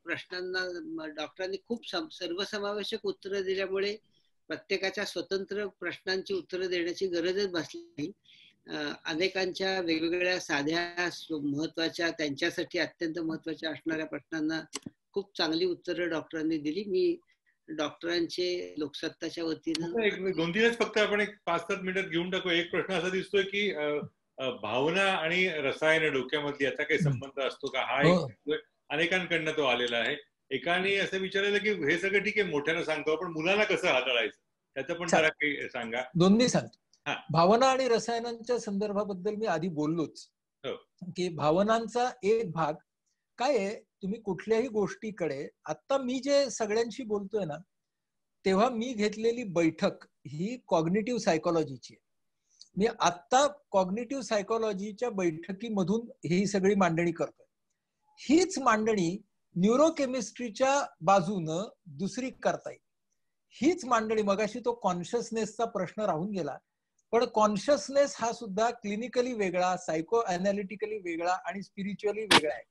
प्रश्नांना डॉक्टरांनी खूप सर्वसमावेशक उत्तरं दिल्यामुळे प्रत्येकाच्या स्वतंत्र प्रश्नांची उत्तरं देण्याची गरजच भासली नाही. अनेकांच्या वेगवेगळ्या साध्या महत्वाच्या, त्यांच्यासाठी अत्यंत महत्वाच्या असणाऱ्या प्रश्नांना खूप चांगली उत्तरं डॉक्टरांनी दिली. मी डॉक्टरांचे लोकसत्ताच्या वतीनं 2-3 फक्त आपण एक 5-7 मिनिटात घेऊन टाकू. एक प्रश्न असा दिसतोय की भावना आणि रसायन डोक्यामधली याचा काही संबंध असतो का? हा एक अनेकांकडनं तो आलेला आहे. एकाने असं विचारलं की हे सगळं ठीक आहे, मोठ्यानं सांगतो, आपण मुलांना कसं हाताळायचं त्याचं पण जरा काही सांगा. दोन्ही सांगतो. भावना आणि रसायनांच्या संदर्भाबद्दल मी आधी बोललोच की भावनांचा एक भाग काय आहे, तुम्ही कुठल्याही गोष्टीकडे, आता मी जे सगळ्यांशी बोलतोय ना, तेव्हा मी घेतलेली बैठक ही कॉग्निटिव्ह सायकोलॉजीची आहे. मी आत्ता कॉग्निटिव्ह सायकोलॉजीच्या बैठकीमधून ही सगळी मांडणी करतोय. हीच मांडणी न्यूरोकेमिस्ट्रीच्या बाजूनं दुसरी करता येईल. हीच मांडणी, मगाशी तो कॉन्शियसनेसचा प्रश्न राहून गेला, पण कॉन्शियसनेस हा सुद्धा क्लिनिकली वेगळा, सायको अनालिटिकली वेगळा आणि स्पिरिच्युअली वेगळा आहे.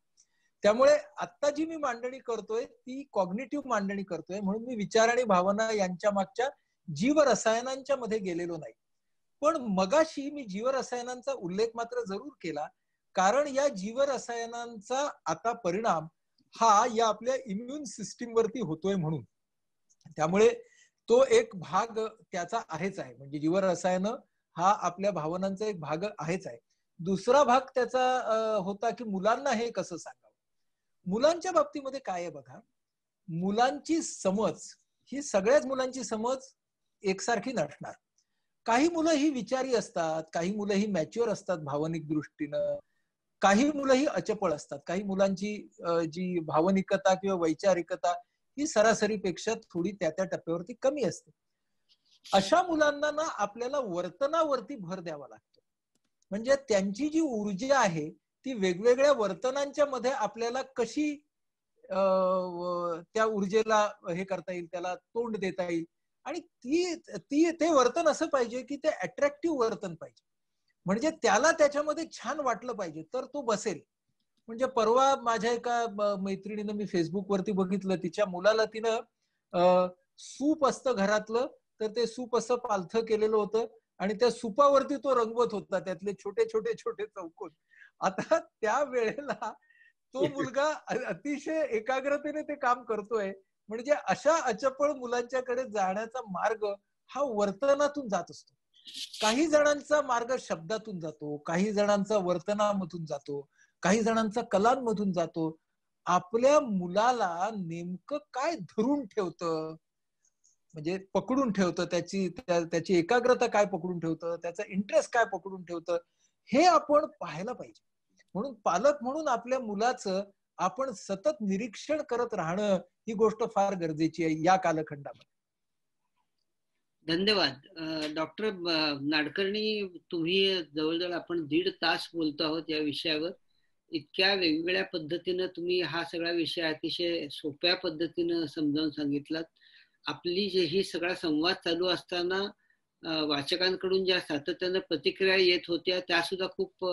त्यामुळे आता जी मी मांडणी करतोय ती कॉग्निटिव्ह मांडणी करतोय, म्हणून मी विचार आणि भावना यांच्या मागच्या जीवरसायनांच्या मध्ये गेलेलो नाही. पण मगाशी मी जीवरसायनांचा उल्लेख मात्र जरूर केला, कारण या जीवरसायनांचा आता परिणाम हा या आपल्या इम्युन सिस्टीम वरती होतोय म्हणून. त्यामुळे तो एक भाग त्याचा आहेच आहे. म्हणजे जीवरसायन हा आपल्या भावनांचा एक भाग आहेच आहे. दुसरा भाग त्याचा होता की मुलांना हे कसं सांगावं. मुलांच्या बाबतीमध्ये काय आहे बघा, मुलांची समज ही सगळ्याच मुलांची समज एकसारखी नसणार. काही मुलं ही विचारी असतात, काही मुलं ही मॅच्युअर असतात भावनिक दृष्टीनं, काही मुलं ही अचपळ असतात. काही मुलांची जी भावनिकता किंवा वैचारिकता ही सरासरीपेक्षा थोडी त्या टप्प्यावरती कमी असते. अशा मुलांना ना आपल्याला वर्तनावरती भर द्यावा लागतो. म्हणजे त्यांची जी ऊर्जा आहे ती वेगवेगळ्या वर्तनांच्या मध्ये आपल्याला कशी त्या ऊर्जेला हे करता येईल, त्याला तोंड देता येईल. आणि ते वर्तन असं पाहिजे की ते अट्रॅक्टिव्ह वर्तन पाहिजे, म्हणजे त्याला त्याच्यामध्ये छान वाटलं पाहिजे तर तो बसेल. म्हणजे परवा माझ्या एका मैत्रिणीनं मी फेसबुकवरती बघितलं, तिच्या मुलाला तिनं सूप असतं घरातलं, तर ते सूप असं पालथं केलेलं होतं आणि त्या सुपावरती तो रंगवत होता, त्यातले छोटे छोटे छोटे चौकोन. आता त्या वेळेला तो मुलगा अतिशय एकाग्रतेने ते काम करतोय. म्हणजे अशा अचपळ मुलांच्याकडे जाण्याचा मार्ग हा वर्तनातून जात असतो. काही जणांचा मार्ग शब्दातून जातो, काही जणांचा वर्तनामधून जातो, काही जणांचा कलांमधून जातो. आपल्या मुलाला नेमकं काय धरून ठेवतं, म्हणजे पकडून ठेवतं, त्याची एकाग्रता काय पकडून ठेवतं, त्याचा इंटरेस्ट काय पकडून ठेवतं, हे आपण पाहायला पाहिजे. म्हणून पालक म्हणून आपल्या मुलाचं आपण सतत निरीक्षण करत राहणं ही गोष्ट फार गरजेची आहे या कालखंडामध्ये. धन्यवाद डॉक्टर नाडकर्णी. तुम्ही जवळजवळ आपण 1.5 तास बोलतो आहोत या विषयावर. इतक्या वेगवेगळ्या पद्धतीनं तुम्ही हा सगळा विषय अतिशय सोप्या पद्धतीनं समजावून सांगितलात. आपली जे ही सगळा संवाद चालू असताना वाचकांकडून ज्या सातत्यानं प्रतिक्रिया येत होत्या त्या सुद्धा खूप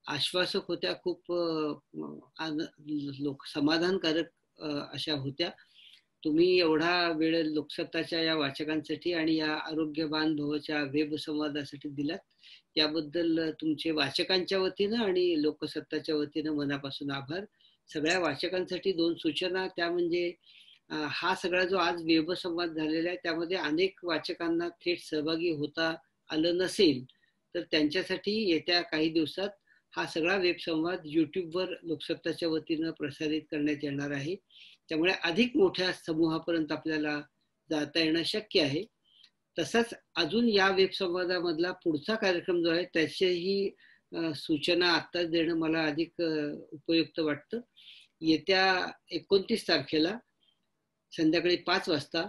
आश्वासक होत्या, खूप समाधानकारक अशा होत्या. तुम्ही एवढा वेळ लोकसत्ताच्या या वाचकांसाठी आणि या आरोग्यवान भवच्या वेब संवादासाठी दिलात, याबद्दल तुमचे वाचकांच्या वतीनं आणि लोकसत्ताच्या वतीनं मनापासून आभार. सगळ्या वाचकांसाठी 2 सूचना, त्या म्हणजे हा सगळा जो आज वेब संवाद झालेला आहे त्यामध्ये अनेक वाचकांना थेट सहभागी होता आलं नसेल तर त्यांच्यासाठी येत्या काही दिवसात हा सगळा वेब संवाद युट्यूबवर लोकसत्ताच्या वतीनं प्रसारित करण्यात येणार आहे. त्यामुळे अधिक मोठ्या समूहापर्यंत आपल्याला जाता येणं शक्य आहे. तसंच अजून या वेब संवादामधला पुढचा कार्यक्रम जो आहे त्याचीही सूचना आत्ताच देणं मला अधिक उपयुक्त वाटतं. येत्या 29 तारखेला संध्याकाळी 5 वाजता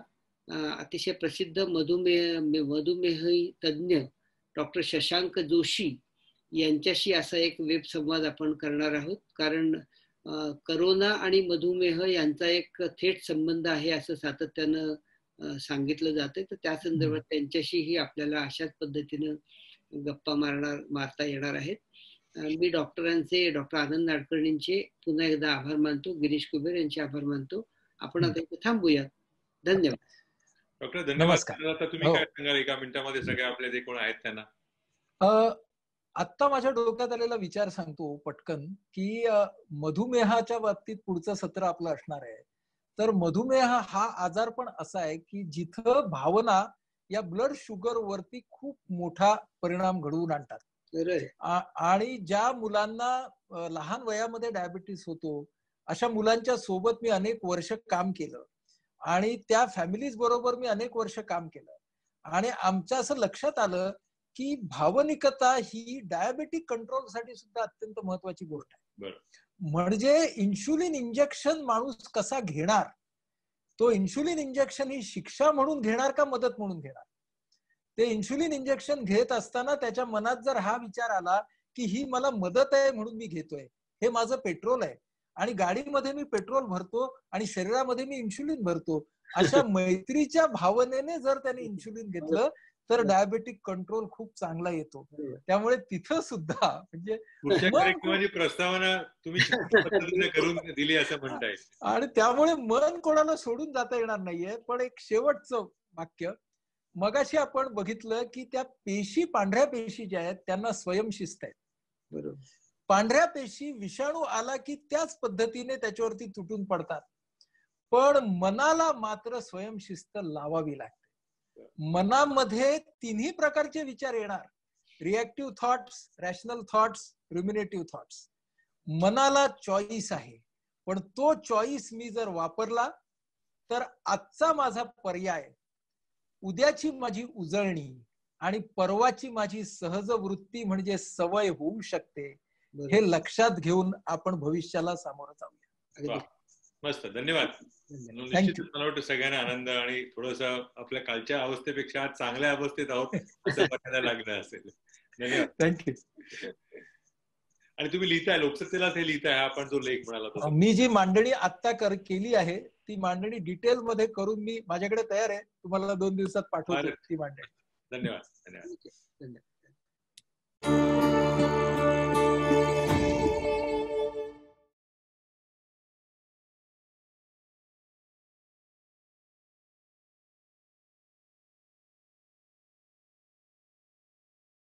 अतिशय प्रसिद्ध मधुमेह तज्ञ डॉक्टर शशांक जोशी यांच्याशी असा एक वेब संवाद आपण करणार आहोत. कारण करोना आणि मधुमेह यांचा एक थेट संबंध आहे असं सातत्यानं सांगितलं जाते. तर त्या संदर्भात त्यांच्याशीही आपल्याला अशाच पद्धतीनं गप्पा मारता येणार आहेत. मी डॉक्टर आनंद नाडकर्णींचे पुन्हा एकदा आभार मानतो, गिरीश कुबेर यांचे आभार मानतो. आपण आता इथे थांबूया. धन्यवाद डॉक्टर. धन्यवाद. आता तुम्ही काय सांगाल 1 मिनिटामध्ये सगळे आपले जे कोण आहेत त्यांना? आत्ता माझ्या डोक्यात आलेला विचार सांगतो पटकन, की मधुमेहाच्या बाबतीत पुढचं सत्र आपलं असणार आहे. तर मधुमेह हा आजार पण असा आहे की जिथं भावना या ब्लड शुगर वरती खूप मोठा परिणाम घडवून आणतात. आणि ज्या मुलांना लहान वयामध्ये डायबिटीस होतो अशा मुलांच्या सोबत मी अनेक वर्ष काम केलं आणि त्या फॅमिलीज बरोबर मी अनेक वर्ष काम केलं आणि आमच्या असं लक्षात आलं की भावनिकता ही डायबेटिक कंट्रोलसाठी सुद्धा अत्यंत महत्वाची गोष्ट आहे. म्हणजे इन्शुलिन इंजेक्शन माणूस कसा घेणार, तो इन्शुलिन इंजेक्शन ही शिक्षा म्हणून घेणार का मदत म्हणून घेणार. ते इन्शुलिन इंजेक्शन घेत असताना त्याच्या मनात जर हा विचार आला की ही मला मदत आहे म्हणून मी घेतोय, हे माझं पेट्रोल आहे आणि गाडीमध्ये मी पेट्रोल भरतो आणि शरीरामध्ये मी इन्शुलिन भरतो, अशा मैत्रीच्या भावनेने जर त्याने इन्शुलिन घेतलं तर डायबेटिक कंट्रोल खूप चांगला येतो. त्यामुळे तिथं सुद्धा म्हणजे प्रस्तावना तुम्ही करून दिली असं म्हणताय. आणि त्यामुळे मन कोणाला सोडून जाता येणार नाहीये. पण एक शेवटचं वाक्य, मगाशी आपण बघितलं की त्या पेशी, पांढऱ्या पेशी ज्या आहेत त्यांना स्वयंशिस्त आहे. बरोबर. पांढऱ्या पेशी विषाणू आला की त्याच पद्धतीने त्याच्यावरती तुटून पडतात, पण मनाला मात्र स्वयंशिस्त लावावी लागते. मनामध्ये 3 प्रकारचे विचार येणार. Reactive thoughts, rational thoughts, ruminative thoughts. मनाला चॉईस आहे, पण तो चॉईस मी जर वापरला तर आजचा माझा पर्याय, उद्याची माझी उजळणी आणि परवाची माझी सहज वृत्ती म्हणजे सवय होऊ शकते. हे लक्षात घेऊन आपण भविष्याला सामोरं जाऊया. मस्त, धन्यवाद. निश्चितच मला वाटतं सगळ्यांना आनंद आणि थोडस आपल्या कालच्या अवस्थेपेक्षा आज चांगल्या अवस्थेत आहोत असं बघायला लागलं असेल. धन्यवाद. थँक्यू. आणि तुम्ही लिहिताय, लोकसत्तेलाच हे लिहिताय, आपण जो लेख म्हणाला. मी जी मांडणी आता केली आहे ती मांडणी डिटेल मध्ये करून मी माझ्याकडे तयार आहे, तुम्हाला 2 दिवसात पाठवतो ती मांडणी. धन्यवाद. धन्यवाद.